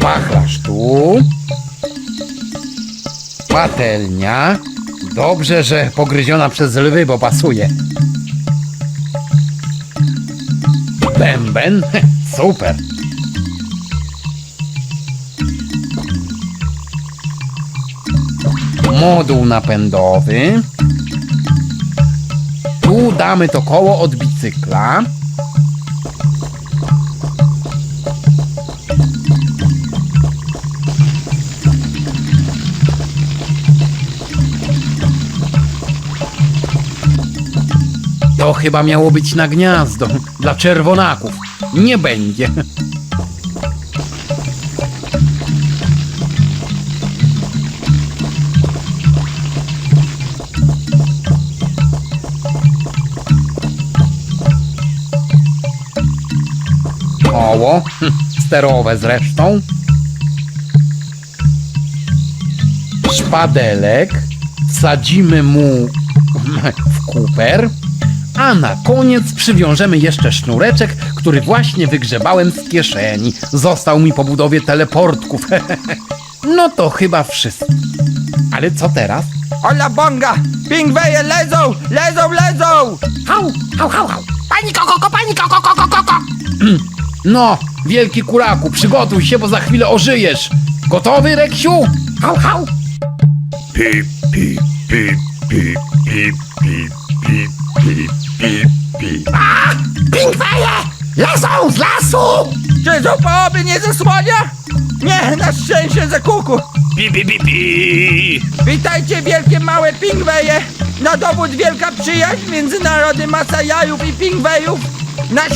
Wachlarz tu. Patelnia. Dobrze, że pogryziona przez lwy, bo pasuje. Bęben. Super. Moduł napędowy. Tu damy to koło od bicykla. To chyba miało być na gniazdo dla czerwonaków. Nie będzie. Koło, sterowe zresztą. Szpadelek. Wsadzimy mu w kuper. A na koniec przywiążemy jeszcze sznureczek, który właśnie wygrzebałem z kieszeni. Został mi po budowie teleportków. No to chyba wszystko. Ale co teraz? Ola bonga! Pingweje lezą! Lezą! Hał! Pani koko! No, wielki kuraku, przygotuj się, bo za chwilę ożyjesz. Gotowy, Reksiu? Hał! Pip, pip, pip, pip, pip, pip, pip, pip, pip, pip. Pingweje! Lezą z lasu! Czy zupa oby nie zasłania? Nie, na szczęście za kuku. Witajcie wielkie małe pingweje! Na dowód wielka przyjaźń między narodem Masajajów i pingwejów nasz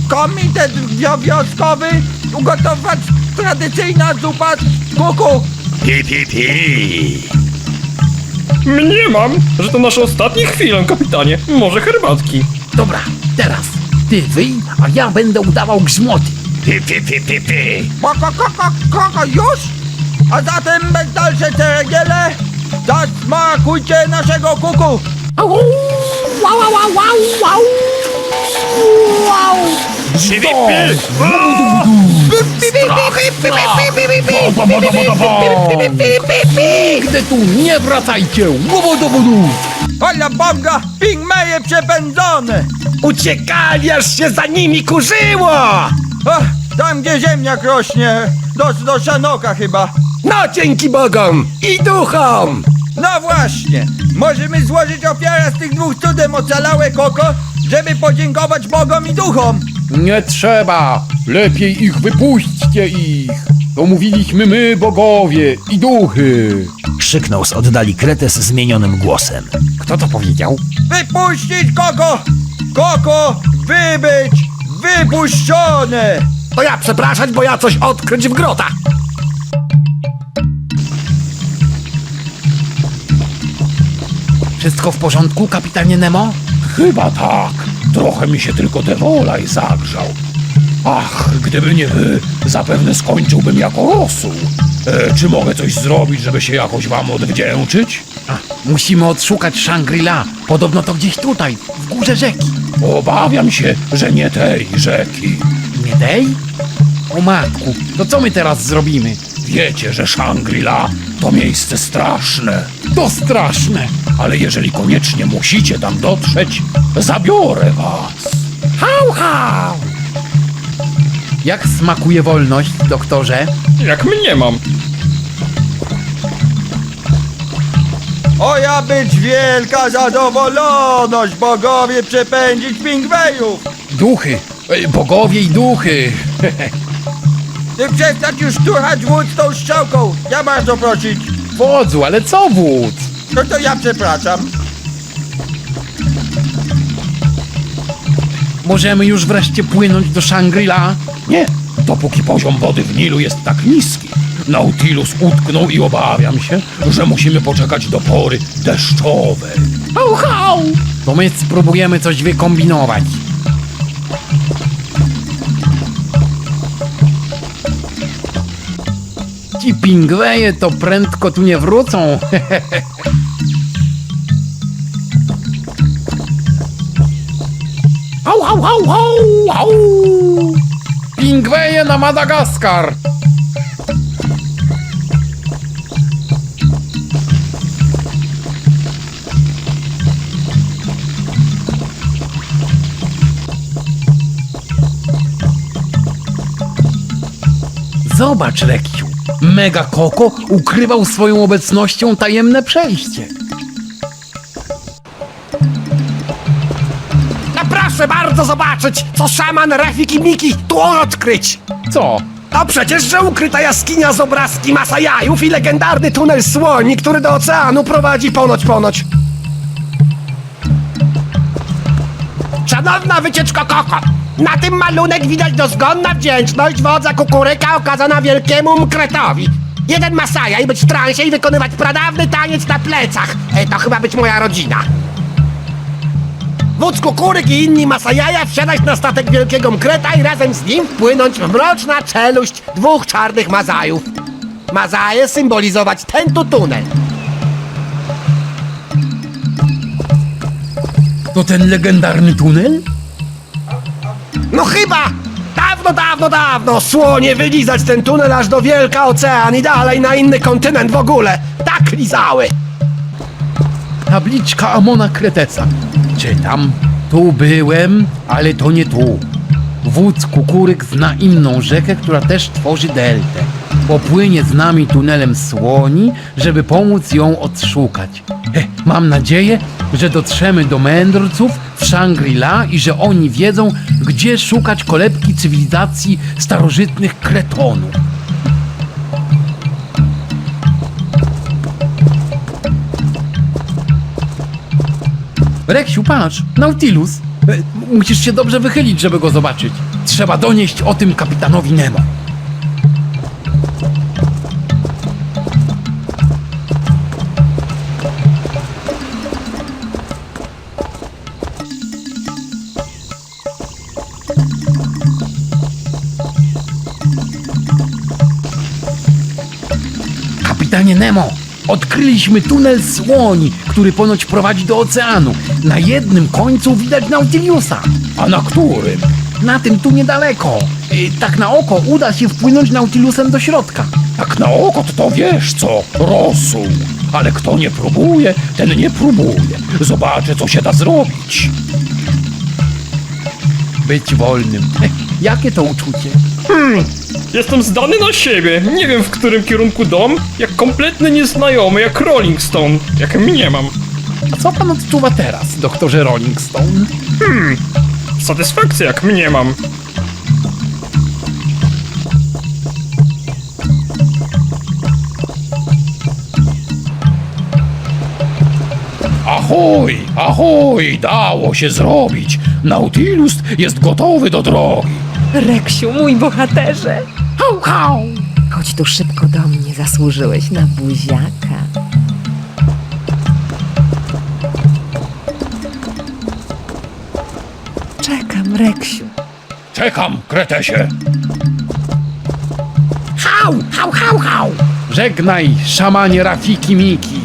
komitet wioskowy ugotować tradycyjna zupa z kuku. Mniemam, że to nasze ostatnie chwile, kapitanie. Może herbatki. Dobra, teraz ty wyj, a ja będę udawał grzmoty. Koko, już? A zatem bez dalszej ceregiele zasmakujcie naszego kuku! Nigdy tu nie wracajcie! Hola bonga, pingmeje przepędzone! Uciekali, aż się za nimi kurzyło! Tam gdzie ziemniak rośnie, do szanoka chyba. No dzięki Bogom i duchom! No właśnie, możemy złożyć ofiarę z tych dwóch cudem ocalałe koko, żeby podziękować Bogom i duchom. Nie trzeba! Lepiej ich wypuśćcie ich! To mówiliśmy my, bogowie i duchy! Krzyknął z oddali Kretes zmienionym głosem. Kto to powiedział? Wypuścić koko! Koko, wybyć! Wypuszczone! To ja przepraszać, bo ja coś odkryć w grotach. Wszystko w porządku, kapitanie Nemo? Chyba tak. Trochę mi się tylko Devolaj zagrzał. Ach, gdyby nie wy, zapewne skończyłbym jako rosół. Czy mogę coś zrobić, żeby się jakoś wam odwdzięczyć? Musimy odszukać Shangri-La. Podobno to gdzieś tutaj, w górze rzeki. Obawiam się, że nie tej rzeki. Nie tej? O matku, to co my teraz zrobimy? Wiecie, że Shangri-La to miejsce straszne. To straszne! Ale jeżeli koniecznie musicie tam dotrzeć, zabiorę was. Hał! Jak smakuje wolność, doktorze? Jak mniemam. Oja być wielka zadowoloność, bogowie przepędzić pingwejów! Duchy! Bogowie i duchy! Ty przestać już szturchać wód z tą strzałką, ja bardzo prosić. Wodzu, ale co wódz? No to ja przepraszam. Możemy już wreszcie płynąć do Shangri-La? Nie, dopóki poziom wody w Nilu jest tak niski. Nautilus utknął i obawiam się, że musimy poczekać do pory deszczowej. Hał! To my spróbujemy coś wykombinować. Ci pingweje to prędko tu nie wrócą. Hał! Pingweje na Madagaskar! Zobacz, Reksiu, Mega Koko ukrywał swoją obecnością tajemne przejście. No proszę bardzo zobaczyć, co szaman Rafik i Miki tu odkryć! Co? No przecież, że ukryta jaskinia z obrazki Masajajów i legendarny tunel słoni, który do oceanu prowadzi ponoć. Szanowna wycieczko Koko, na tym malunek widać dozgonna wdzięczność wodza Kukuryka okazana wielkiemu Mkretowi. Jeden Masajaj być w transie i wykonywać pradawny taniec na plecach. To chyba być moja rodzina. Wódz Kukuryk i inni Masajaja wsiadać na statek wielkiego Mkreta i razem z nim wpłynąć w mroczna czeluść dwóch czarnych Mazajów. Mazaje symbolizować ten tu tunel. To ten legendarny tunel? No chyba! Dawno słonie wylizać ten tunel aż do Wielka Ocean i dalej na inny kontynent w ogóle. Tak lizały! tabliczka Amona Kretesa. Czytam. Tu byłem, ale to nie tu. Wódz Kukuryk zna inną rzekę, która też tworzy deltę. Popłynie z nami tunelem Słoni, żeby pomóc ją odszukać. Mam nadzieję, że dotrzemy do mędrców w Shangri-La i że oni wiedzą, gdzie szukać kolebki cywilizacji starożytnych Kretonów. Reksiu, patrz, Nautilus. Musisz się dobrze wychylić, żeby go zobaczyć. Trzeba donieść o tym kapitanowi Nemo. Kapitanie Nemo, odkryliśmy tunel Słoni, który ponoć prowadzi do oceanu. Na jednym końcu widać Nautiliusa. A na którym? Na tym tu niedaleko. Tak na oko uda się wpłynąć Nautilusem do środka. Tak na oko to wiesz co, rosół. Ale kto nie próbuje, ten nie próbuje. Zobaczę, co się da zrobić. Być wolnym. Jakie to uczucie? Jestem zdany na siebie. Nie wiem, w którym kierunku dom. Jak kompletny nieznajomy, jak Rolling Stone. Jak mniemam. A co pan odczuwa teraz, doktorze Rolling Stone? Satysfakcja, jak mniemam. Ahoj, ahoj, dało się zrobić. Nautilus jest gotowy do drogi. Reksiu, mój bohaterze! Hał, hał! Chodź tu szybko do mnie, zasłużyłeś na buziaka. Czekam, Reksiu. Czekam, Kretesie. Hał, hał, hał, hał! Żegnaj, szamanie Rafiki Miki.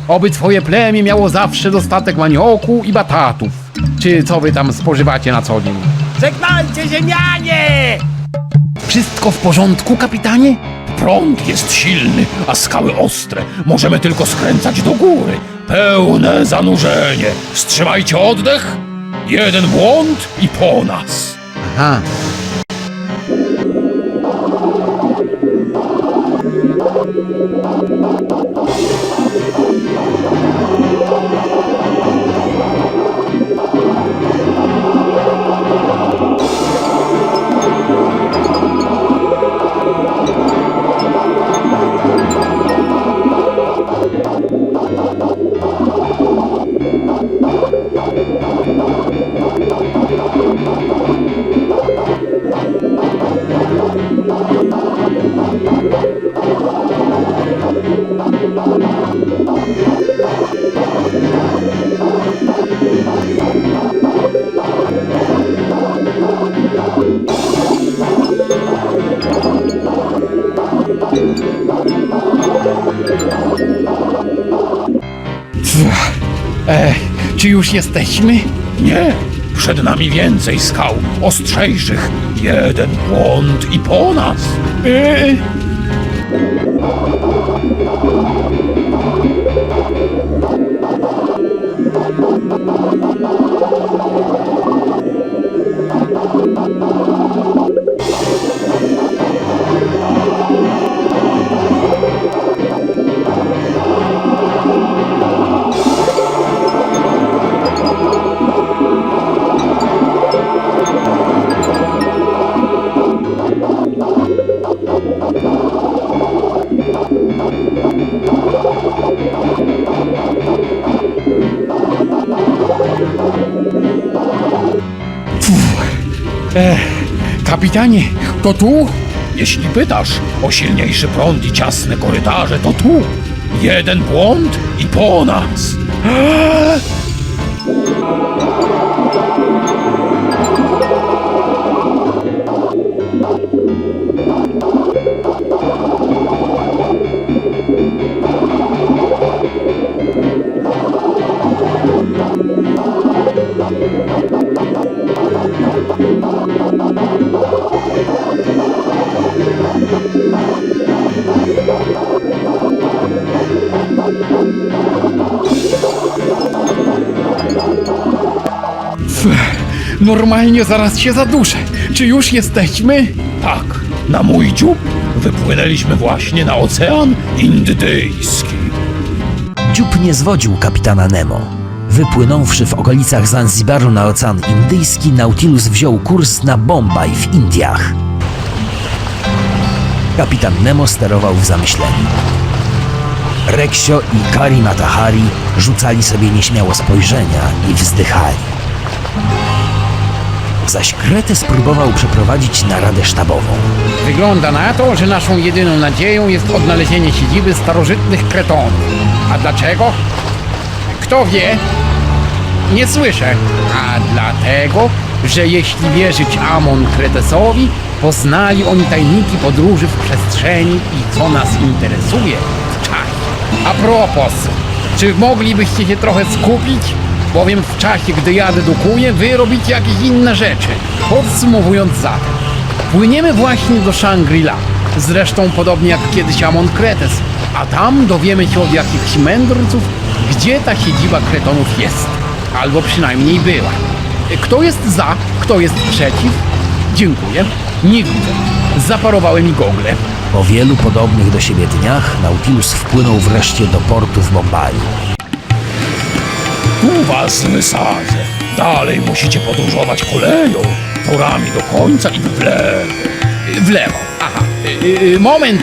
Oby twoje plemię miało zawsze dostatek manioku i batatów. Czy co wy tam spożywacie na co dzień? Żegnajcie, ziemianie! Wszystko w porządku, kapitanie? Prąd jest silny, a skały ostre. Możemy tylko skręcać do góry. Pełne zanurzenie. Wstrzymajcie oddech. Jeden błąd i po nas. Aha. Czy już jesteśmy? Nie, przed nami więcej skał, ostrzejszych. Jeden błąd i po nas. Kapitanie, to tu? Jeśli pytasz o silniejszy prąd i ciasne korytarze, to tu. Jeden błąd i po nas. Normalnie zaraz się zaduszę. Czy już jesteśmy? Tak, na mój dziób wypłynęliśmy właśnie na Ocean Indyjski. Dziób nie zwodził kapitana Nemo. Wypłynąwszy w okolicach Zanzibaru na Ocean Indyjski, Nautilus wziął kurs na Bombaj w Indiach. Kapitan Nemo sterował w zamyśleniu. Reksio i Kari Matahari rzucali sobie nieśmiało spojrzenia i wzdychali. Zaś Kretę spróbował przeprowadzić naradę sztabową. Wygląda na to, że naszą jedyną nadzieją jest odnalezienie siedziby starożytnych Kretonów. A dlaczego? Kto wie? Nie słyszę. A dlatego, że jeśli wierzyć Amon-Kretesowi, poznali oni tajniki podróży w przestrzeni i co nas interesuje w czasie. A propos, czy moglibyście się trochę skupić? Bowiem w czasie, gdy ja dedukuję, wy robicie jakieś inne rzeczy. Podsumowując zatem, płyniemy właśnie do Shangri-La. Zresztą podobnie jak kiedyś Amon-Kretes. A tam dowiemy się od jakichś mędrców, gdzie ta siedziba Kretonów jest. Albo przynajmniej była. Kto jest za, kto jest przeciw? Dziękuję. Nie widzę. Zaparowały mi gogle. Po wielu podobnych do siebie dniach Nautilus wpłynął wreszcie do portu w Bombaju. Tu was wysadzę. Dalej musicie podróżować koleją, torami do końca i w lewo. W lewo. Aha. Moment.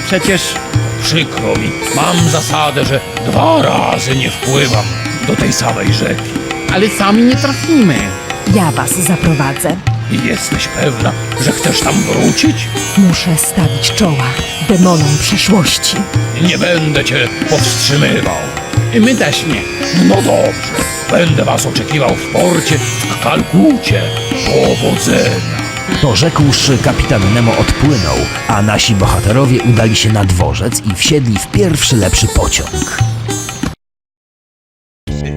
Przecież... Przykro mi, mam zasadę, że 2 razy nie wpływam do tej samej rzeki. Ale sami nie trafimy. Ja was zaprowadzę. Jesteś pewna, że chcesz tam wrócić? Muszę stawić czoła demonom przeszłości. Nie będę cię powstrzymywał. My też nie. No dobrze, będę was oczekiwał w porcie w Kalkucie. Powodzenia. To rzekłszy, kapitan Nemo odpłynął, a nasi bohaterowie udali się na dworzec i wsiedli w pierwszy lepszy pociąg.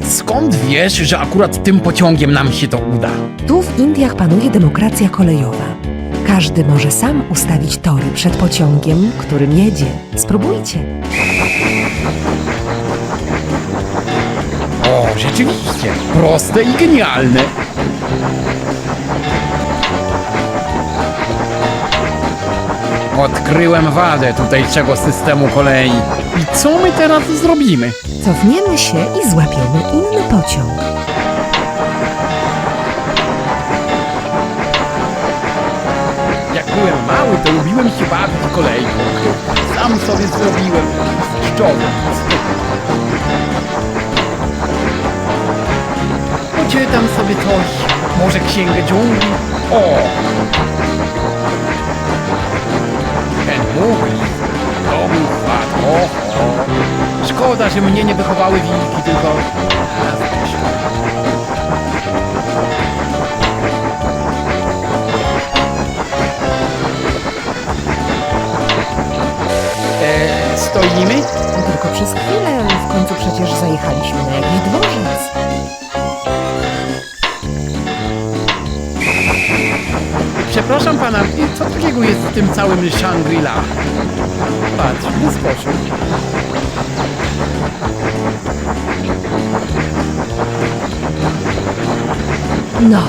Skąd wiesz, że akurat tym pociągiem nam się to uda? Tu w Indiach panuje demokracja kolejowa. Każdy może sam ustawić tory przed pociągiem, którym jedzie. Spróbujcie. O, rzeczywiście. Proste i genialne. Odkryłem wadę tutejszego systemu kolei. I co my teraz zrobimy? Cofniemy się i złapiemy inny pociąg. Jak byłem mały, to lubiłem się bawić kolejką. Sam sobie zrobiłem szczowy. Poczytam sobie coś. Może księgę dżungli? O! Ten mój. To był fat. O. Szkoda, że mnie nie wychowały wilki, tylko nas też. Stoimy? Tylko przez chwilę. W końcu przecież zajechaliśmy na jakiś dworzec. Przepraszam pana, co takiego jest w tym całym Shangri-La? Patrz, wyskoczył. No,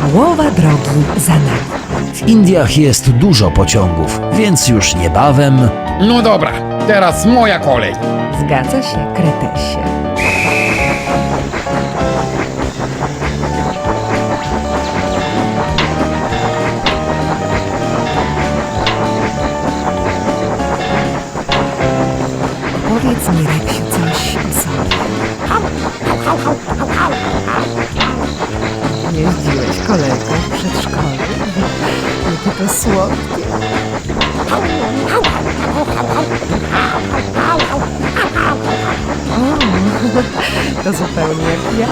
połowa drogi za nami. W Indiach jest dużo pociągów, więc już niebawem... No dobra, teraz moja kolej. Zgadza się, Kretesie. Powiedz mi, Reksiu, coś o sobie. Jeździłeś kolego w przedszkolu? Jakie to słodkie. O, to zupełnie jak ja.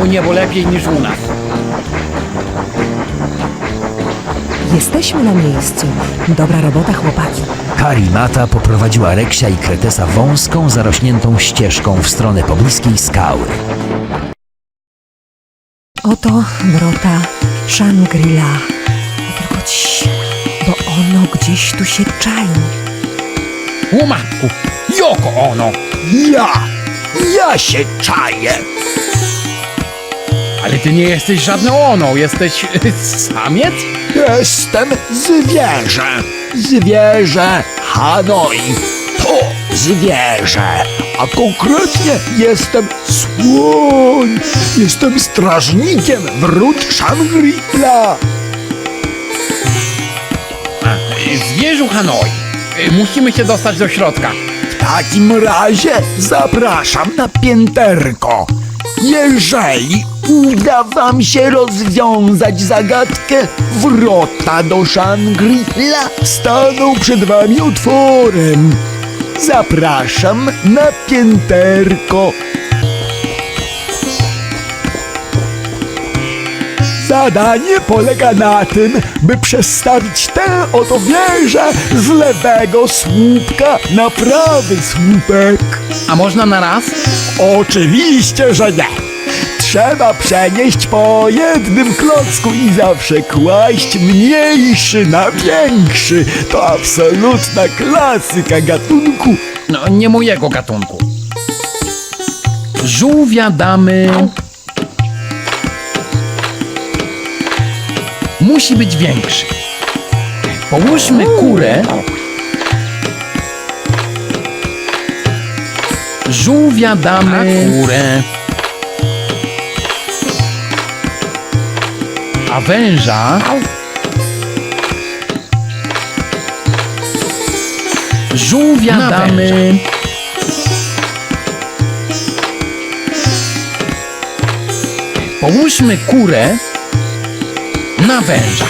po niebo lepiej niż u nas. Jesteśmy na miejscu. Dobra robota, chłopaki. Karimata poprowadziła Reksia i Kretesa wąską, zarośniętą ścieżką w stronę pobliskiej skały. Oto wrota Shangri-La. Tylko ci, bo ono gdzieś tu się czai. O matku, Joko Ono! Ja się czaję! Ale ty nie jesteś żadne Ono, jesteś samiec? Jestem zwierzę! Zwierzę Hanoi! To zwierzę! A konkretnie jestem słoń! Jestem strażnikiem wrót Shangri-La! Zwierzu Hanoi, musimy się dostać do środka. W takim razie zapraszam na pięterko. Jeżeli uda wam się rozwiązać zagadkę, wrota do Shangri-La staną przed wami otworem. Zapraszam na pięterko. Zadanie polega na tym, by przestawić tę oto wieżę z lewego słupka na prawy słupek. A można na raz? Oczywiście, że nie. Trzeba przenieść po jednym klocku i zawsze kłaść mniejszy na większy. To absolutna klasyka gatunku. No, nie mojego gatunku. Żółwia damy... Musi być większy. Połóżmy kurę. Żółwia damy kurę. A węża... Żółwia damy... Połóżmy kurę na węża.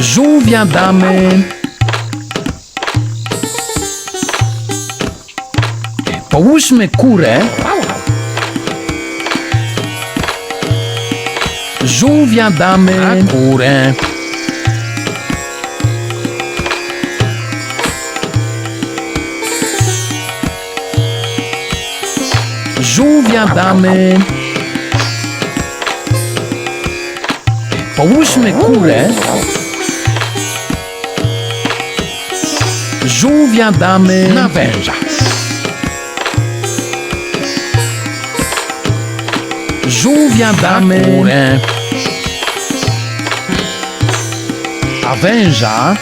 Żółwia damy... Połóżmy kurę... Żółwia damy... Na kurę. Żółwia damy... Połóżmy kurę... Żółwia damy... Na węża. Żółwia damy... Na kurę. A węża...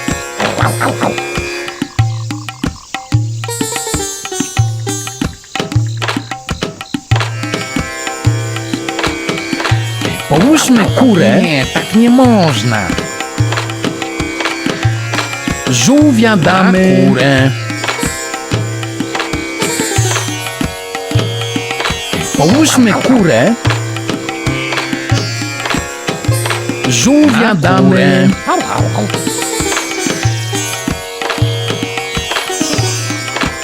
Połóżmy kurę... Nie, tak nie można. Żółwia damy... Na kurę. Połóżmy kurę... Żółwia damy...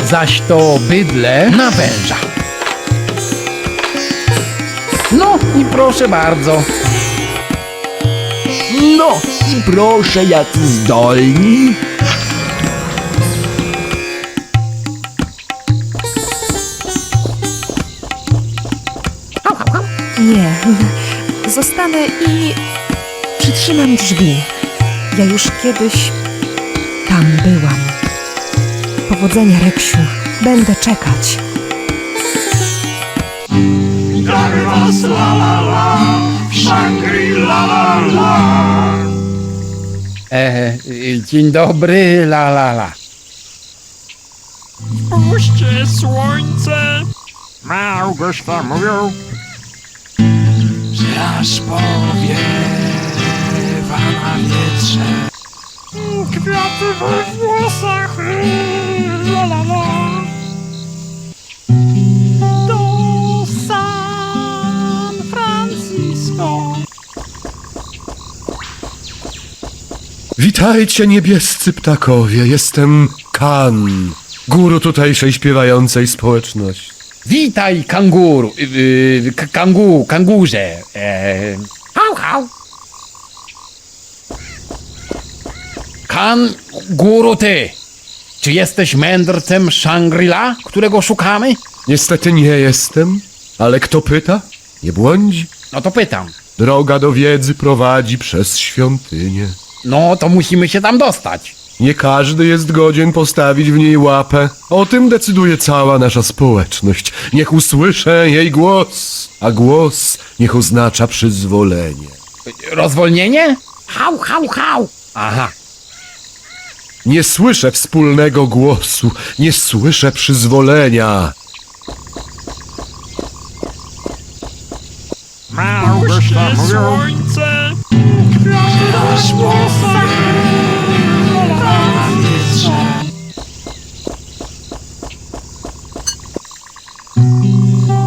Zaś to bydlę na węża. No i proszę bardzo. No i proszę, jacy zdolni. Nie, zostanę i przytrzymam drzwi. Ja już kiedyś tam byłam. Powodzenia, Reksiu. Będę czekać. Witamy was, la la la, w Shangri-La la la. Dzień dobry, la la la. Puśćcie słońce. Małgorzata mówią, że aż powiewa na wietrze. Kwiaty we włosach, la la la. Do San Francisco. Witajcie, niebiescy ptakowie, jestem Kan. Guru tutejszej śpiewającej społeczności. Witaj, kanguru, kangurze. Hał, hał. Kanguru ty, czy jesteś mędrcem Shangri-La, którego szukamy? Niestety nie jestem, ale kto pyta, nie błądzi. No to pytam. Droga do wiedzy prowadzi przez świątynię. No to musimy się tam dostać. Nie każdy jest godzien postawić w niej łapę. O tym decyduje cała nasza społeczność. Niech usłyszę jej głos, a głos niech oznacza przyzwolenie. Rozwolnienie? Hał, hał, hał. Aha. Nie słyszę wspólnego głosu, nie słyszę przyzwolenia. Małgorzata słońce,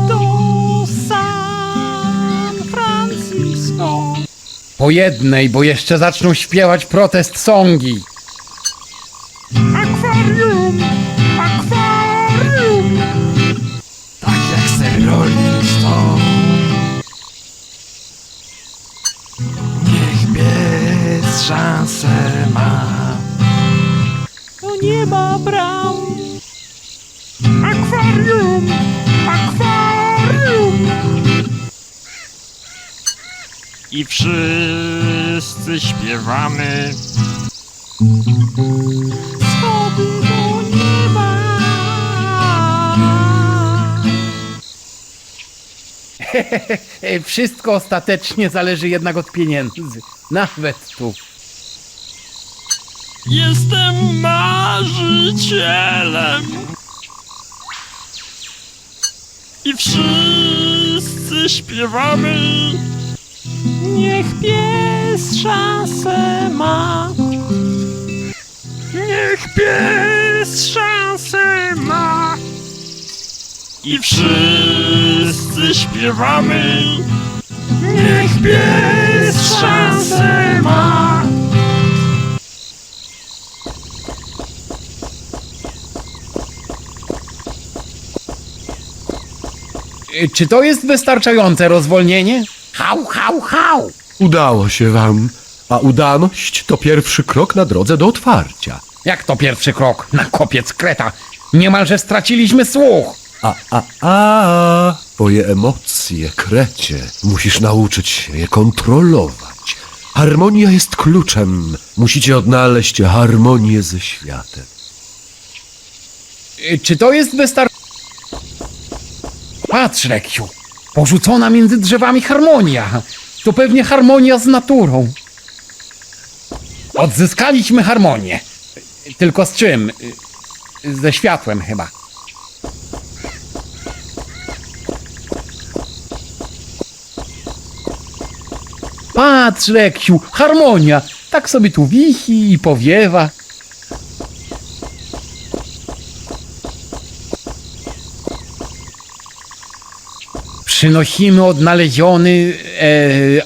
Do San Francisco. Po jednej, bo jeszcze zaczną śpiewać protest songi. akwarium, akwarium. Tak jak Sir Rolling Stone. Niech pies szansę ma. To nie ma bram. Akwarium, akwarium. I wszyscy śpiewamy. Schody do nieba. Wszystko ostatecznie zależy jednak od pieniędzy. Nawet tu. Jestem marzycielem. I wszyscy śpiewamy. Niech pies szansę ma. Niech pies szansę ma. I wszyscy śpiewamy. Niech pies szansę ma. Czy to jest wystarczające rozwolnienie? Hał, hał, hał. Udało się wam, a udaność to pierwszy krok na drodze do otwarcia. Jak to pierwszy krok? Na kopiec kreta. Niemalże straciliśmy słuch. Twoje emocje, krecie, musisz nauczyć się je kontrolować. Harmonia jest kluczem. Musicie odnaleźć harmonię ze światem. Czy to jest wystarczające? Patrz, Reksiu. Porzucona między drzewami harmonia. To pewnie harmonia z naturą. Odzyskaliśmy harmonię. Tylko z czym? Ze światłem chyba. Patrz, Reksiu, harmonia. Tak sobie tu wichi i powiewa. Przynosimy odnaleziony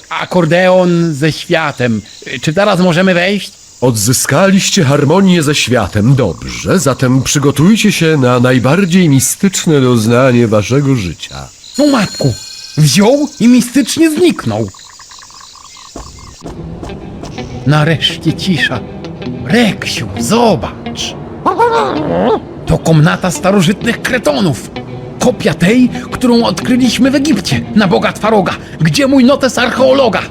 akordeon ze światem. Czy teraz możemy wejść? Odzyskaliście harmonię ze światem. Dobrze, zatem przygotujcie się na najbardziej mistyczne doznanie waszego życia. No matku, wziął i mistycznie zniknął. Nareszcie cisza. Reksiu, zobacz. To komnata starożytnych kretonów. Kopia tej, którą odkryliśmy w Egipcie, na boga Twaroga. Gdzie mój notes archeologa?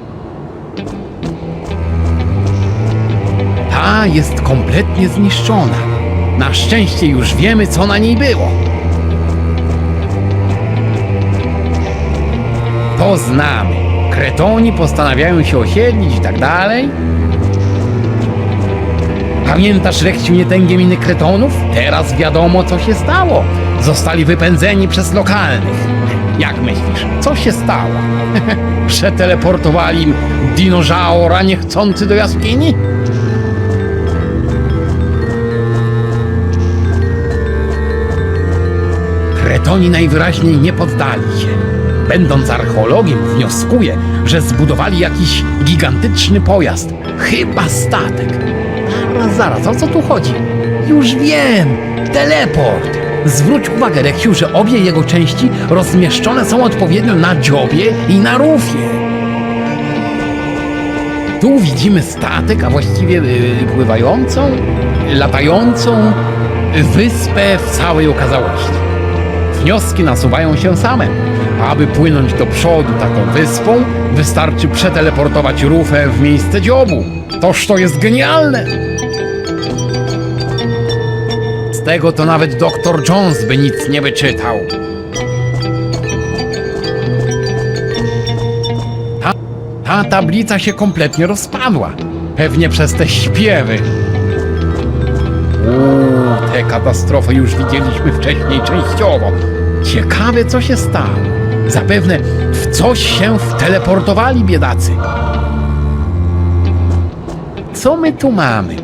Ta jest kompletnie zniszczona. Na szczęście już wiemy, co na niej było. To znamy. Kretoni postanawiają się osiedlić i tak dalej. Pamiętasz, Reksiu, nietęgie miny Kretonów? Teraz wiadomo, co się stało. Zostali wypędzeni przez lokalnych. Jak myślisz, co się stało? Przeteleportowali im dinożaura niechcący do jaskini? Kretoni najwyraźniej nie poddali się. Będąc archeologiem, wnioskuję, że zbudowali jakiś gigantyczny pojazd. Chyba statek. Zaraz, o co tu chodzi? Już wiem! Teleport! Zwróć uwagę, Reksiu, że obie jego części rozmieszczone są odpowiednio na dziobie i na rufie. Tu widzimy statek, a właściwie pływającą, latającą wyspę w całej okazałości. Wnioski nasuwają się same. Aby płynąć do przodu taką wyspą, wystarczy przeteleportować rufę w miejsce dziobu. Toż to jest genialne! Z tego to nawet Dr. Jones by nic nie wyczytał. Ta tablica się kompletnie rozpadła. Pewnie przez te śpiewy. Tę katastrofę już widzieliśmy wcześniej częściowo. Ciekawe, co się stało. Zapewne w coś się wteleportowali biedacy. Co my tu mamy?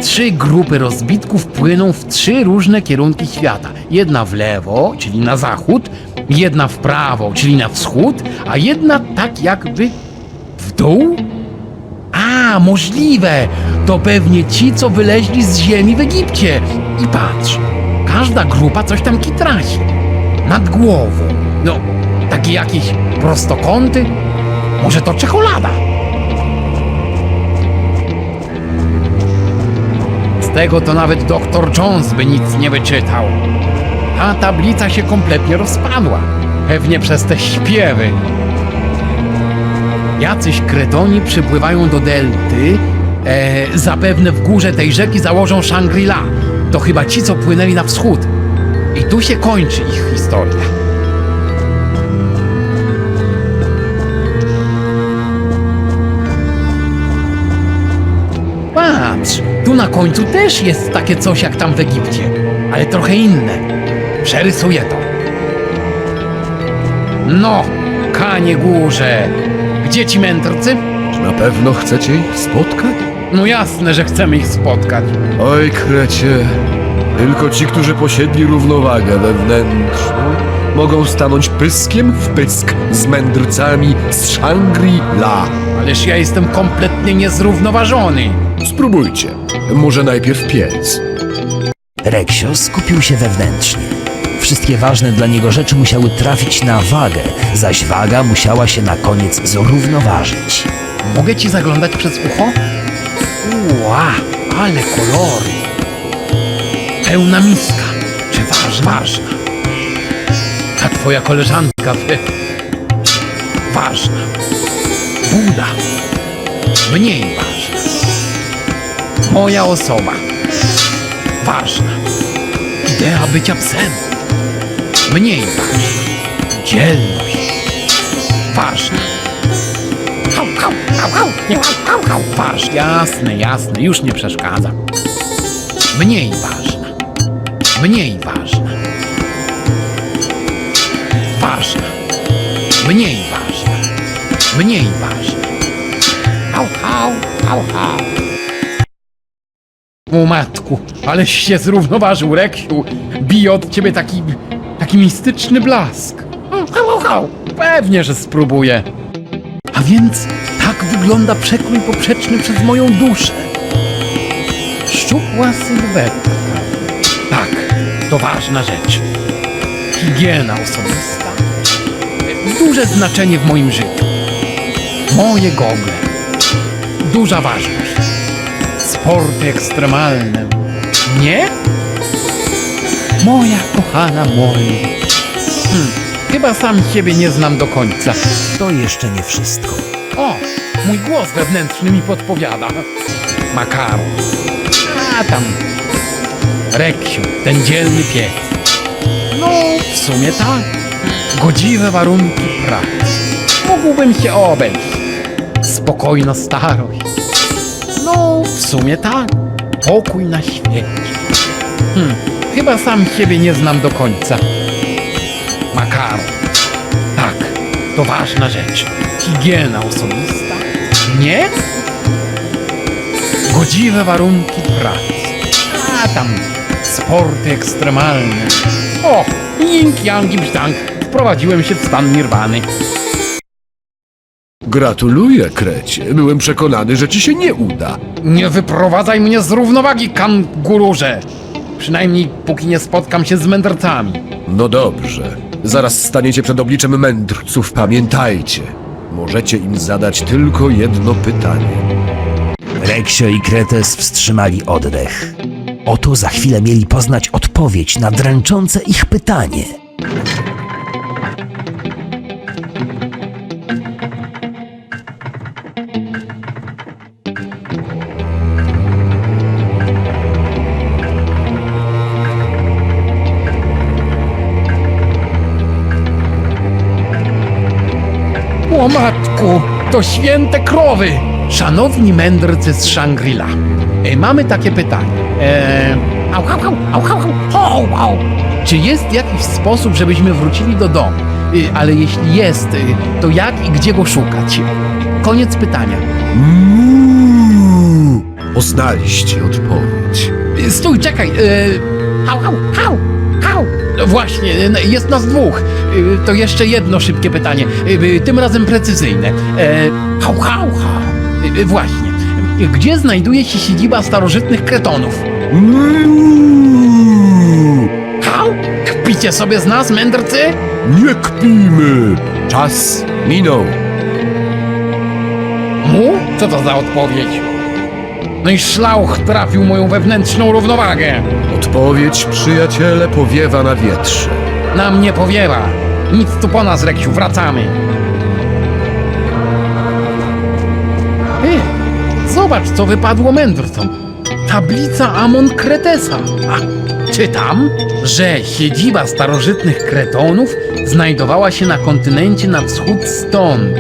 3 grupy rozbitków płyną w 3 różne kierunki świata. Jedna w lewo, czyli na zachód, jedna w prawo, czyli na wschód, a jedna tak jakby w dół? A, możliwe! To pewnie ci, co wyleźli z ziemi w Egipcie. I patrz, każda grupa coś tam kitrasi. Nad głową. No, takie jakieś prostokąty? Może to czekolada? Z tego to nawet Dr. Jones by nic nie wyczytał. Ta tablica się kompletnie rozpadła. Pewnie przez te śpiewy. Jacyś kretoni przypływają do delty. Zapewne w górze tej rzeki założą Shangri-La. To chyba ci, co płynęli na wschód. I tu się kończy ich historia. Patrz, tu na końcu też jest takie coś jak tam w Egipcie, ale trochę inne. Przerysuję to. No, Kanie Górze, gdzie ci mędrcy? Czy na pewno chcecie ich spotkać? No jasne, że chcemy ich spotkać. Oj, krecie, tylko ci, którzy posiedli równowagę wewnętrzną, mogą stanąć pyskiem w pysk z mędrcami z Shangri-La. Ależ ja jestem kompletnie niezrównoważony. Spróbujcie. Może najpierw piec. Reksio skupił się wewnętrznie. Wszystkie ważne dla niego rzeczy musiały trafić na wagę, zaś waga musiała się na koniec zrównoważyć. Mogę ci zaglądać przez ucho? Ła, ale kolory. Pełna miska. Czy ważna? Ta twoja koleżanka ważna. Buda. Mniej ważna. Moja osoba. Ważna. Idea bycia psem. Mniej ważna. Dzielność. Ważna. Hał, hał, hał, hał, nie hał, hał, hał. Ważna. Jasne, już nie przeszkadza. Mniej ważna. Mniej ważna. Ważna. Mniej ważna. Mniej ważna. Hał, hał, hał, hał. O matku, aleś się zrównoważył, Reksiu. Bije od ciebie taki mistyczny blask. Pewnie, że spróbuję. A więc tak wygląda przekrój poprzeczny przez moją duszę. Szczupła sylwetka. Tak, to ważna rzecz. Higiena osobista. Duże znaczenie w moim życiu. Moje gogle. Duża ważność. Sporty ekstremalne. Nie? Moja kochana Molly. Chyba sam siebie nie znam do końca. To jeszcze nie wszystko. O, mój głos wewnętrzny mi podpowiada. Makaron. A tam. Reksiu, ten dzielny pies. No, w sumie tak. Godziwe warunki pracy. Mógłbym się obejść. Spokojna starość. No, w sumie tak. Pokój na świecie. Chyba sam siebie nie znam do końca. Makaron. Tak, to ważna rzecz. Higiena osobista. Nie? Godziwe warunki pracy. A tam sporty ekstremalne. O, yin yang i bzdang. Wprowadziłem się w stan nirwany. Gratuluję, krecie. Byłem przekonany, że ci się nie uda. Nie wyprowadzaj mnie z równowagi, kangururze! Przynajmniej póki nie spotkam się z mędrcami. No dobrze. Zaraz staniecie przed obliczem mędrców, pamiętajcie. Możecie im zadać tylko jedno pytanie. Reksio i Kretes wstrzymali oddech. Oto za chwilę mieli poznać odpowiedź na dręczące ich pytanie. O matku, to święte krowy! Szanowni mędrcy z Shangri-La, mamy takie pytanie. Au, au, au, au, au, au, au. Czy jest jakiś sposób, żebyśmy wrócili do domu? Ale jeśli jest, to jak i gdzie go szukać? Koniec pytania. Poznaliście odpowiedź. Stój, czekaj! Hał, hał, hał, hał! No właśnie, jest nas dwóch. To jeszcze jedno szybkie pytanie, tym razem precyzyjne. Hał, hał, hał. Właśnie. Gdzie znajduje się siedziba starożytnych Kretonów? Hał? Kpicie sobie z nas, mędrcy? Nie kpimy! Czas minął. Co to za odpowiedź? No i szlauch trafił moją wewnętrzną równowagę. Odpowiedź, przyjaciele, powiewa na wietrze. Nam nie powiewa. Nic tu po nas, Reksiu, wracamy. Zobacz, co wypadło mędrcom. Tablica Amon Kretesa. Czytam, że siedziba starożytnych Kretonów znajdowała się na kontynencie na wschód stąd.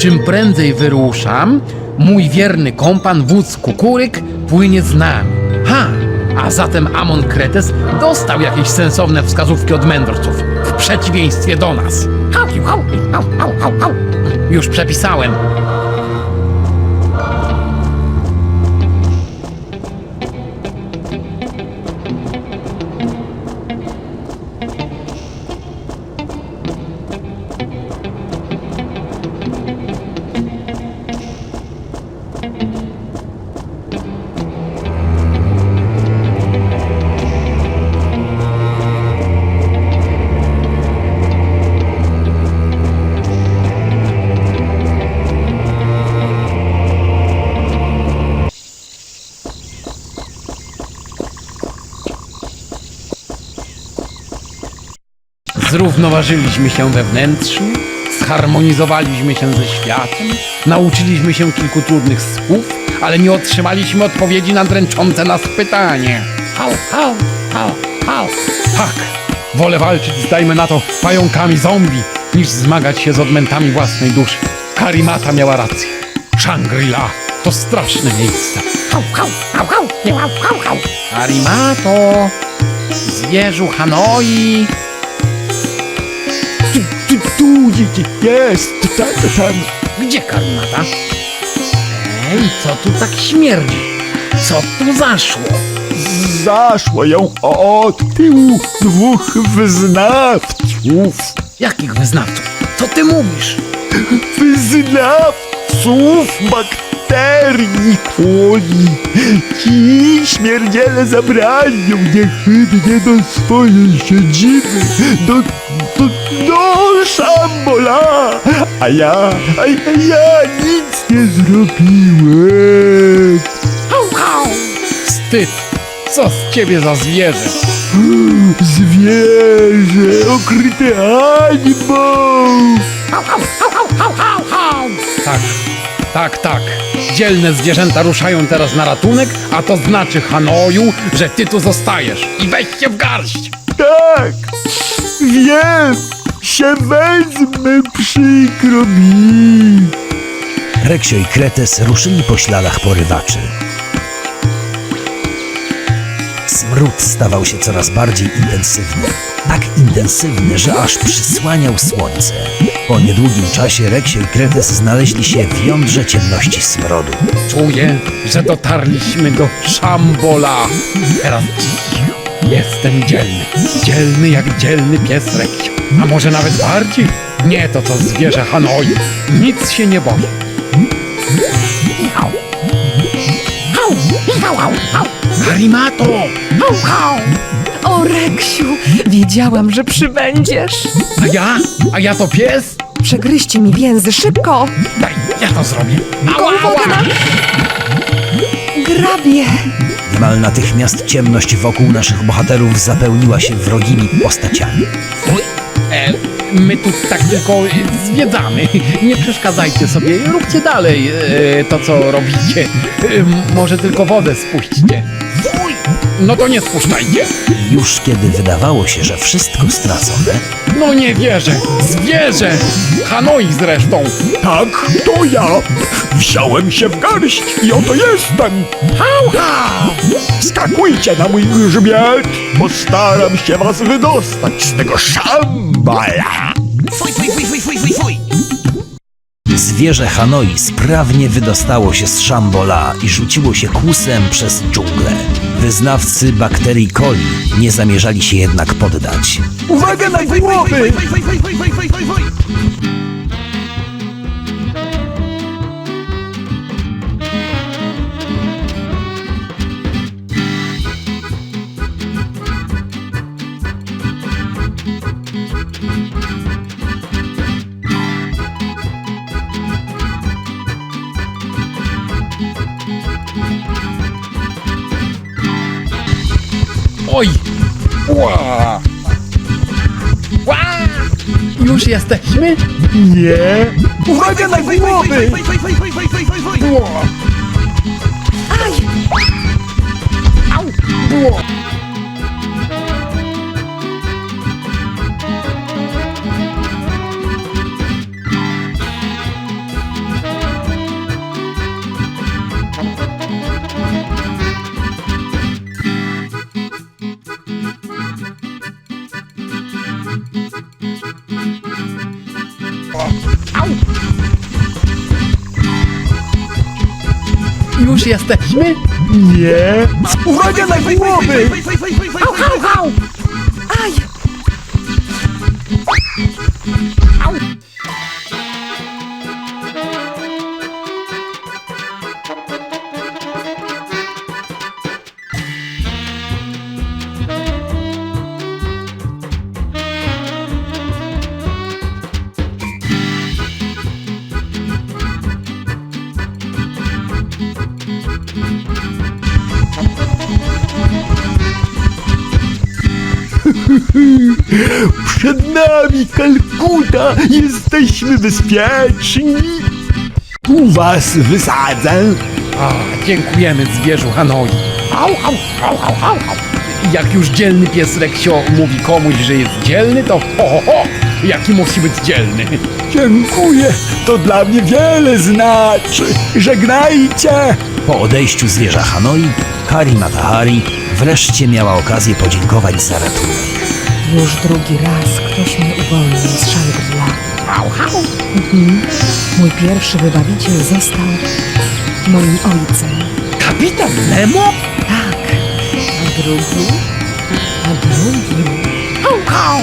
Czym prędzej wyruszam, mój wierny kompan wódz Kukuryk płynie z nami. A zatem Amon Kretes dostał jakieś sensowne wskazówki od mędrców, w przeciwieństwie do nas. Już przepisałem. Zrównoważyliśmy się wewnętrznie, zharmonizowaliśmy się ze światem, nauczyliśmy się kilku trudnych słów, ale nie otrzymaliśmy odpowiedzi na dręczące nas pytanie. Hał, hał, hał, hał. Tak, wolę walczyć z, dajmy na to, pająkami zombie, niż zmagać się z odmętami własnej duszy. Karimata miała rację. Shangri-La to straszne miejsce. Hał, hał, hał, hał, nie hał, hał, hał. Karimato, zwierzu Hanoi. Tu jest, tam. Gdzie Karimata? Ej, co tu tak śmierdzi? Co tu zaszło? Zaszło ją od tyłu dwóch wyznawców. Jakich wyznawców? Co ty mówisz? Wyznawców bakterii kłoni. Ci śmierdziele zabrali ją niechybnie do swojej siedziby, do Shambola, a ja nic nie zrobiłem. Hał, hał! Wstyd! Co z ciebie za zwierzę? Zwierzę okryte hańbą. Hał, hał, hał, hał, hał, hał, hał! Tak. Dzielne zwierzęta ruszają teraz na ratunek, a to znaczy, Hanoju, że ty tu zostajesz. I weź się w garść! Tak, wiem, się wezmę, przykro mi. Reksio i Kretes ruszyli po śladach porywaczy. Smród stawał się coraz bardziej intensywny. Tak intensywny, że aż przysłaniał słońce. Po niedługim czasie Reksio i Kretes znaleźli się w jądrze ciemności smrodu. Czuję, że dotarliśmy do Shambola. Teraz jestem dzielny. Dzielny jak dzielny pies Reksio. A może nawet bardziej? Nie to co zwierzę Hanoi. Nic się nie boję. Hał, hał, Harimato! O, Reksiu, wiedziałam, że przybędziesz. A ja to pies? Przegryźcie mi więzy, szybko! Daj, ja to zrobię. Grabie! Niemal natychmiast ciemność wokół naszych bohaterów zapełniła się wrogimi postaciami. My tu tak tylko zwiedzamy. Nie przeszkadzajcie sobie. Róbcie dalej to, co robicie. Może tylko wodę spuśćcie. No to nie spuszczajcie. Już kiedy wydawało się, że wszystko stracone, No nie wierzę. Zwierzę. Hanoi zresztą. Tak, to ja. Wziąłem się w garść i oto jestem. Hał, hał. Skakujcie na mój grzbiet. Postaram się was wydostać z tego szambala. zwierzę Hanoi sprawnie wydostało się z Szambola i rzuciło się kłusem przez dżunglę. Wyznawcy bakterii coli nie zamierzali się jednak poddać. Uwaga na głowy! Oj! Ła! Ła! Już jesteśmy? Nie! Uwaga na głowy! Ła! Aj! Au! Ła! Już jesteśmy? Nie! Uwaga na głowy! Hał, hał, hał! Aj! Au! Przed nami Kalkuta! Jesteśmy bezpieczni! Tu was wysadzę! A, dziękujemy zwierzu Hanoi. Au, au, au, au, au, au. Jak już dzielny pies Reksio mówi komuś, że jest dzielny, to ho, jaki musi być dzielny. Dziękuję! To dla mnie wiele znaczy! Żegnajcie! Po odejściu zwierza Hanoi, Hari Matahari wreszcie miała okazję podziękować za ratunek. Już drugi raz ktoś mnie uwolnił z Shangri-La. Hał, hał. Mój pierwszy wybawiciel został moim ojcem. Kapitan Nemo? Tak. A drugi? Hał, hał.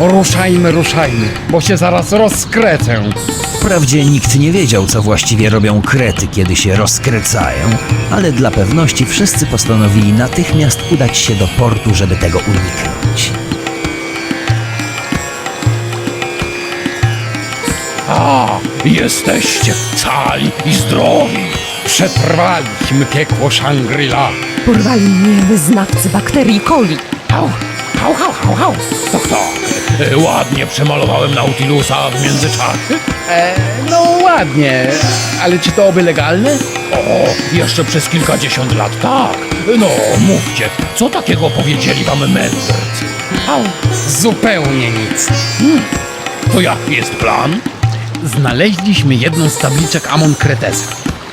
Ruszajmy, bo się zaraz rozkrecę. Wprawdzie nikt nie wiedział, co właściwie robią krety, kiedy się rozkrecają, ale dla pewności wszyscy postanowili natychmiast udać się do portu, żeby tego uniknąć. A, jesteście cali i zdrowi. Przetrwaliśmy piekło Shangri-La. Porwali mnie wyznawcy bakterii coli. Hał, hał, hał, hał, hał. Tak, ładnie przemalowałem Nautilusa w międzyczasie. No ładnie, ale czy to oby legalne? O, jeszcze przez kilkadziesiąt lat tak. No, mówcie, co takiego powiedzieli wam mędrcy? Hał, zupełnie nic. To jaki jest plan? Znaleźliśmy jedną z tabliczek Amon Kretesa.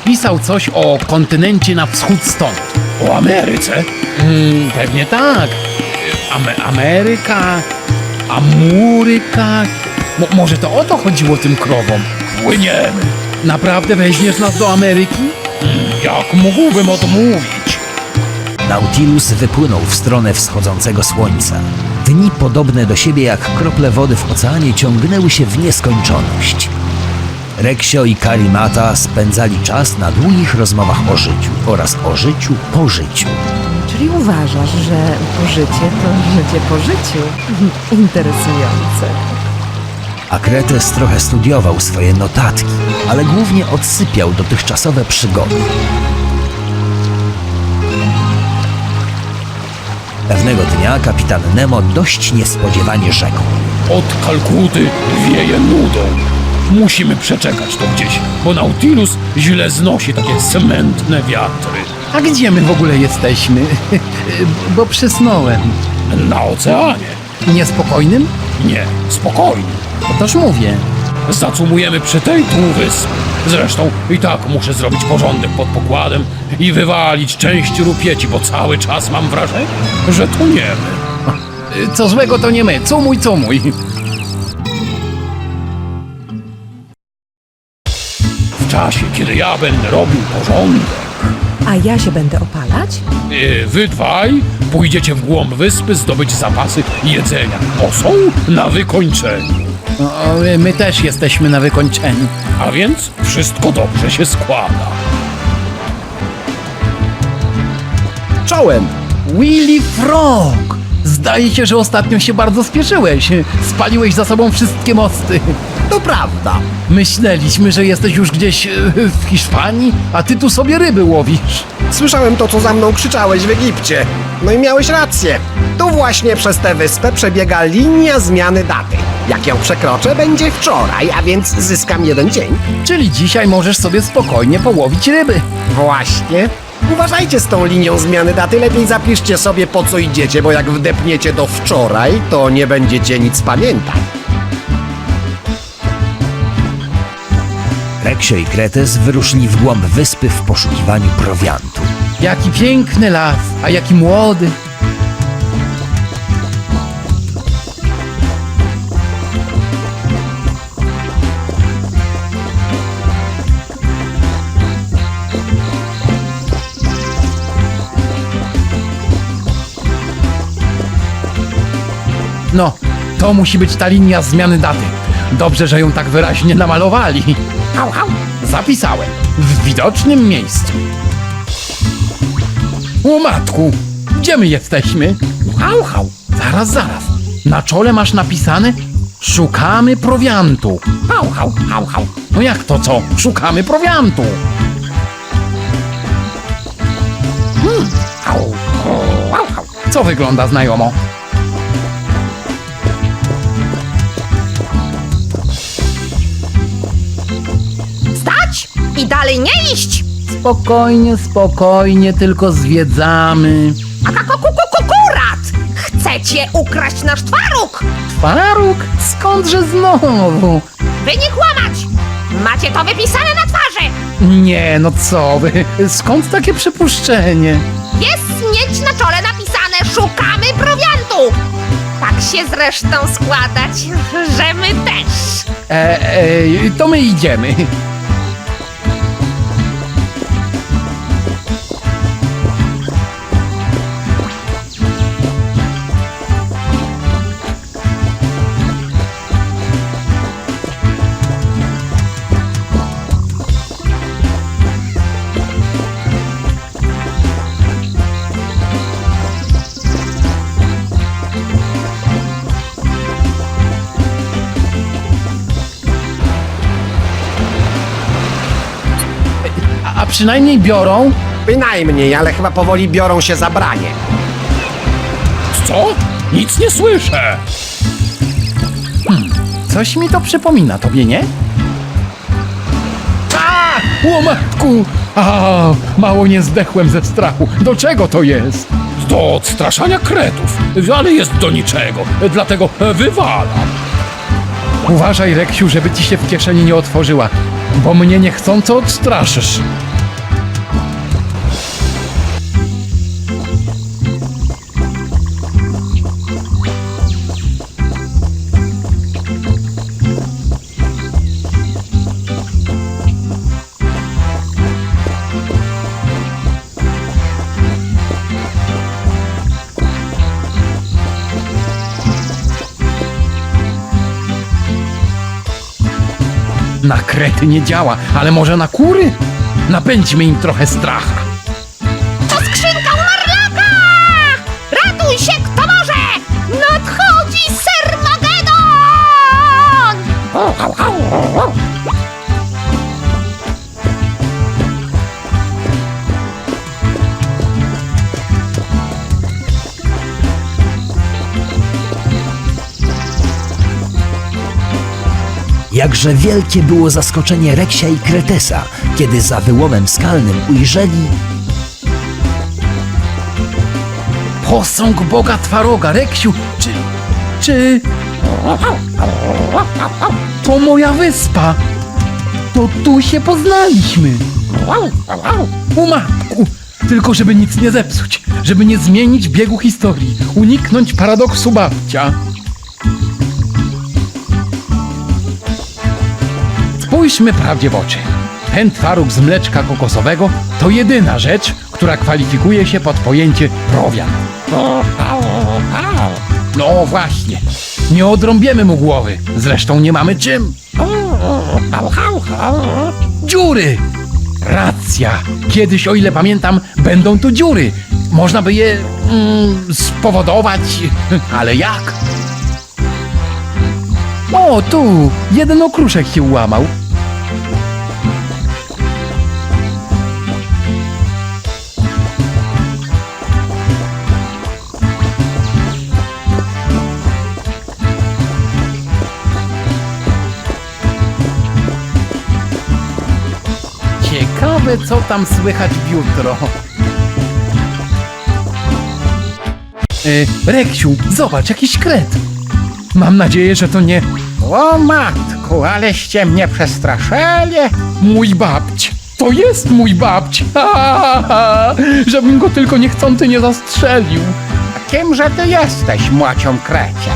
Pisał coś o kontynencie na wschód stąd. O Ameryce? Pewnie tak. Ameryka, Amuryka. Może to o to chodziło tym krowom? Płyniemy. Naprawdę weźmiesz nas do Ameryki? Jak mógłbym o to mówić? Nautilus wypłynął w stronę wschodzącego słońca. Dni podobne do siebie jak krople wody w oceanie ciągnęły się w nieskończoność. Reksio i Karimata spędzali czas na długich rozmowach o życiu oraz o życiu po życiu. Czyli uważasz, że pożycie to życie po życiu? Interesujące. A Kretes trochę studiował swoje notatki, ale głównie odsypiał dotychczasowe przygody. Pewnego dnia kapitan Nemo dość niespodziewanie rzekł. Od Kalkuty wieje nudą. Musimy przeczekać to gdzieś, bo Nautilus źle znosi takie smętne wiatry. A gdzie my w ogóle jesteśmy? Bo przysnąłem. Na oceanie. Niespokojnym? Nie, spokojnie. Toż mówię. Zacumujemy przy tej półwyspie. Zresztą i tak muszę zrobić porządek pod pokładem i wywalić część rupieci, bo cały czas mam wrażenie, że to nie my. Co złego to nie my. Cumuj, cumuj. W czasie, kiedy ja będę robił porządek, A ja się będę opalać? wy dwaj pójdziecie w głąb wyspy zdobyć zapasy jedzenia. O, są na wykończeniu. My też jesteśmy na wykończeniu. A więc wszystko dobrze się składa. Czołem! Willy Frog! Zdaje się, że ostatnio się bardzo spieszyłeś. Spaliłeś za sobą wszystkie mosty. To prawda. Myśleliśmy, że jesteś już gdzieś w Hiszpanii, a ty tu sobie ryby łowisz. Słyszałem to, co za mną krzyczałeś w Egipcie. No i miałeś rację. Tu właśnie przez tę wyspę przebiega linia zmiany daty. Jak ją przekroczę, będzie wczoraj, a więc zyskam 1 dzień. Czyli dzisiaj możesz sobie spokojnie połowić ryby. Właśnie. Uważajcie z tą linią zmiany daty, lepiej zapiszcie sobie, po co idziecie, bo jak wdepniecie do wczoraj, to nie będziecie nic pamiętać. Reksio i Kretes wyruszyli w głąb wyspy w poszukiwaniu prowiantu. Jaki piękny las, a jaki młody. No, to musi być ta linia zmiany daty. Dobrze, że ją tak wyraźnie namalowali. Hał, hał. Zapisałem. W widocznym miejscu. O matku, gdzie my jesteśmy? Hał, hał. Zaraz. Na czole masz napisane: szukamy prowiantu. Hał, hał, hał, hał. No jak to co? Szukamy prowiantu. Hał, hał, hał. Co wygląda znajomo? I dalej nie iść! Spokojnie, tylko zwiedzamy. Akurat! Chcecie ukraść nasz twaróg! Twaróg? Skądże znowu? Wy nie kłamać! Macie to wypisane na twarzy! Nie, no co wy, skąd takie przypuszczenie? Jest mieć na czole napisane: szukamy prowiantu! Tak się zresztą składać, że my też. To my idziemy. A przynajmniej biorą? Bynajmniej, ale chyba powoli biorą się za branie. Co? Nic nie słyszę. Coś mi to przypomina, tobie nie? A! O matku! A, mało nie zdechłem ze strachu. Do czego to jest? Do odstraszania kretów, ale jest do niczego, dlatego wywalam. Uważaj, Reksiu, żeby ci się w kieszeni nie otworzyła, bo mnie niechcąco odstraszysz. Na krety nie działa, ale może na kury? Napędźmy im trochę stracha. To skrzynka Marlaka! Ratuj się, kto może! Nadchodzi Sermagedon! Jakże wielkie było zaskoczenie Reksia i Kretesa, kiedy za wyłomem skalnym ujrzeli Posąg Boga Twaroga, Reksiu, czy... To moja wyspa. To tu się poznaliśmy. O matku, tylko żeby nic nie zepsuć, żeby nie zmienić biegu historii, uniknąć paradoksu babcia. Spójrzmy prawdzie w oczy. Ten twaróg z mleczka kokosowego to jedyna rzecz, która kwalifikuje się pod pojęcie prowiant. No właśnie, nie odrąbiemy mu głowy, zresztą nie mamy czym. Dziury! Racja, kiedyś, o ile pamiętam, będą tu dziury. Można by je spowodować, ale jak? O, tu, jeden okruszek się ułamał. Ciekawe, co tam słychać jutro. Reksiu, zobacz, jakiś kret. Mam nadzieję, że to nie... O matku, aleście mnie przestraszyli. Mój babć. To jest mój babć. Żebym go tylko niechcący nie zastrzelił. A kimże ty jesteś, młocią krecie?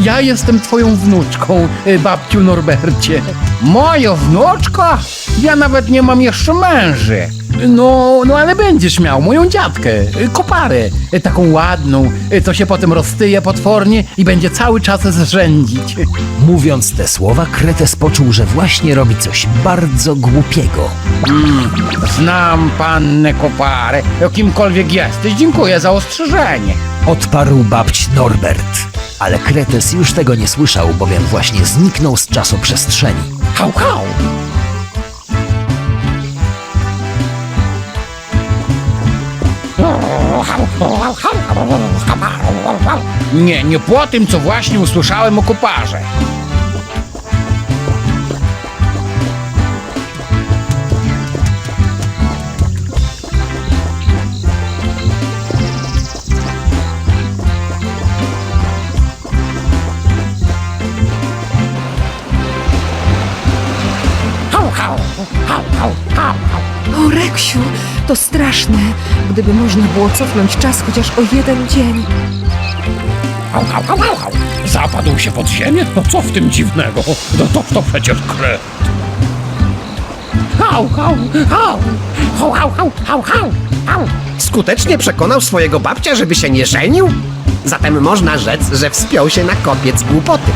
Ja jestem twoją wnuczką, babciu Norbercie. Moją wnuczko? Ja nawet nie mam jeszcze męży. No ale będziesz miał moją dziadkę, koparę, taką ładną, co się potem roztyje potwornie i będzie cały czas zrzędzić. Mówiąc te słowa, Kretes poczuł, że właśnie robi coś bardzo głupiego. Znam pannę koparę, kimkolwiek jesteś, dziękuję za ostrzeżenie. Odparł babć Norbert. Ale Kretes już tego nie słyszał, bowiem właśnie zniknął z czasoprzestrzeni. Hał, hał! Nie po tym, co właśnie usłyszałem o koparze. O, Reksiu, to straszne. Gdyby można było cofnąć czas chociaż o jeden dzień. Zapadł się pod ziemię? No co w tym dziwnego? No to przecież kret. Skutecznie przekonał swojego babcia, żeby się nie żenił? Zatem można rzec, że wspiął się na kopiec głupoty.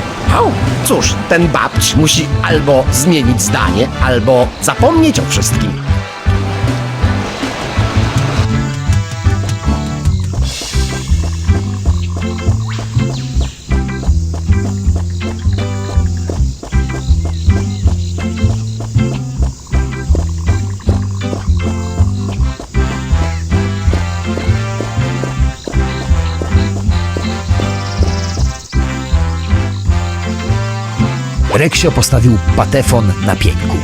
Cóż, ten babć musi albo zmienić zdanie, albo zapomnieć o wszystkim. Reksio postawił patefon na pieńku.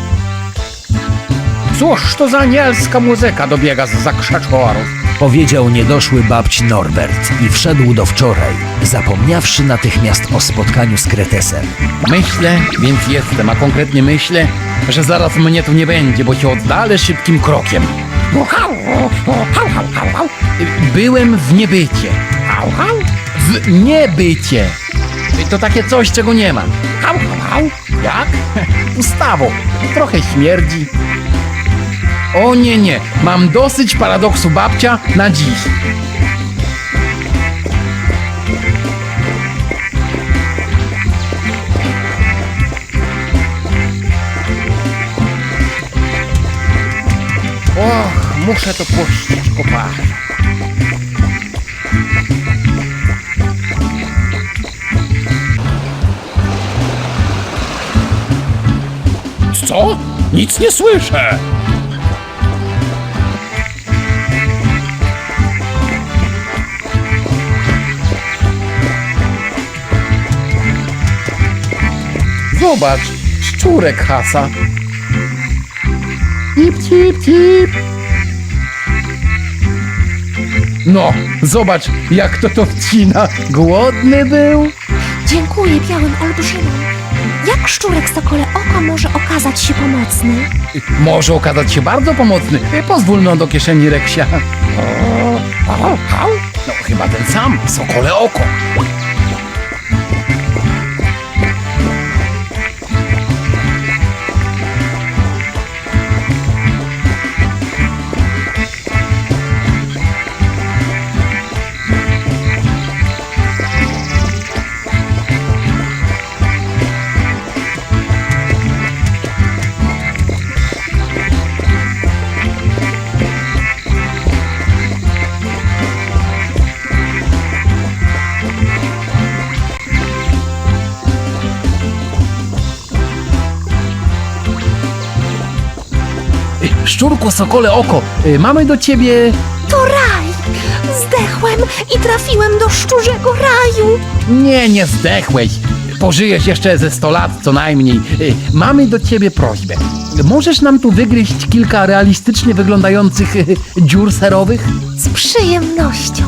Cóż to za anielska muzyka dobiega z zakrzaczorów? Powiedział niedoszły babć Norbert i wszedł do wczoraj, zapomniawszy natychmiast o spotkaniu z Kretesem. Myślę, więc jestem, a konkretnie myślę, że zaraz mnie tu nie będzie, bo się oddalę szybkim krokiem. Byłem w niebycie. W niebycie. To takie coś, czego nie ma. Jak? Pustawo. Trochę śmierdzi. O nie, mam dosyć paradoksu babcia na dziś. Och, muszę to puścić po parze. Co? Nic nie słyszę. Zobacz, szczurek hasa. Cip, cip, cip. No, zobacz, jak to wcina. Głodny był. Dziękuję białym olbrzymom. Jak szczurek Sokole Oko może okazać się pomocny? Może okazać się bardzo pomocny. Pozwól no do kieszeni Reksia. No, chyba ten sam, Sokole Oko. Szczurku Sokole Oko, mamy do ciebie... To raj! Zdechłem i trafiłem do szczurzego raju. Nie zdechłeś. Pożyjesz jeszcze ze 100 lat co najmniej. Mamy do ciebie prośbę. Możesz nam tu wygryźć kilka realistycznie wyglądających dziur serowych? Z przyjemnością.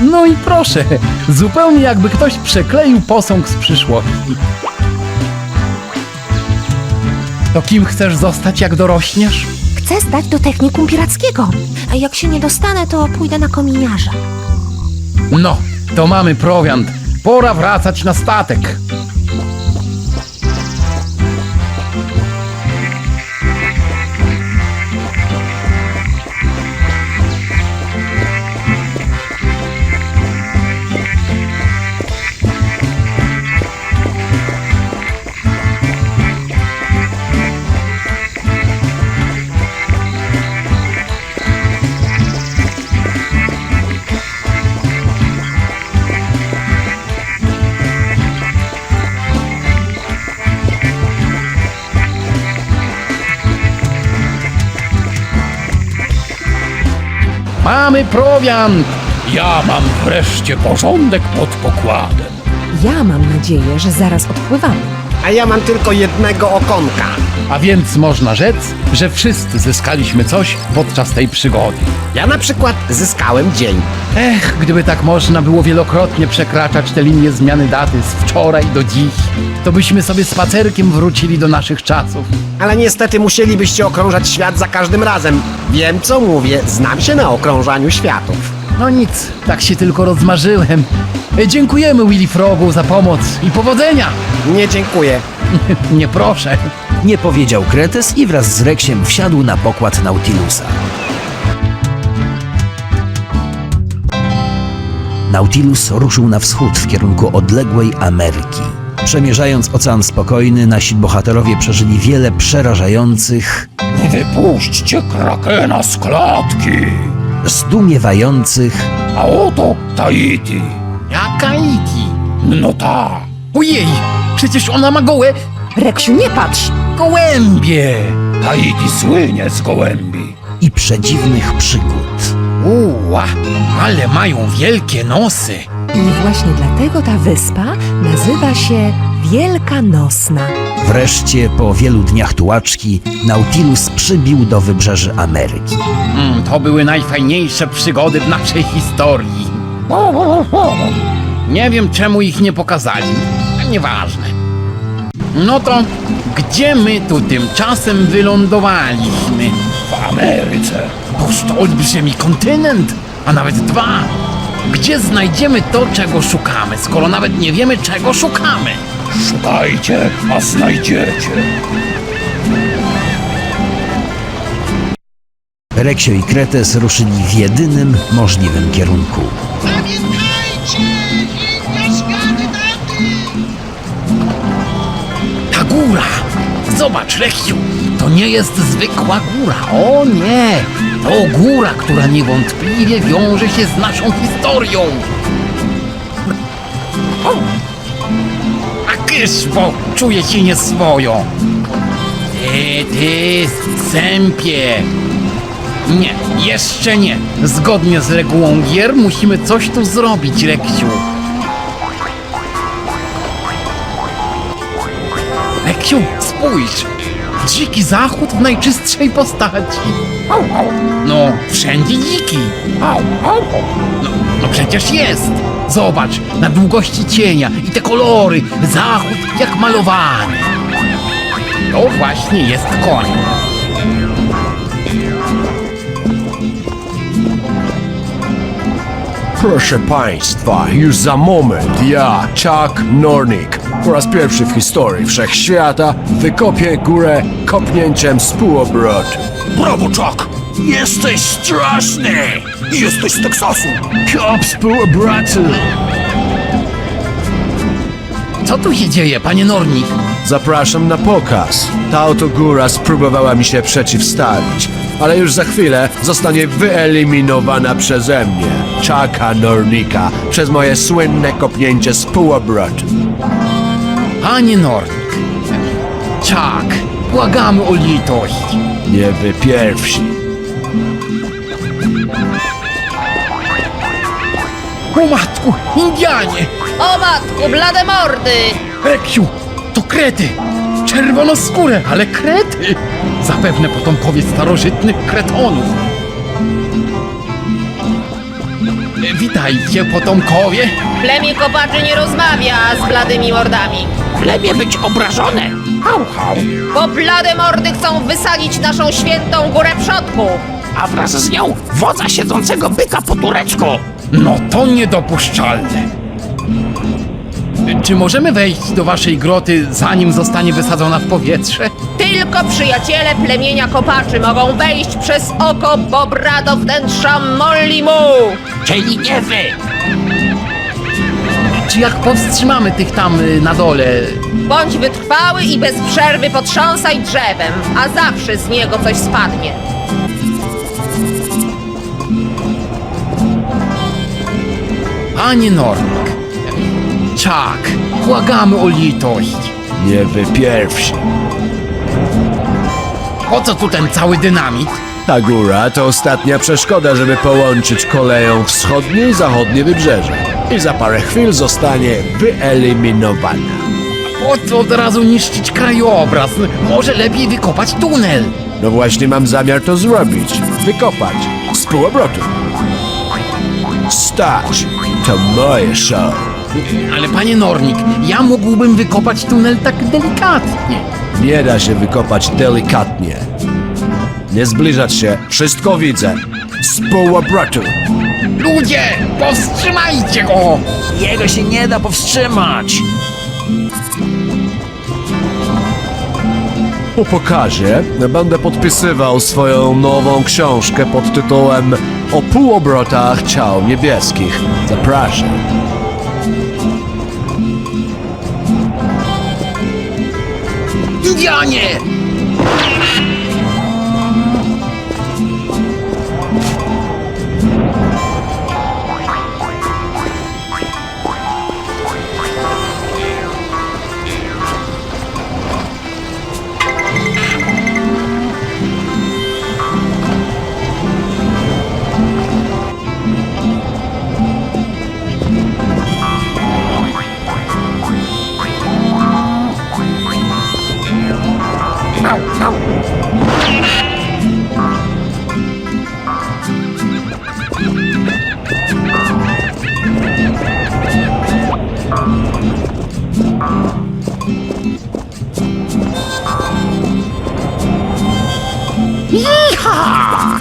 No i proszę, zupełnie jakby ktoś przekleił posąg z przyszłości. To kim chcesz zostać, jak dorośniesz? Chcę zdać do technikum pirackiego. A jak się nie dostanę, to pójdę na kominiarza. No, to mamy prowiant. Pora wracać na statek. Mamy prowiant! Ja mam wreszcie porządek pod pokładem. Ja mam nadzieję, że zaraz odpływamy. A ja mam tylko jednego okonka. A więc można rzec, że wszyscy zyskaliśmy coś podczas tej przygody. Ja na przykład zyskałem dzień. Ech, gdyby tak można było wielokrotnie przekraczać te linie zmiany daty z wczoraj do dziś, to byśmy sobie spacerkiem wrócili do naszych czasów. Ale niestety musielibyście okrążać świat za każdym razem. Wiem co mówię, znam się na okrążaniu światów. No nic, tak się tylko rozmarzyłem. Dziękujemy Willy Frogu za pomoc i powodzenia! Nie dziękuję. Nie proszę. Nie powiedział Kretes i wraz z Reksiem wsiadł na pokład Nautilusa. Nautilus ruszył na wschód w kierunku odległej Ameryki. Przemierzając Ocean Spokojny, nasi bohaterowie przeżyli wiele przerażających, Wypuśćcie krakena z klatki. zdumiewających, A oto Tahiti. Jaka Tahiti? No ta. Ojej, przecież ona ma gołe... Reksiu, nie patrz! Gołębie! Tahiti słynie z gołębi. i przedziwnych przygód. Uła, ale mają wielkie nosy. I właśnie dlatego ta wyspa nazywa się Wielkanocna. Wreszcie, po wielu dniach tułaczki, Nautilus przybił do wybrzeży Ameryki. To były najfajniejsze przygody w naszej historii. Nie wiem, czemu ich nie pokazali. Nieważne. No to, gdzie my tu tymczasem wylądowaliśmy? W Ameryce. Boż to olbrzymi kontynent, a nawet dwa. Gdzie znajdziemy to, czego szukamy, skoro nawet nie wiemy, czego szukamy? Szukajcie, a znajdziecie. Reksio i Kretes ruszyli w jedynym możliwym kierunku. Ta góra! Zobacz, Reksiu, To nie jest zwykła góra, o nie! To góra, która niewątpliwie wiąże się z naszą historią. A kysz, bo czuję się nieswojo. Ty, sępie! Nie, jeszcze nie. Zgodnie z regułą gier musimy coś tu zrobić, Reksiu. Reksiu, spójrz! Dziki zachód w najczystszej postaci. No, wszędzie dziki. No przecież jest. Zobacz, na długości cienia i te kolory. Zachód jak malowany. To właśnie jest koń. Proszę Państwa, już za moment ja, Chuck Nornik, po raz pierwszy w historii wszechświata wykopię górę kopnięciem z półobrotu. Brawo, Chuck! Jesteś straszny! Jesteś z Teksasu! Kop z półobrotu! Co tu się dzieje, panie Nornik? Zapraszam na pokaz. Ta oto góra spróbowała mi się przeciwstawić, ale już za chwilę zostanie wyeliminowana przeze mnie, Chucka Nornika, przez moje słynne kopnięcie z półobrotu. Panie Nornik, Chuck, błagamy o litość. Nie wy pierwsi. O matku, Indianie! O matku, blade mordy! Reksiu, to krety! Czerwonoskóre, ale krety! Zapewne potomkowie starożytnych kretonów. Witajcie, potomkowie! Plemię kopaczy nie rozmawia z bladymi mordami. Plemię być obrażone. Hał, hał. Bo blade mordy chcą wysadzić naszą świętą górę przodków. A wraz z nią wodza siedzącego byka po turecku. No to niedopuszczalne. Czy możemy wejść do waszej groty, zanim zostanie wysadzona w powietrze? Tylko przyjaciele plemienia kopaczy mogą wejść przez oko bobra do wnętrza Mollimu. Czyli nie wy. Czy jak powstrzymamy tych tam na dole? Bądź wytrwały i bez przerwy potrząsaj drzewem, a zawsze z niego coś spadnie. Panie Nornik, Chuck, błagamy o litość. Nie wy pierwsi. Po co tu ten cały dynamit? Ta góra to ostatnia przeszkoda, żeby połączyć koleją wschodnie i zachodnie wybrzeże. I za parę chwil zostanie wyeliminowana. Po co od razu niszczyć krajobraz? Może lepiej wykopać tunel. No właśnie mam zamiar to zrobić. Wykopać. Z półobrotu. Stać. To moje show. Ale panie Nornik, ja mógłbym wykopać tunel tak delikatnie. Nie da się wykopać delikatnie. Nie zbliżać się. Wszystko widzę. Z półobrotu. Ludzie, powstrzymajcie go! Jego się nie da powstrzymać. Po pokazie będę podpisywał swoją nową książkę pod tytułem O półobrotach ciał niebieskich. Zapraszam. Indianie! Iha!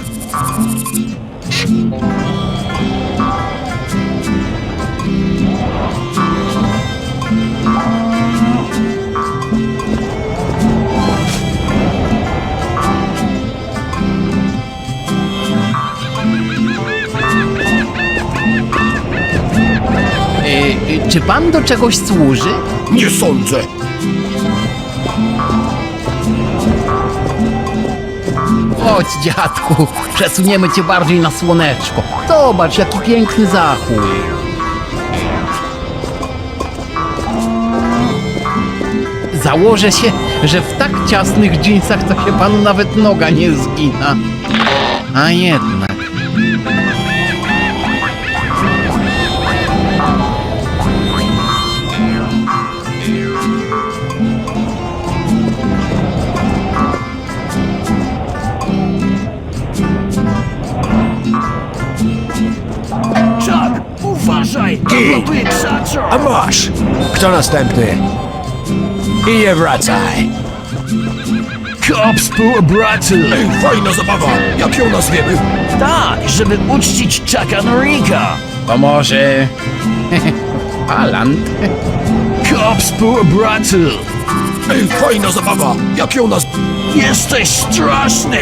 Czy pan do czegoś służy? Nie sądzę. Chodź, dziadku, przesuniemy cię bardziej na słoneczko. Zobacz, jaki piękny zachód. Założę się, że w tak ciasnych dżinsach to się panu nawet noga nie zgina. A jednak. Chuck, uważaj! Git! A masz! Kto następny? I nie wracaj! Cops Braty! Ej, fajna zabawa! Jak ją nazwiemy? Tak, żeby uczcić Chucka Norrika! To może... Alan? Cops Braty! Ej, fajna zabawa! Jak ją Jesteś straszny!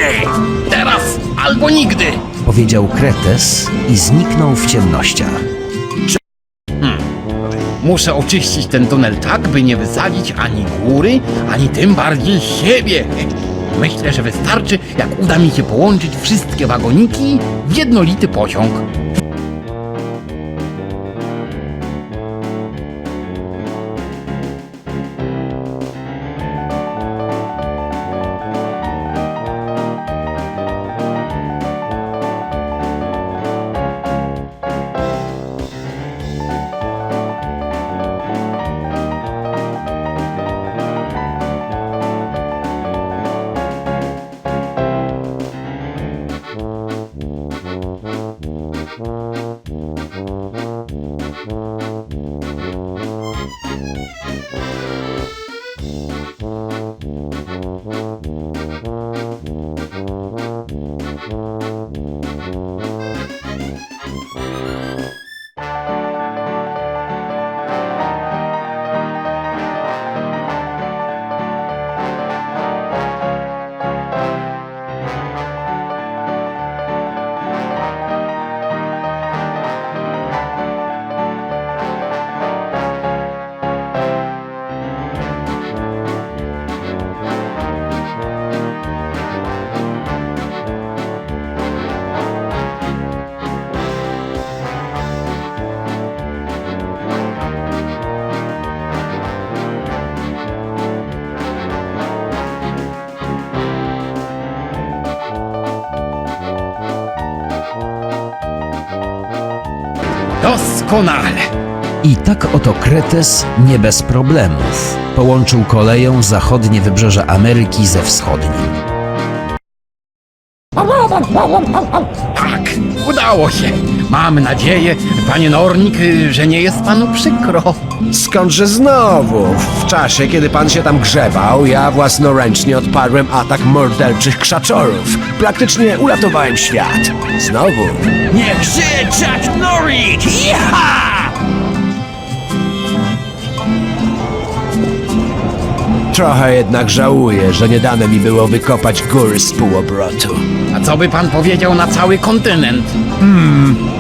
Teraz albo nigdy! Powiedział Kretes i zniknął w ciemnościach. Muszę oczyścić ten tunel tak, by nie wysadzić ani góry, ani tym bardziej siebie. Myślę, że wystarczy, jak uda mi się połączyć wszystkie wagoniki w jednolity pociąg. Doskonale! I tak oto Kretes nie bez problemów połączył koleją zachodnie wybrzeże Ameryki ze wschodnim. Tak, udało się. Mam nadzieję, panie Nornik, że nie jest panu przykro. Skądże znowu? W czasie, kiedy pan się tam grzebał, ja własnoręcznie odparłem atak morderczych krzaczorów. Praktycznie uratowałem świat. Znowu. Niech żyje Chuck Norrik! Jaha! Trochę jednak żałuję, że nie dane mi było wykopać góry z półobrotu. A co by pan powiedział na cały kontynent?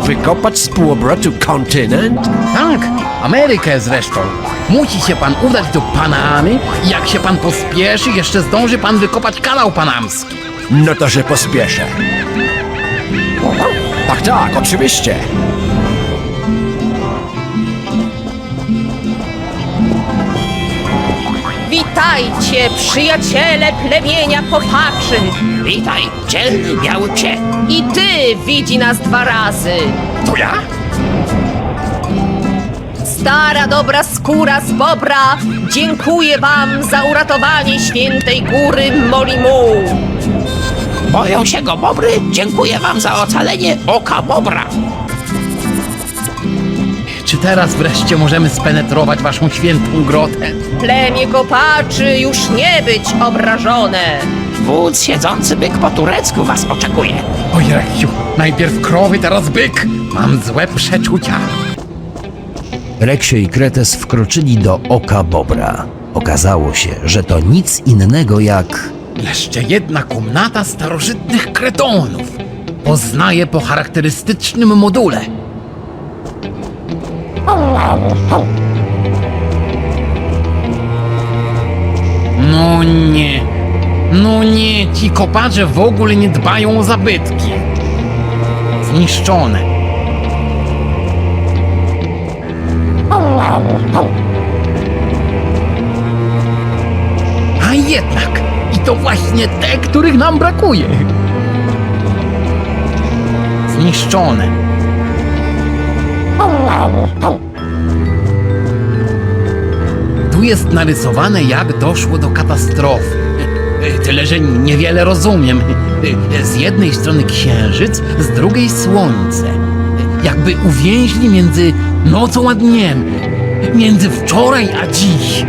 Wykopać z półobrotu kontynent? Tak, Amerykę zresztą. Musi się pan udać do Panamy i jak się pan pospieszy, jeszcze zdąży pan wykopać kanał panamski. No to się pospieszę. Tak, tak, oczywiście. Witajcie, przyjaciele plemienia kopaczy! Witaj, dzielny biały psie. I ty widzi nas 2 razy! To ja? Stara dobra skóra z bobra dziękuję wam za uratowanie świętej góry Molimu! Boją się go bobry? Dziękuję wam za ocalenie oka bobra. Czy teraz wreszcie możemy spenetrować waszą świętą grotę? Plemię kopaczy już nie być obrażone! Wódz siedzący byk po turecku was oczekuje. Oj, Reksiu, najpierw krowy, teraz byk. Mam złe przeczucia. Reksio i Kretes wkroczyli do oka Bobra. Okazało się, że to nic innego jak... Jeszcze jedna komnata starożytnych kretonów. Poznaję po charakterystycznym module. No nie. No nie, ci koparze w ogóle nie dbają o zabytki. Zniszczone. A jednak, i to właśnie te, których nam brakuje. Zniszczone. Tu jest narysowane, jak doszło do katastrofy. Tyle, że niewiele rozumiem. Z jednej strony księżyc, z drugiej słońce. Jakby uwięźli między nocą a dniem. Między wczoraj a dziś.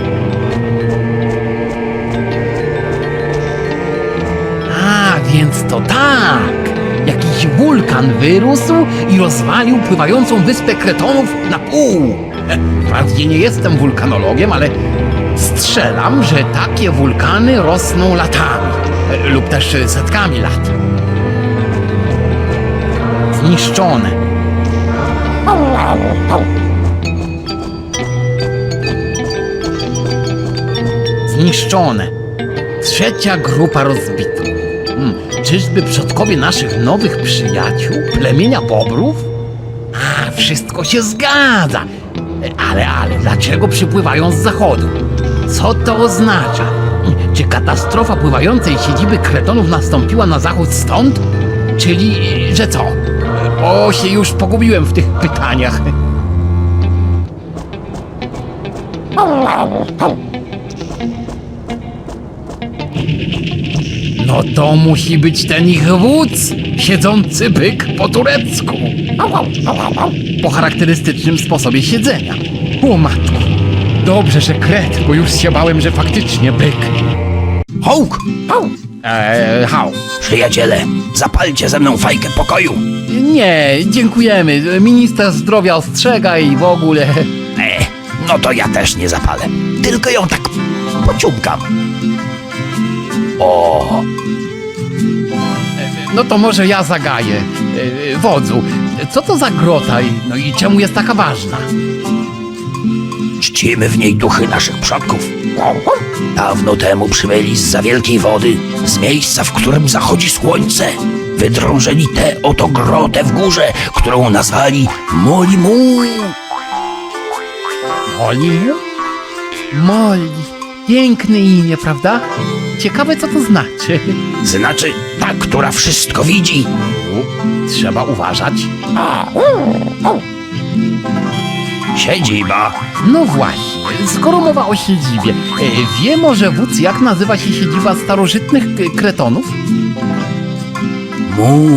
A, więc to tak. Jakiś wulkan wyrósł i rozwalił pływającą wyspę Kretonów na pół. Wprawdzie nie jestem wulkanologiem, ale strzelam, że takie wulkany rosną latami lub też setkami lat. Zniszczone. Zniszczone. Trzecia grupa rozbitów. Czyżby przodkowie naszych nowych przyjaciół, plemienia bobrów? A, wszystko się zgadza. Ale dlaczego przypływają z zachodu? Co to oznacza? Czy katastrofa pływającej siedziby Kretonów nastąpiła na zachód stąd? Czyli, że co? O, się już pogubiłem w tych pytaniach. No to musi być ten ich wódz, siedzący byk po turecku. Po charakterystycznym sposobie siedzenia. O matku, dobrze, że kret, bo już się bałem, że faktycznie byk. Hołk! Hał. Przyjaciele, zapalcie ze mną fajkę pokoju. Nie, dziękujemy. Minister zdrowia ostrzega i w ogóle... No to ja też nie zapalę. Tylko ją tak pociągam. O! No to może ja zagaję. Wodzu, co to za grota no i czemu jest taka ważna? Czcimy w niej duchy naszych przodków. Dawno temu przybyli zza wielkiej wody, z miejsca, w którym zachodzi słońce. Wydrążyli tę oto grotę w górze, którą nazwali Molimu. Molimu? Moli. Piękne imię, prawda? Ciekawe, co to znaczy. Znaczy ta, która wszystko widzi. Trzeba uważać. Siedziba. No właśnie, skoro mowa o siedzibie, wie może wódz, jak nazywa się siedziba starożytnych Kretonów? Mu.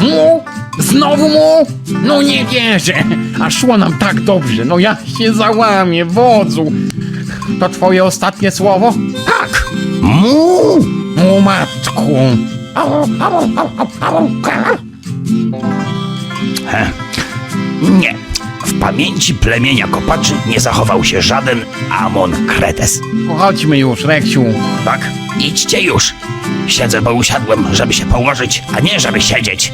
Mu? Znowu mu? No nie wierzę, a szło nam tak dobrze, no ja się załamię, wodzu. To twoje ostatnie słowo? Tak. Mu. O matku. Nie. W pamięci plemienia kopaczy nie zachował się żaden Amon Kretes. Chodźmy już, Reksiu. Tak, idźcie już. Siedzę, bo usiadłem, żeby się położyć, a nie żeby siedzieć.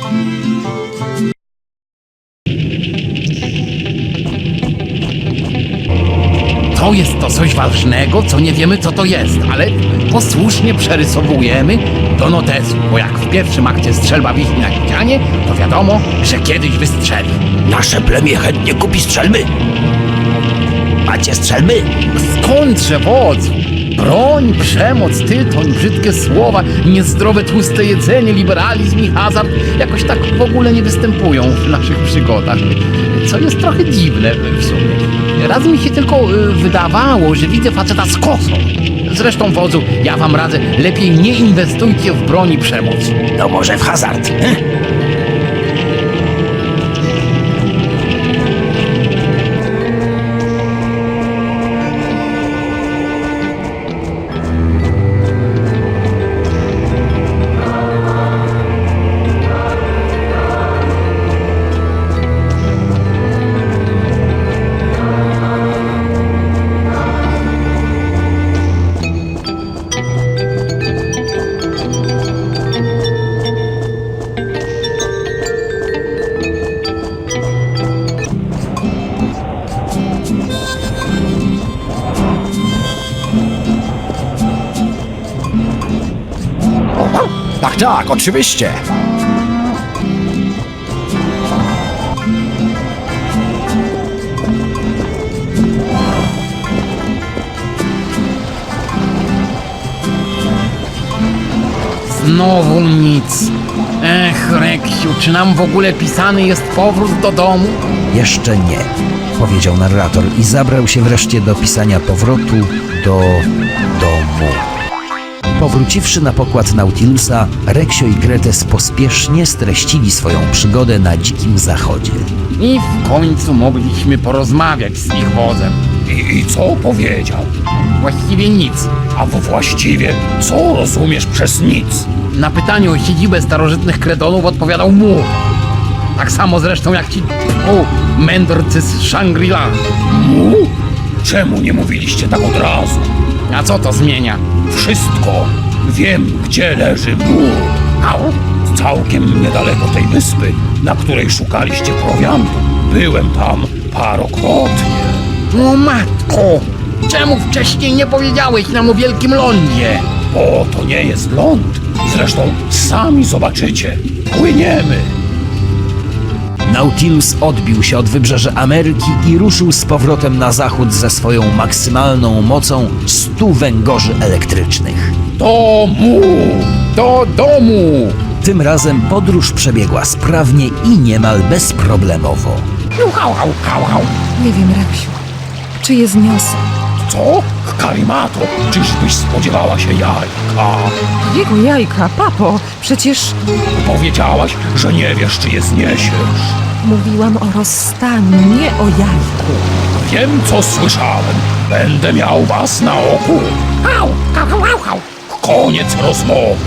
To jest to coś ważnego, co nie wiemy, co to jest, ale posłusznie przerysowujemy do notesu, bo jak w pierwszym akcie strzelba wisi na ścianie, to wiadomo, że kiedyś wystrzeli. Nasze plemię chętnie kupi strzelby. Macie strzelby? Skądże, wodzu? Broń, przemoc, tytoń, brzydkie słowa, niezdrowe, tłuste jedzenie, liberalizm i hazard jakoś tak w ogóle nie występują w naszych przygodach. Co jest trochę dziwne w sumie. Raz mi się tylko wydawało, że widzę faceta z kosą. Zresztą, wodzu, ja wam radzę, lepiej nie inwestujcie w broń i przemoc. No może w hazard, tak, oczywiście. Znowu nic. Ech, Reksiu, czy nam w ogóle pisany jest powrót do domu? Jeszcze nie, powiedział narrator i zabrał się wreszcie do pisania powrotu do domu. Powróciwszy na pokład Nautilusa, Reksio i Kretes pospiesznie streścili swoją przygodę na dzikim zachodzie. I w końcu mogliśmy porozmawiać z ich wozem. I co powiedział? Właściwie nic. A właściwie co rozumiesz przez nic? Na pytanie o siedzibę starożytnych kretonów odpowiadał mu. Tak samo zresztą jak ci mędrcy z Shangri-La. Mu? Czemu nie mówiliście tak od razu? A co to zmienia? Wszystko. Wiem, gdzie leży mur. Całkiem niedaleko tej wyspy, na której szukaliście prowiantu. Byłem tam parokrotnie. O matko! Czemu wcześniej nie powiedziałeś nam o wielkim lądzie? O, to nie jest ląd. Zresztą sami zobaczycie. Płyniemy. Nautilus odbił się od wybrzeża Ameryki i ruszył z powrotem na zachód ze swoją maksymalną mocą 100 węgorzy elektrycznych. Do domu! Tym razem podróż przebiegła sprawnie i niemal bezproblemowo. Nie wiem, Reksiu, czy je zniosę. Co? Karimato, czyżbyś spodziewała się jajka? Jego jajka, papo, przecież Powiedziałaś, że nie wiesz, czy je zniesiesz. mówiłam o rozstaniu, nie o jajku. Wiem, co słyszałem. Będę miał was na oku. Koniec rozmowy.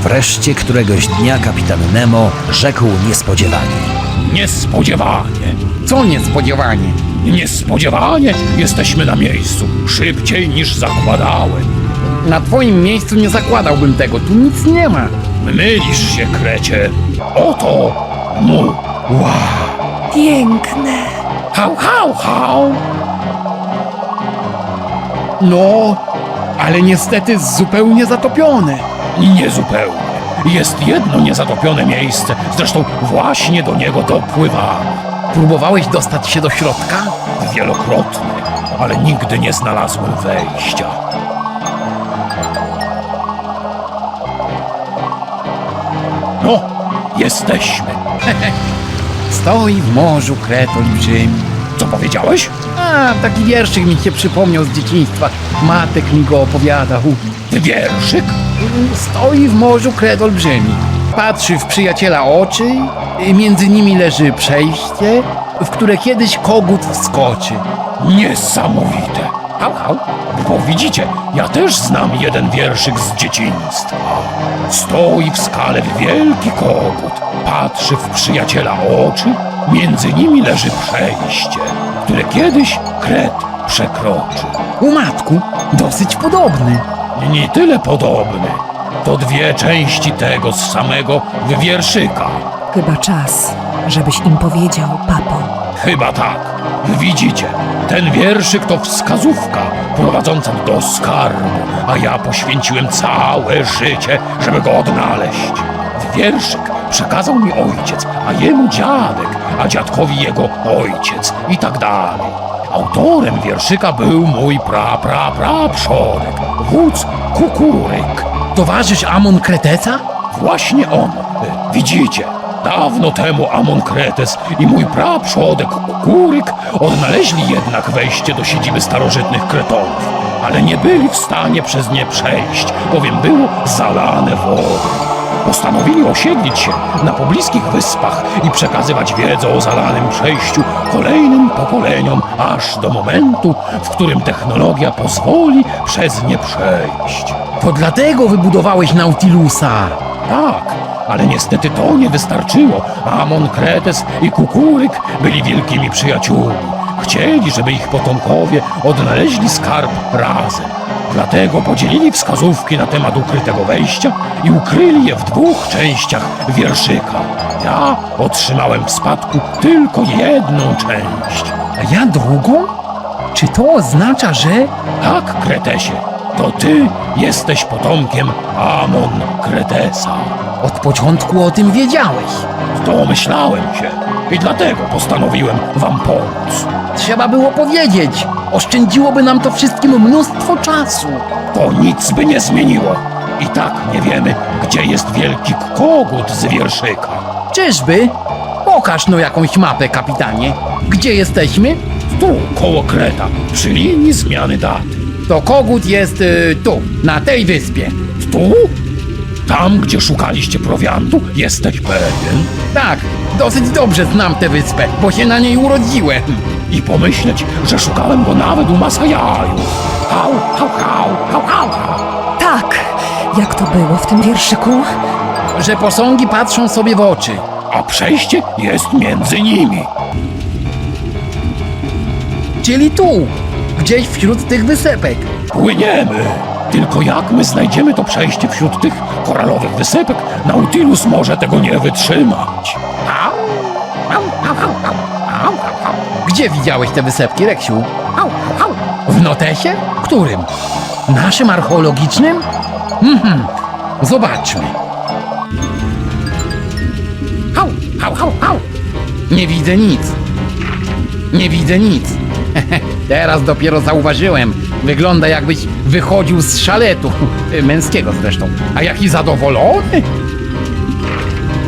Wreszcie któregoś dnia kapitan Nemo rzekł niespodziewanie. Niespodziewanie. Co niespodziewanie? Niespodziewanie jesteśmy na miejscu. Szybciej niż zakładałem. Na twoim miejscu nie zakładałbym tego, tu nic nie ma. Mylisz się, krecie. Oto mu. Wow. Piękne. Hał. No, ale niestety zupełnie zatopione. Niezupełnie. Jest jedno niezatopione miejsce, zresztą właśnie do niego dopływam. Próbowałeś dostać się do środka? Wielokrotnie, ale nigdy nie znalazłem wejścia. No, jesteśmy. Stoi w morzu kret olbrzymi. Co powiedziałeś? A, taki wierszyk mi się przypomniał z dzieciństwa. Matek mi go opowiadał. Wierszyk? Stoi w morzu kret olbrzymi. Patrzy w przyjaciela oczy, między nimi leży przejście, w które kiedyś kogut wskoczy. Niesamowite. Hał. Bo widzicie, ja też znam jeden wierszyk z dzieciństwa. Stoi w skale wielki kogut, patrzy w przyjaciela oczy, między nimi leży przejście, które kiedyś kret przekroczy. U matku, dosyć podobny. Nie tyle podobny. To dwie części tego samego wierszyka. Chyba czas, żebyś im powiedział, papo. Chyba tak. Widzicie, ten wierszyk to wskazówka prowadząca do skarbu, a ja poświęciłem całe życie, żeby go odnaleźć. Wierszyk przekazał mi ojciec, a jemu dziadek, a dziadkowi jego ojciec i tak dalej. Autorem wierszyka był mój przodek, wódz Kukuryk. Towarzysz Amon Kretesa? Właśnie on. Widzicie, dawno temu Amon Kretes i mój przodek Kukuryk odnaleźli jednak wejście do siedziby starożytnych Kretonów, ale nie byli w stanie przez nie przejść, bowiem było zalane wodą. Postanowili osiedlić się na pobliskich wyspach i przekazywać wiedzę o zalanym przejściu kolejnym pokoleniom, aż do momentu, w którym technologia pozwoli przez nie przejść. To dlatego wybudowałeś Nautilusa. Tak, ale niestety to nie wystarczyło. Amon Kretes i Kukuryk byli wielkimi przyjaciółmi. Chcieli, żeby ich potomkowie odnaleźli skarb razem. Dlatego podzielili wskazówki na temat ukrytego wejścia i ukryli je w dwóch częściach wierszyka. Ja otrzymałem w spadku tylko jedną część. A ja drugą? Czy to oznacza, że... Tak, Kretesie, to ty jesteś potomkiem Amon Kretesa. Od początku o tym wiedziałeś. Domyślałem się i dlatego postanowiłem wam pomóc. Trzeba było powiedzieć. Oszczędziłoby nam to wszystkim mnóstwo czasu. To nic by nie zmieniło. I tak nie wiemy, gdzie jest wielki kogut z wierszyka. Czyżby? Pokaż no jakąś mapę, kapitanie. Gdzie jesteśmy? Tu, koło Kreta, przy linii zmiany daty. To kogut jest tu, na tej wyspie. Tu? Tam, gdzie szukaliście prowiantu? Jesteś pewien? Tak, dosyć dobrze znam tę wyspę, bo się na niej urodziłem. I pomyśleć, że szukałem go nawet u Masajaju. Hał, hał, hał, hał, hał, hał. Tak, jak to było w tym wierszyku? Że posągi patrzą sobie w oczy. A przejście jest między nimi. Czyli tu, gdzieś wśród tych wysepek. Płyniemy. Tylko jak my znajdziemy to przejście wśród tych koralowych wysepek? Nautilus może tego nie wytrzymać. Au, au, au, au, au, au. Gdzie widziałeś te wysepki, Reksiu? Au, au. W notesie? Którym? Naszym archeologicznym? Zobaczmy. Au, au, au, au. Nie widzę nic. Nie widzę nic. Teraz dopiero zauważyłem. Wygląda, jakbyś wychodził z szaletu. Męskiego zresztą. A jaki zadowolony?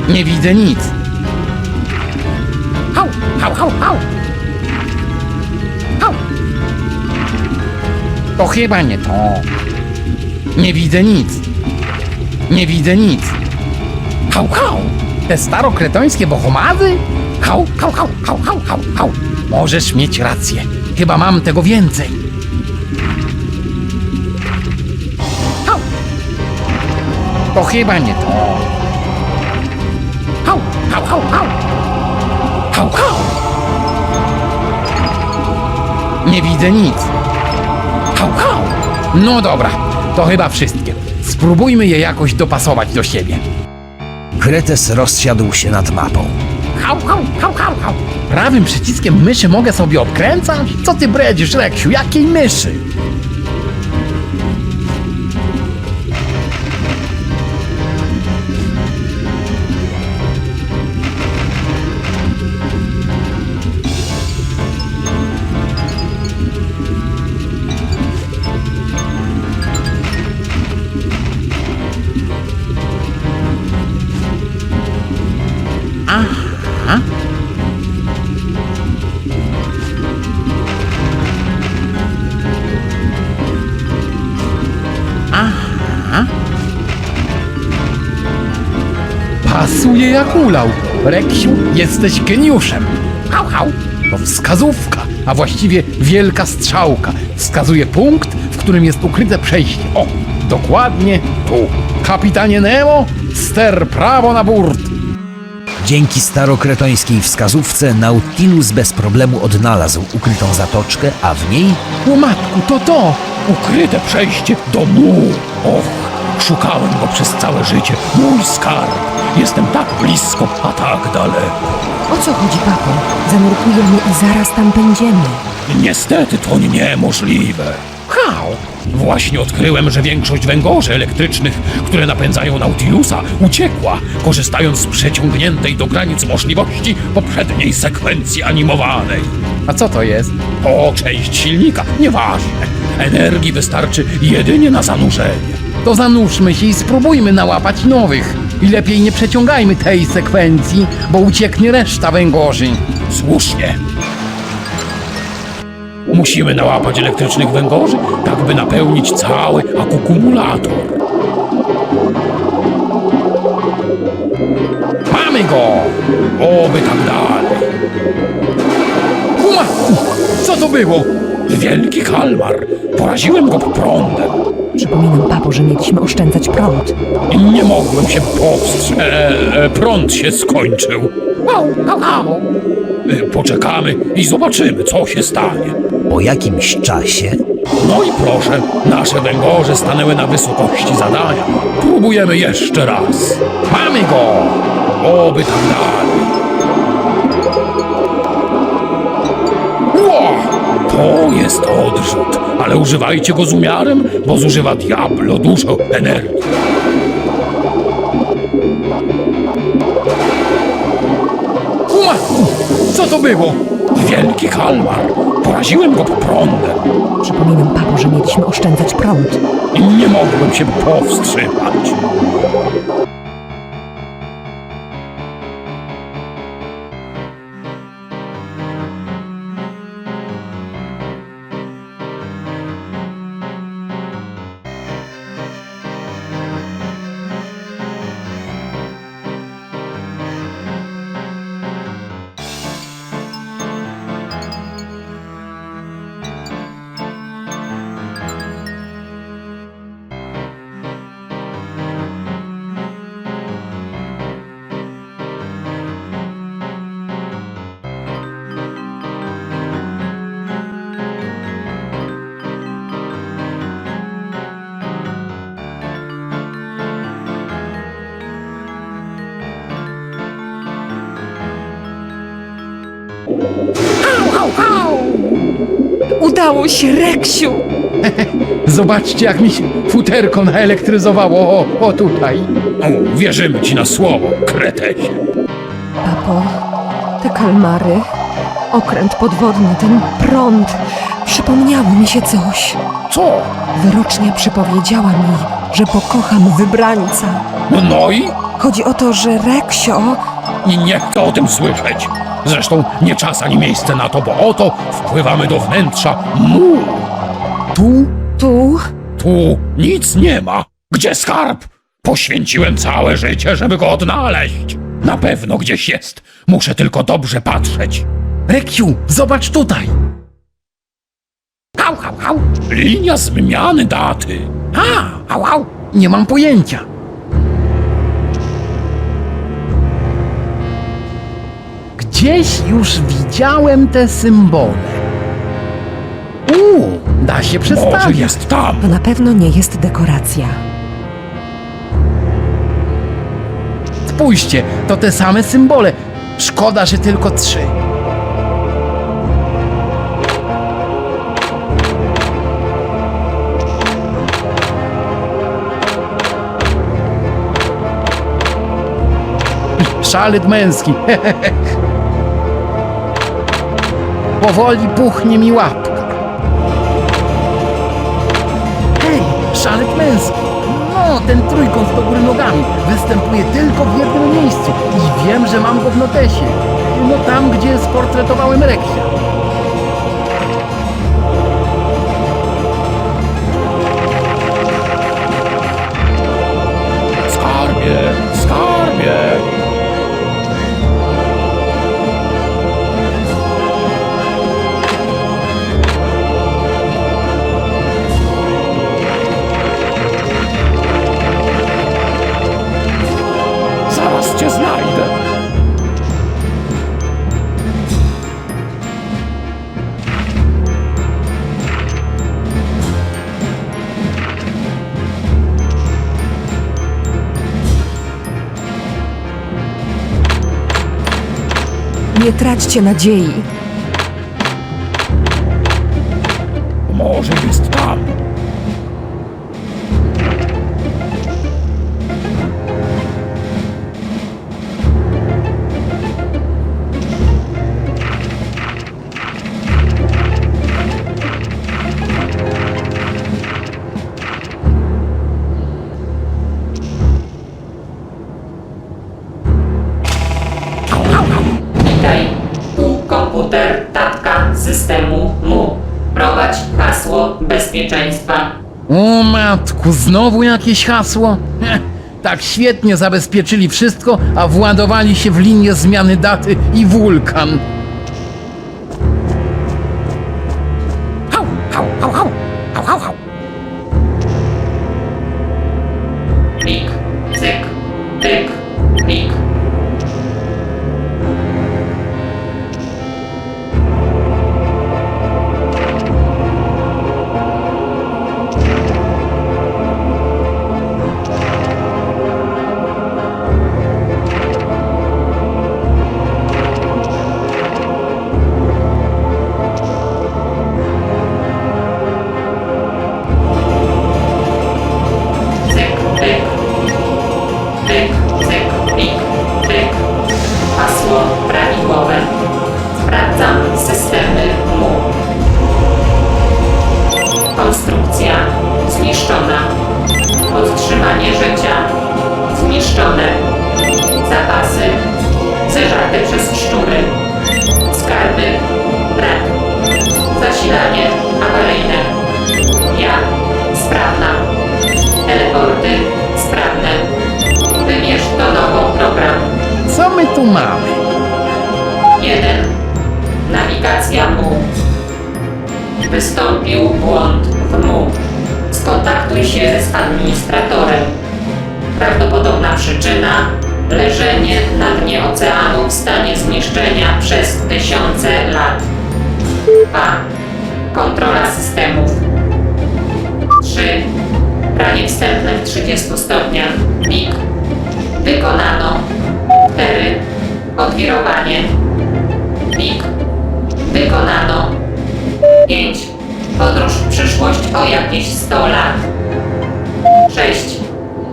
Nie widzę nic. Hał, hał, hał, hał. Hał. To chyba nie to. Nie widzę nic. Nie widzę nic. Hał, hał. Te starokretońskie bohomazy? Hał, hał, hał, hał, hał, hał, hał. Możesz mieć rację. Chyba mam tego więcej. Hał. To chyba nie to. Hał, hał, hał, hał. Hał, hał. Nie widzę nic. Hał, hał. No dobra, to chyba wszystkie. Spróbujmy je jakoś dopasować do siebie. Kretes rozsiadł się nad mapą. Hał, hał, hał, hał, hał. Prawym przyciskiem myszy mogę sobie obkręcać? Co ty bredzisz, Reksiu? Jakiej myszy? Aha. Aha. Pasuje jak ulał. Reksiu, jesteś geniuszem. Hał, hał. To wskazówka, a właściwie wielka strzałka. Wskazuje punkt, w którym jest ukryte przejście. O, dokładnie tu. Kapitanie Nemo, ster prawo na burt. Dzięki starokretońskiej wskazówce Nautilus bez problemu odnalazł ukrytą zatoczkę, a w niej... O matku, to! Ukryte przejście do mułu. Och, szukałem go przez całe życie. Mój skarb. Jestem tak blisko, a tak daleko. O co chodzi, papo? Zanurkujemy i zaraz tam będziemy. Niestety to niemożliwe. How? Właśnie odkryłem, że większość węgorzy elektrycznych, które napędzają Nautilusa, uciekła, korzystając z przeciągniętej do granic możliwości poprzedniej sekwencji animowanej. A co to jest? To część silnika, nieważne. Energii wystarczy jedynie na zanurzenie. To zanurzmy się i spróbujmy nałapać nowych. I lepiej nie przeciągajmy tej sekwencji, bo ucieknie reszta węgorzy. Słusznie. Musimy nałapać elektrycznych węgorzy, tak by napełnić cały akumulator. Mamy go! Oby tak dalej. Matku, co to było? Wielki kalmar. Poraziłem go prądem. Przypominam, papo, że mieliśmy oszczędzać prąd. Nie mogłem się powstrzymać. Prąd się skończył. Poczekamy i zobaczymy, co się stanie. Po jakimś czasie... No i proszę, nasze węgorze stanęły na wysokości zadania. Próbujemy jeszcze raz. Mamy go! Oby tak dalej. Ło! To jest odrzut, ale używajcie go z umiarem, bo zużywa diablo dużo energii. Co to było? Wielki kalmar. Poraziłem go prądem. Przypominam, papo, że mieliśmy oszczędzać prąd. I nie mogłem się powstrzymać. Udało się, Reksiu! Zobaczcie, jak mi się futerko naelektryzowało. O tutaj. O, wierzymy ci na słowo, kretesie. Papo, te kalmary, okręt podwodny, ten prąd, przypomniało mi się coś. Co? Wyrocznia przypowiedziała mi, że pokocham wybrańca. No i? Chodzi o to, że Reksio... I nie chcę o tym słyszeć. Zresztą nie czas ani miejsce na to, bo oto wpływamy do wnętrza mu. Tu? Tu? Tu nic nie ma. Gdzie skarb? Poświęciłem całe życie, żeby go odnaleźć. Na pewno gdzieś jest. Muszę tylko dobrze patrzeć. Reksiu, zobacz tutaj. Au, au, au. Linia zmiany daty. Au, au. Nie mam pojęcia. Gdzieś już widziałem te symbole. Da się przestawiać. Może jest tam. To na pewno nie jest dekoracja. Spójrzcie, to te same symbole. Szkoda, że tylko 3. Szalet męski. Powoli puchnie mi łapka. Hej, szalet męski. No, ten trójkąt do góry nogami występuje tylko w jednym miejscu i wiem, że mam go w notesie. No tam, gdzie sportretowałem Reksia. Skarbie, skarbie. Zaraz cię znajdę. Nie traćcie nadziei. Może jest tam. Witaj, tu komputer tatka systemu MU. Prowadź hasło bezpieczeństwa. O matku, znowu jakieś hasło? Tak świetnie zabezpieczyli wszystko, a władowali się w linię zmiany daty i wulkan. Hał, hał, hał, hał, hał, hał, hał. Klik, cyk, tyk, klik. zeżarte przez szczury. Skarby, brak. Zasilanie awaryjne. Ja, sprawna. Teleporty, sprawne. Wybierz donowo program. Co my tu mamy? 1. Nawigacja MU. Wystąpił błąd w MU. Skontaktuj się z administratorem. Prawdopodobna przyczyna: leżenie na dnie oceanu w stanie zniszczenia przez tysiące lat. 2. Kontrola systemów. 3. Pranie wstępne w 30 stopniach. WIG. Wykonano. 4. Odwirowanie. WIG. Wykonano. 5. Podróż w przyszłość o jakieś 100 lat. 6.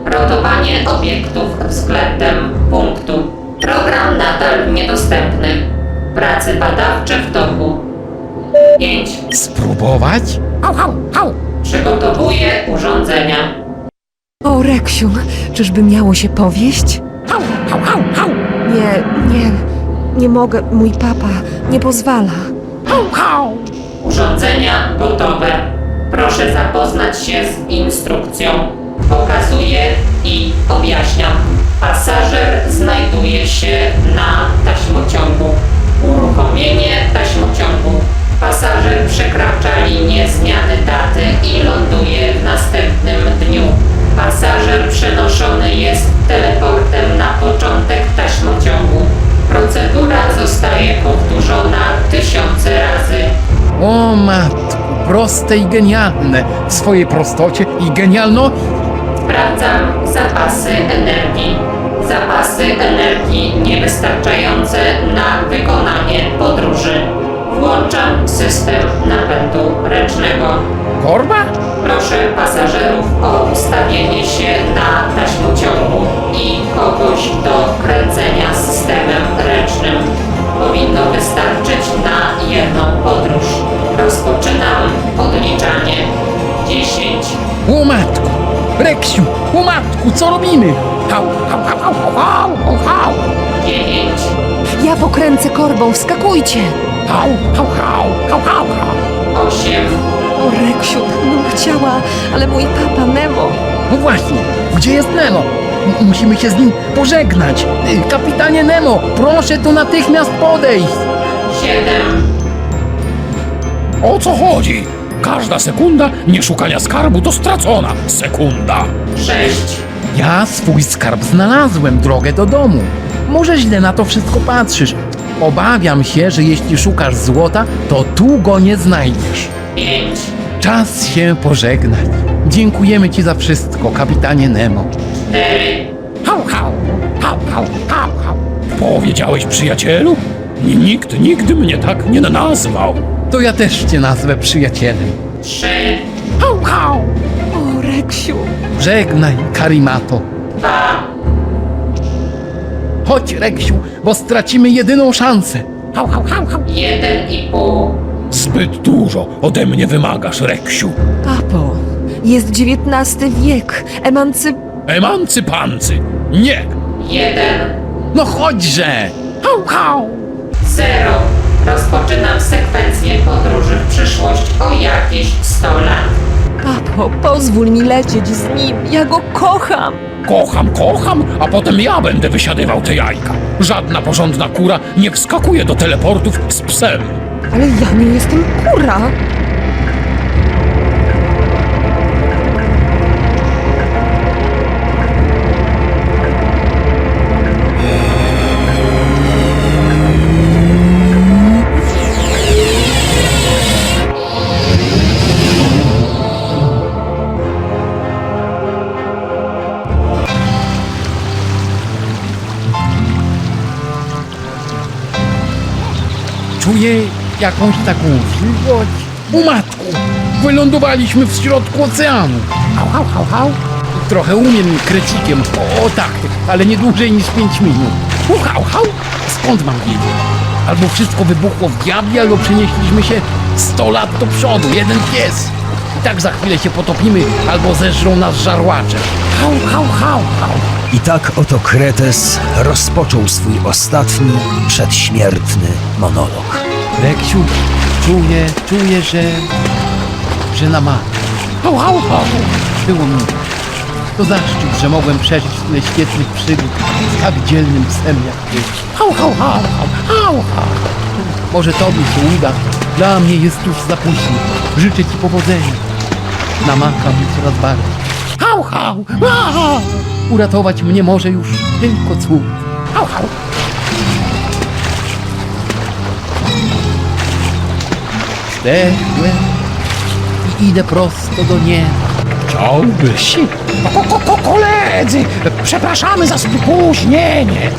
Rotowanie obiektów względem punktu. Program nadal niedostępny. Prace badawcze w toku. 5. Spróbować? Przygotowuję urządzenia. O, Reksiu, czyżby miało się powieść? Nie mogę, mój papa nie pozwala. Urządzenia gotowe. Proszę zapoznać się z instrukcją. Pokazuję i objaśniam. Pasażer znajduje się na taśmociągu. Uruchomienie taśmociągu. Pasażer przekracza linię zmiany daty i ląduje w następnym dniu. Pasażer przenoszony jest teleportem na początek taśmociągu. Procedura zostaje powtórzona 1000 razy. O matku, proste i genialne. W swojej prostocie i genialności. Sprawdzam zapasy energii. Zapasy energii niewystarczające na wykonanie podróży. Włączam system napędu ręcznego. Korba? Proszę pasażerów o ustawienie się na taśmociągu i kogoś do kręcenia systemem ręcznym. Powinno wystarczyć na jedną podróż. Rozpoczynam odliczanie. 10. O matku! Reksiu, o matku, co robimy? 9. Ja pokręcę korbą, wskakujcie! 8. O, Reksiu, bym chciała, ale mój papa Nemo... No właśnie, gdzie jest Nemo? Musimy się z nim pożegnać. Kapitanie Nemo, proszę tu natychmiast podejść. 7. O co chodzi? Każda sekunda nieszukania skarbu to stracona sekunda. 6. Ja swój skarb znalazłem, drogę do domu. Może źle na to wszystko patrzysz. Obawiam się, że jeśli szukasz złota, to tu go nie znajdziesz. 5. Czas się pożegnać. Dziękujemy ci za wszystko, kapitanie Nemo. 4. Powiedziałeś, przyjacielu? Nikt nigdy mnie tak nie nazwał. To ja też cię nazwę przyjacielem. 3. O, Reksiu... Żegnaj, Karimato. 2. Chodź, Reksiu, bo stracimy jedyną szansę. 1,5. Zbyt dużo ode mnie wymagasz, Reksiu. Papo, jest XIX wiek. Emancypancy. Nie. 1. No chodźże! 0. Rozpoczynam sekwencję podróży w przyszłość o jakieś 100 lat. Papo, pozwól mi lecieć z nim. Ja go kocham. Kocham, a potem ja będę wysiadywał te jajka. Żadna porządna kura nie wskakuje do teleportów z psem. Ale ja nie jestem kura. Czuję jakąś taką wilgoć. O matku! Wylądowaliśmy w środku oceanu. Trochę umiem krecikiem. O tak, ale nie dłużej niż 5 minut. Skąd mam wiedzieć? Albo wszystko wybuchło w diabli, albo przenieśliśmy się 100 lat do przodu. Jeden pies. I tak za chwilę się potopimy, albo zeżrą nas żarłacze. I tak oto Kretes rozpoczął swój ostatni, przedśmiertny monolog. Reksiu, czuję, że na ma. Było mi to zaszczyt, że mogłem przeżyć tyle świetnych przygód z tak dzielnym psem jak ty. Może tobie się uda. Dla mnie jest już za późno. Życzę ci powodzenia. Namaka mnie coraz bardziej. Uratować mnie może już tylko cud. Zdechłem i idę prosto do nieba. Chciałbyś? Koledzy, przepraszamy za spóźnienie.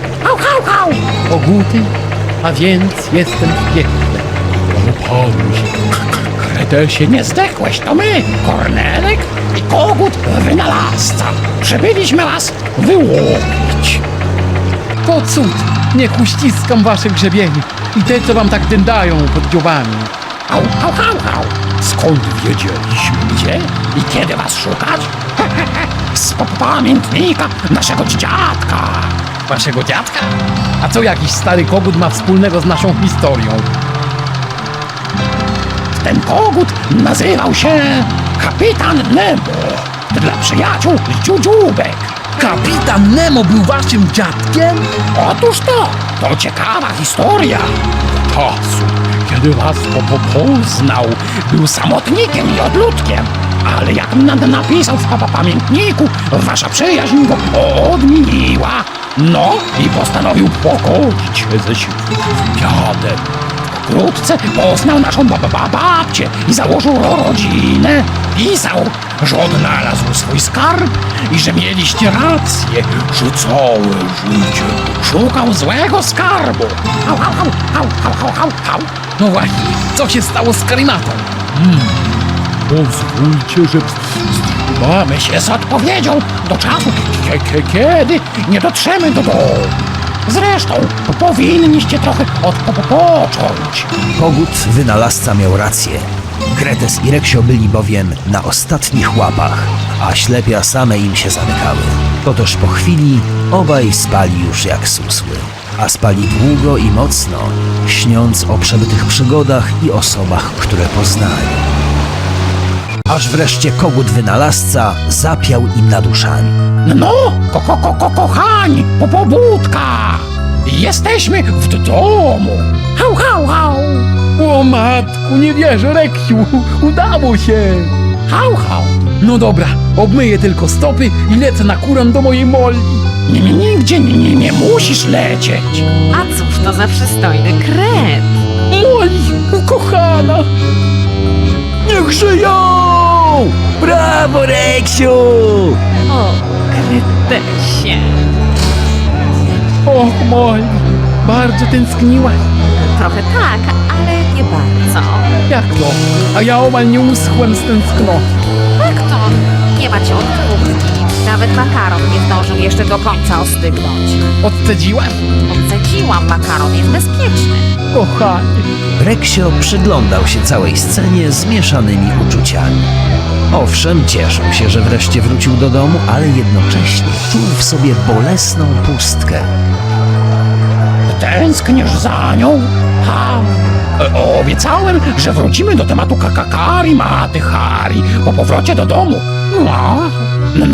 Koguty, a więc jestem w piekle. Kretesie, nie zdechłeś, to my, Kornelek i Kogut Wynalazca. Przybyliśmy was wyłowić. To cud, niech uściskam wasze grzebienie i te, co wam tak dędają pod dziobami. Skąd wiedzieliśmy, gdzie i kiedy was szukać? Z pamiętnika naszego dziadka. Waszego dziadka? A co jakiś stary kogut ma wspólnego z naszą historią? Ten kogut nazywał się Kapitan Nemo. Dla przyjaciół z dziudziubek. Kapitan Nemo był waszym dziadkiem? Otóż to ciekawa historia. Czasu, kiedy was poznał, był samotnikiem i odludkiem. Ale jak napisał w pamiętniku, wasza przyjaźń go odmieniła. No i postanowił pogodzić się ze światem. Wkrótce poznał naszą babcię i założył rodzinę. Pisał, że odnalazł swój skarb i że mieliście rację, że całe życie szukał złego skarbu. No właśnie, co się stało z Karinatą? Pozwólcie, że wstrzymamy się z odpowiedzią do czasu, kiedy nie dotrzemy do domu. Zresztą powinniście trochę odpocząć. Kogut Wynalazca miał rację. Kretes i Reksio byli bowiem na ostatnich łapach, a ślepia same im się zamykały. Toteż po chwili obaj spali już jak susły. A spali długo i mocno, śniąc o przebytych przygodach i osobach, które poznali. Aż wreszcie Kogut Wynalazca zapiał im nad uszami. No, kochani, pobudka! Jesteśmy w domu! O matku, nie wierzę, Reksiu, udało się! No dobra, obmyję tylko stopy i lecę na kuran do mojej Molli. Nigdzie nie musisz lecieć. A cóż to za przystojny kret? Molli, ukochana! Niech żyją! Brawo, Reksiu! O, kretesie. Och, Molli, bardzo tęskniłaś. Trochę tak, ale nie bardzo. Jak to? A ja omal nie uschłem z tęsknoty. Jak to? Nie macie odkrówki. Nawet makaron nie zdążył jeszcze do końca ostygnąć. Odcedziłaś? Odcedziłam, makaron jest bezpieczny. Kochanie. Reksio przyglądał się całej scenie z mieszanymi uczuciami. Owszem, cieszył się, że wreszcie wrócił do domu, ale jednocześnie czuł w sobie bolesną pustkę. Tęskniesz za nią? Obiecałem, że wrócimy do tematu Kari Maty Hari po powrocie do domu.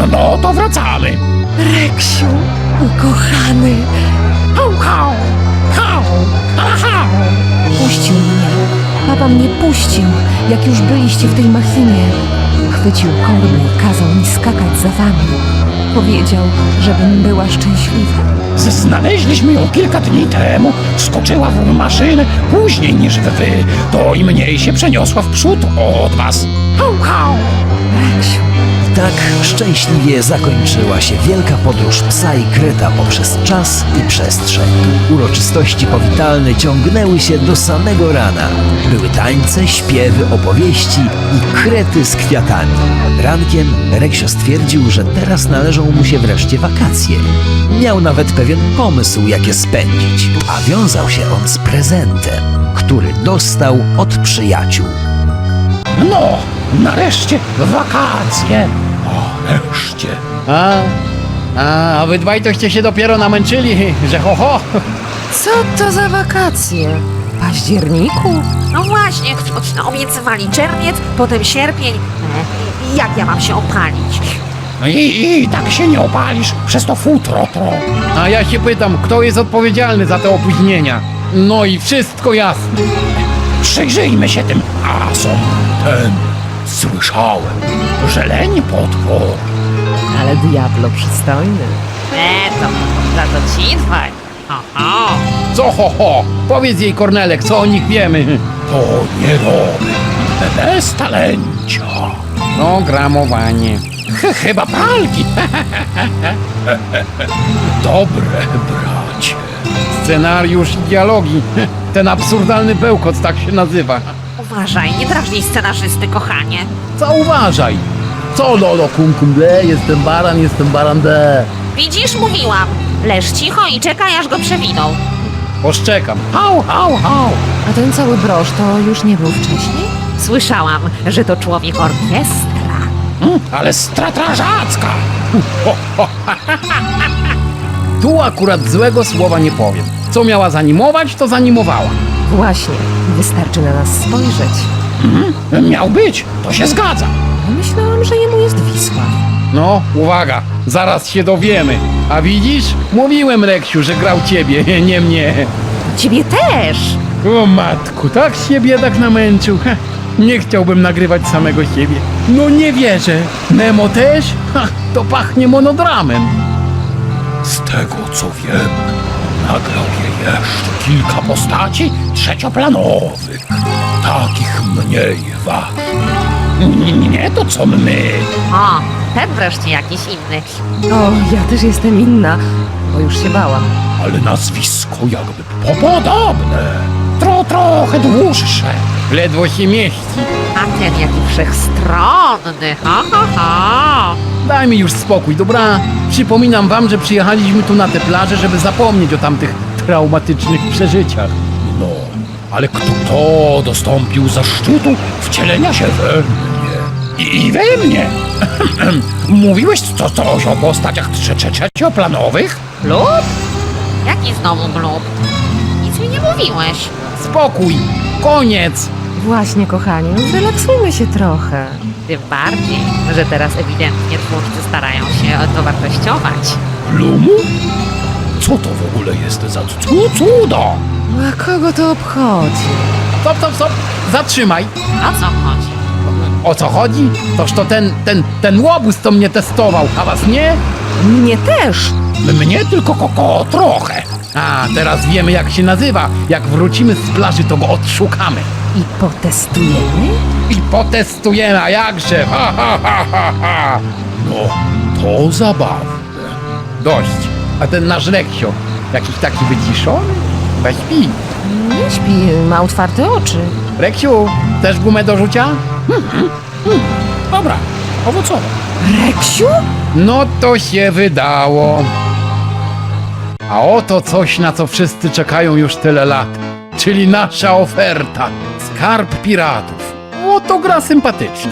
No to wracamy. Reksiu, ukochany. Puścił mnie. Papa mnie puścił, jak już byliście w tej machinie. Chwycił korbę i kazał mi skakać za wami. Powiedział, żebym była szczęśliwa. Znaleźliśmy ją kilka dni temu. Skoczyła w maszynę później niż wy. To i mniej się przeniosła w przód od was. Reksiu. Tak szczęśliwie zakończyła się wielka podróż psa i kreta poprzez czas i przestrzeń. Uroczystości powitalne ciągnęły się do samego rana. Były tańce, śpiewy, opowieści i krety z kwiatami. Rankiem Reksio stwierdził, że teraz należą mu się wreszcie wakacje. Miał nawet pewien pomysł, jak je spędzić, a wiązał się on z prezentem, który dostał od przyjaciół. No, nareszcie wakacje. Nareszcie. A, A wy dwaj toście się dopiero namęczyli, że ho ho. Co to za wakacje? W październiku? No właśnie, obiecywali czerwiec, potem sierpień. Jak ja mam się opalić? No i tak się nie opalisz przez to futro. A ja się pytam, kto jest odpowiedzialny za te opóźnienia? No i wszystko jasne. Przyjrzyjmy się tym asom. Słyszałem, że leń potwór. Ale diablo przystojny. To za to ci dwaj. Co ho ho? Powiedz jej, Kornelek, co o nich wiemy. To nie robię. Bez talencia. No, gramowanie. Chyba pralki. Dobre, bracie. Scenariusz i dialogi. Ten absurdalny bełkot tak się nazywa. Uważaj, nie drażnij scenarzysty, kochanie. Co uważaj? Co lolo kum ble, jestem baran de. Widzisz, mówiłam. Leż cicho i czekaj, aż go przewiną. Poszczekam. Hał. A ten cały brosz to już nie był wcześniej? Słyszałam, że to człowiek orkiestra. Ale strażacka. Tu akurat złego słowa nie powiem. Co miała zanimować, to zanimowała. Właśnie, wystarczy na nas spojrzeć. Miał być, to się zgadza. Myślałam, że jemu jest Wisła. No, uwaga, zaraz się dowiemy. A widzisz? Mówiłem, Reksiu, że grał ciebie, nie mnie. Ciebie też. O matku, tak się biedak namęczył. Nie chciałbym nagrywać samego siebie. No nie wierzę. Nemo też? To pachnie monodramem. Z tego co wiem, nagrał je jeszcze kilka postaci trzecioplanowych. Takich mniej ważnych. Nie to co my. O, ten wreszcie jakiś inny. O, ja też jestem inna, bo już się bałam. Ale nazwisko jakby podobne. Trochę dłuższe. Ledwo się mieści. A ten jaki wszechstronny. Daj mi już spokój, dobra? Przypominam wam, że przyjechaliśmy tu na tę plażę, żeby zapomnieć o tamtych traumatycznych przeżyciach. No, ale kto dostąpił zaszczytu wcielenia się we mnie? I we mnie. Mówiłeś coś o postaciach trzecioplanowych? Blub? Jaki znowu blub? Nic mi nie mówiłeś. Spokój, koniec. Właśnie, kochani, zrelaksujmy się trochę. Tym bardziej, że teraz ewidentnie twórcy starają się to wartościować. Lumu? Co to w ogóle jest za cudo? A kogo to obchodzi? Stop, zatrzymaj. O co chodzi? O co chodzi? Toż to ten łobuz to mnie testował, a was nie? Mnie też. Mnie tylko trochę. A, teraz wiemy jak się nazywa. Jak wrócimy z plaży, to go odszukamy. I potestujemy? I potestujemy, a jakże? Ha. No, to zabawne. Dość. A ten nasz Reksio, jakiś taki wyciszony? Weź śpi. Nie śpi, ma otwarte oczy. Reksiu, chcesz gumę do rzucia? Dobra, owocowe. Reksiu? No to się wydało. A oto coś, na co wszyscy czekają już tyle lat. Czyli nasza oferta. Skarb piratów. Oto gra sympatyczna.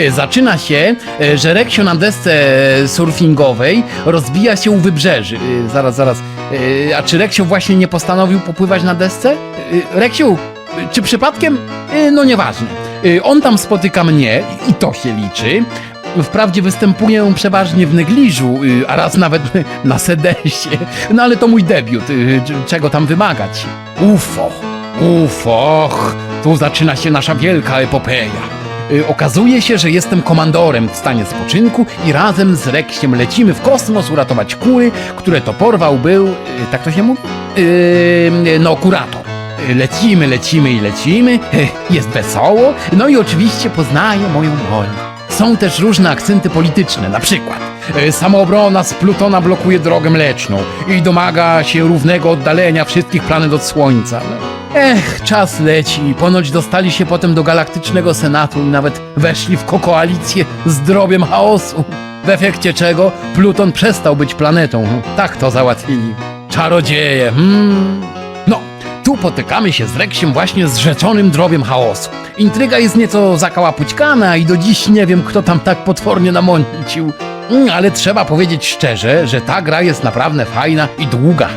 Zaczyna się, że Reksio na desce surfingowej rozbija się u wybrzeży. Zaraz. A czy Reksio właśnie nie postanowił popływać na desce? Reksiu, czy przypadkiem? No nieważne. On tam spotyka mnie i to się liczy. Wprawdzie występuję przeważnie w negliżu, a raz nawet na sedesie. No ale to mój debiut. Czego tam wymagać? UFO. Tu zaczyna się nasza wielka epopeja. Okazuje się, że jestem komandorem w stanie spoczynku i razem z Reksiem lecimy w kosmos uratować kury, które to porwał był... tak to się mówi? No, kurator. Lecimy. Jest wesoło. No i oczywiście poznaję moją Molly. Są też różne akcenty polityczne, na przykład samoobrona z Plutona blokuje drogę mleczną i domaga się równego oddalenia wszystkich planet od Słońca. Czas leci. Ponoć dostali się potem do Galaktycznego Senatu i nawet weszli w koalicję z drobiem chaosu. W efekcie czego Pluton przestał być planetą. Tak to załatwili. Czarodzieje. No, tu potykamy się z Reksiem właśnie z rzeczonym drobiem chaosu. Intryga jest nieco zakałapućkana i do dziś nie wiem, kto tam tak potwornie namącił. Ale trzeba powiedzieć szczerze, że ta gra jest naprawdę fajna i długa.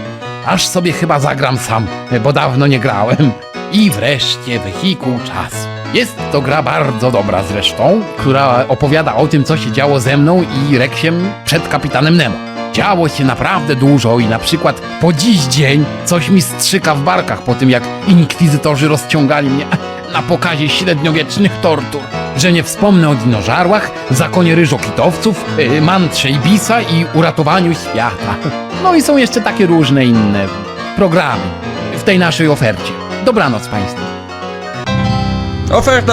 Aż sobie chyba zagram sam, bo dawno nie grałem. I wreszcie Wehikuł Czasu. Jest to gra bardzo dobra zresztą, która opowiada o tym, co się działo ze mną i Reksiem przed Kapitanem Nemo. Działo się naprawdę dużo i na przykład po dziś dzień coś mi strzyka w barkach po tym, jak inkwizytorzy rozciągali mnie na pokazie średniowiecznych tortur. Że nie wspomnę o dinożarłach, zakonie ryżokitowców, mantrze Ibisa i uratowaniu świata. No i są jeszcze takie różne inne programy w tej naszej ofercie. Dobranoc Państwu.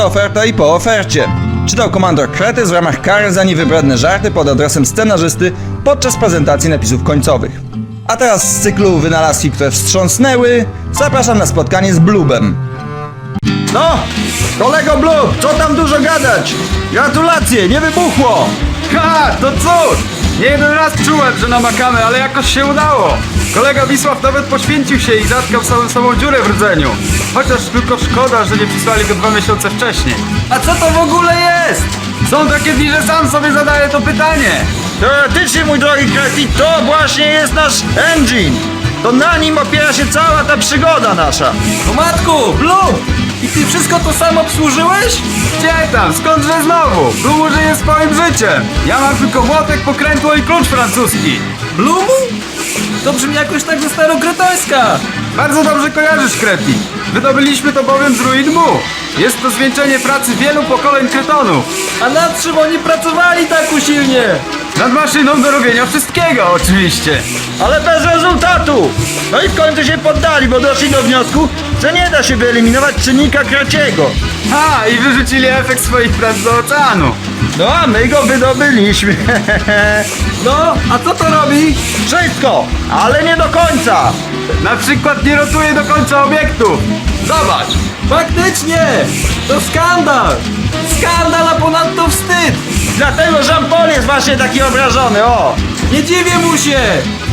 Oferta i po ofercie. Czytał komandor Kretys w ramach kary za niewybredne żarty pod adresem scenarzysty podczas prezentacji napisów końcowych. A teraz z cyklu wynalazki, które wstrząsnęły, zapraszam na spotkanie z Blubem. No, kolego Blub, co tam dużo gadać? Gratulacje, nie wybuchło! Ha, to cóż! Nie jeden raz czułem, że namakamy, ale jakoś się udało. Kolega Wisław nawet poświęcił się i zatkał samym sobą dziurę w rdzeniu. Chociaż tylko szkoda, że nie przysłali go 2 miesiące wcześniej. A co to w ogóle jest? Są takie dni, że sam sobie zadaję to pytanie. Teoretycznie, mój drogi Kreti, to właśnie jest nasz engine. To na nim opiera się cała ta przygoda nasza. O matku, Blub! I ty wszystko to sam obsłużyłeś? Gdzie tam, skądże znowu? Blumu żyje swoim życiem. Ja mam tylko młotek, pokrętło i klucz francuski. Blumu? To brzmi jakoś tak ze starogretońska. Bardzo dobrze kojarzysz, Kreti. Wydobyliśmy to bowiem z ruin Mu. Jest to zwieńczenie pracy wielu pokoleń kretonów. A nad czym oni pracowali tak usilnie? Nad maszyną do robienia wszystkiego, oczywiście. Ale bez rezultatu! No i w końcu się poddali, bo doszli do wniosku, że nie da się wyeliminować czynnika Kreciego. Ha, i wyrzucili efekt swoich prac do oceanu. No a my go wydobyliśmy. No, a co to robi? Wszystko, ale nie do końca. Na przykład nie rotuje do końca obiektu. Zobacz! Faktycznie! To skandal! Skandal, a ponadto wstyd! Dlatego Jean-Paul jest właśnie taki obrażony, o! Nie dziwię mu się!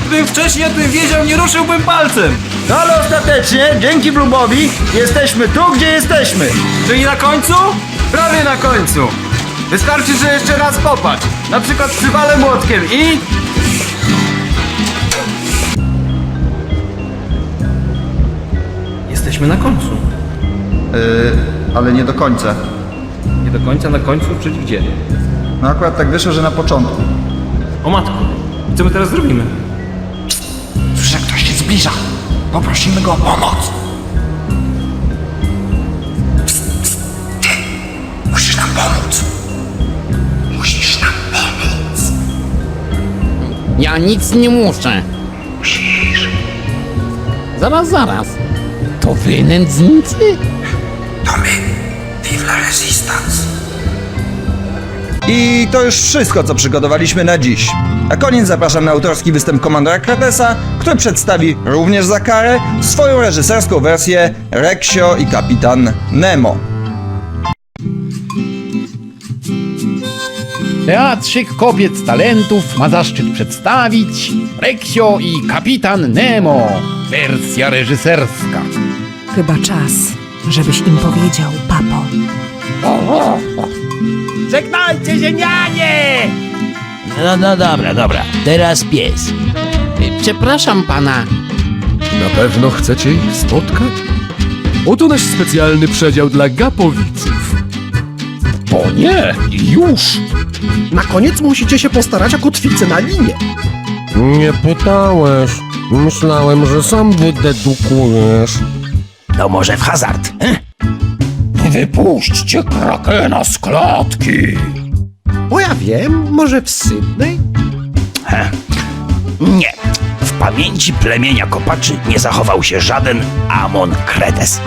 Gdybym wcześniej o tym wiedział, nie ruszyłbym palcem! No ale ostatecznie, dzięki Blubowi, jesteśmy tu, gdzie jesteśmy! Czyli na końcu? Prawie na końcu! Wystarczy, że jeszcze raz popatrz! Na przykład przywalę młotkiem i... Jesteśmy na końcu. Ale nie do końca. Nie do końca na końcu, czyli gdzie? No akurat tak wyszło, że na początku. O matku, co my teraz zrobimy? Słyszę, ktoś się zbliża. Poprosimy go o pomoc. Psst, psst. Ty, musisz nam pomóc. Musisz nam pomóc. Ja nic nie muszę. Musisz. Zaraz. To wy nędznicy? To my. Vive la Resistance. I to już wszystko, co przygotowaliśmy na dziś. Na koniec zapraszam na autorski występ komandora Kretesa, który przedstawi również za karę swoją reżyserską wersję Reksio i Kapitan Nemo. Teatrzyk Kobiet Talentów ma zaszczyt przedstawić Reksio i Kapitan Nemo. Wersja reżyserska. Chyba czas, żebyś im powiedział, papo. Żegnajcie, zienianie! No dobra. Teraz pies. Przepraszam pana. Na pewno chcecie ich spotkać? Oto nasz specjalny przedział dla gapowiców. O nie, już! Na koniec musicie się postarać o kotwicę na linie. Nie pytałeś. Myślałem, że sam wydedukujesz. No może w hazard. Wypuśćcie krakena z klatki! Bo ja wiem, może w Sydney? Nie. W pamięci plemienia kopaczy nie zachował się żaden Amon Kretes.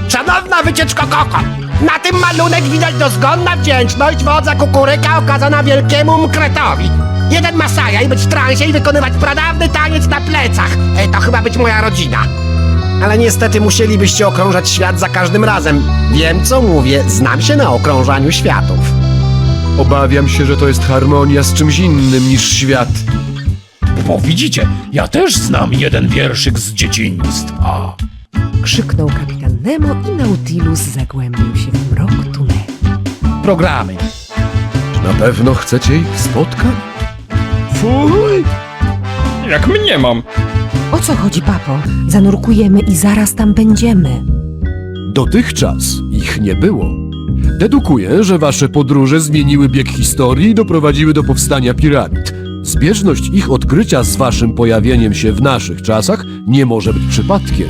Szanowna wycieczko koko! Na tym malunek widać dozgonna wdzięczność wodza kukuryka okazana wielkiemu Mkretowi. Jeden Masaja i być w transie i wykonywać pradawny taniec na plecach. To chyba być moja rodzina. Ale niestety musielibyście okrążać świat za każdym razem. Wiem co mówię, znam się na okrążaniu światów. Obawiam się, że to jest harmonia z czymś innym niż świat. Bo widzicie, ja też znam jeden wierszyk z dzieciństwa. Krzyknął kapitan Nemo i Nautilus zagłębił się w mrok tunelu. Programy. Czy na pewno chcecie ich spotkać? Fuj! Jak mniemam. O co chodzi, papo? Zanurkujemy i zaraz tam będziemy. Dotychczas ich nie było. Dedukuję, że wasze podróże zmieniły bieg historii i doprowadziły do powstania piramid. Zbieżność ich odkrycia z waszym pojawieniem się w naszych czasach nie może być przypadkiem.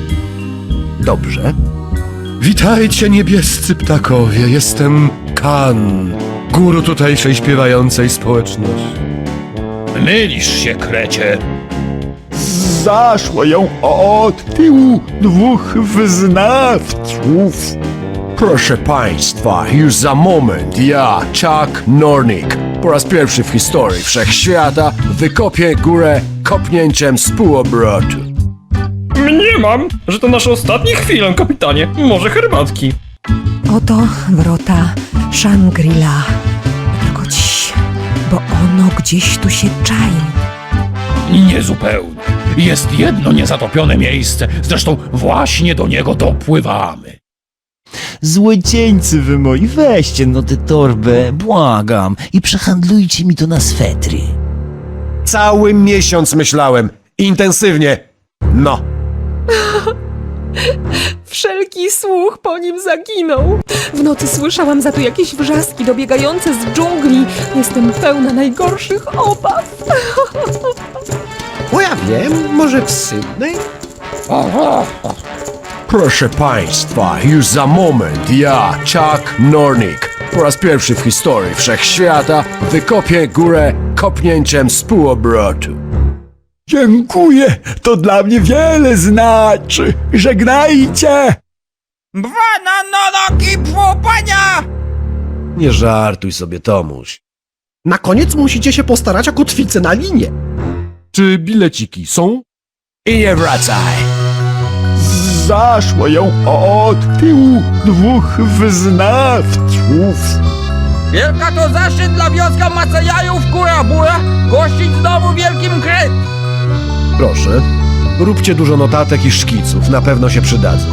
Dobrze. Witajcie, niebiescy ptakowie. Jestem Kan, guru tutejszej śpiewającej społeczności. Mylisz się, krecie. Zaszło ją od tyłu dwóch wyznawców. Proszę państwa, już za moment ja, Chuck Nornik, po raz pierwszy w historii wszechświata wykopię górę kopnięciem z półobrotu. Mniemam, że to nasze ostatnie chwile, kapitanie. Może herbatki. Oto wrota Shangri-La. Tylko ciii, bo ono gdzieś tu się czai. Niezupełnie. Jest jedno niezatopione miejsce, zresztą właśnie do niego dopływamy. Złodzieńcy wy moi, weźcie no tę torbę, błagam, i przehandlujcie mi to na swetry. Cały miesiąc myślałem, intensywnie. No. Wszelki słuch po nim zaginął. W nocy słyszałam za to jakieś wrzaski dobiegające z dżungli. Jestem pełna najgorszych obaw. Bo ja wiem, może w Sydney? Proszę państwa, już za moment ja, Chuck Nornik, po raz pierwszy w historii wszechświata wykopię górę kopnięciem z półobrotu. Dziękuję, to dla mnie wiele znaczy. Żegnajcie! Nogi płopania! Nie żartuj sobie, Tomuś. Na koniec musicie się postarać o kotwicę na linie. Czy bileciki są? I nie wracaj. Zaszło ją od tyłu dwóch wyznawców. Wielka to zaszczyt dla wioska Macejajów Kurabura gościć znowu wielkim kret. Proszę, róbcie dużo notatek i szkiców, na pewno się przydadzą.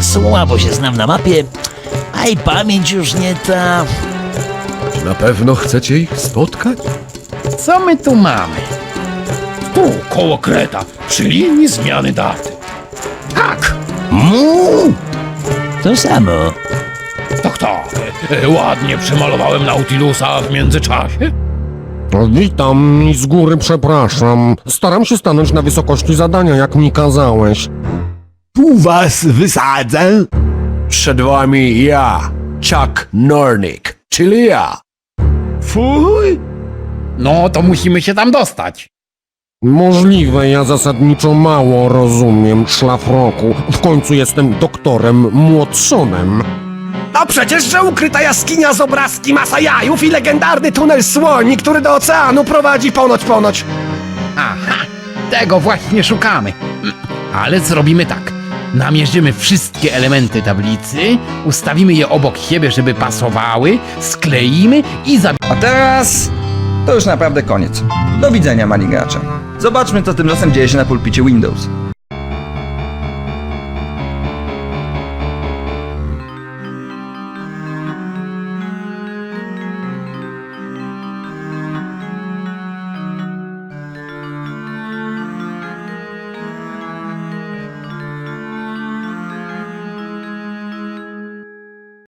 Słabo się znam na mapie, a i pamięć już nie ta. Czy na pewno chcecie ich spotkać? Co my tu mamy? Tu, koło kreta, przy linii zmiany daty. Tak! To samo. Tak. Ładnie przemalowałem Nautilusa w międzyczasie. Witam i z góry przepraszam. Staram się stanąć na wysokości zadania, jak mi kazałeś. Tu was wysadzę. Przed wami ja, Chuck Nornik, czyli ja. Fuj! No to musimy się tam dostać. Możliwe, ja zasadniczo mało rozumiem szlafroku. W końcu jestem doktorem Młodsonem. A przecież, że ukryta jaskinia z obrazki Masajajów i legendarny tunel słoni, który do oceanu prowadzi ponoć. Aha, tego właśnie szukamy. Ale zrobimy tak. Namierzymy wszystkie elementy tablicy, ustawimy je obok siebie, żeby pasowały, skleimy i A teraz to już naprawdę koniec. Do widzenia, mali gracze. Zobaczmy, co tymczasem dzieje się na pulpicie Windows.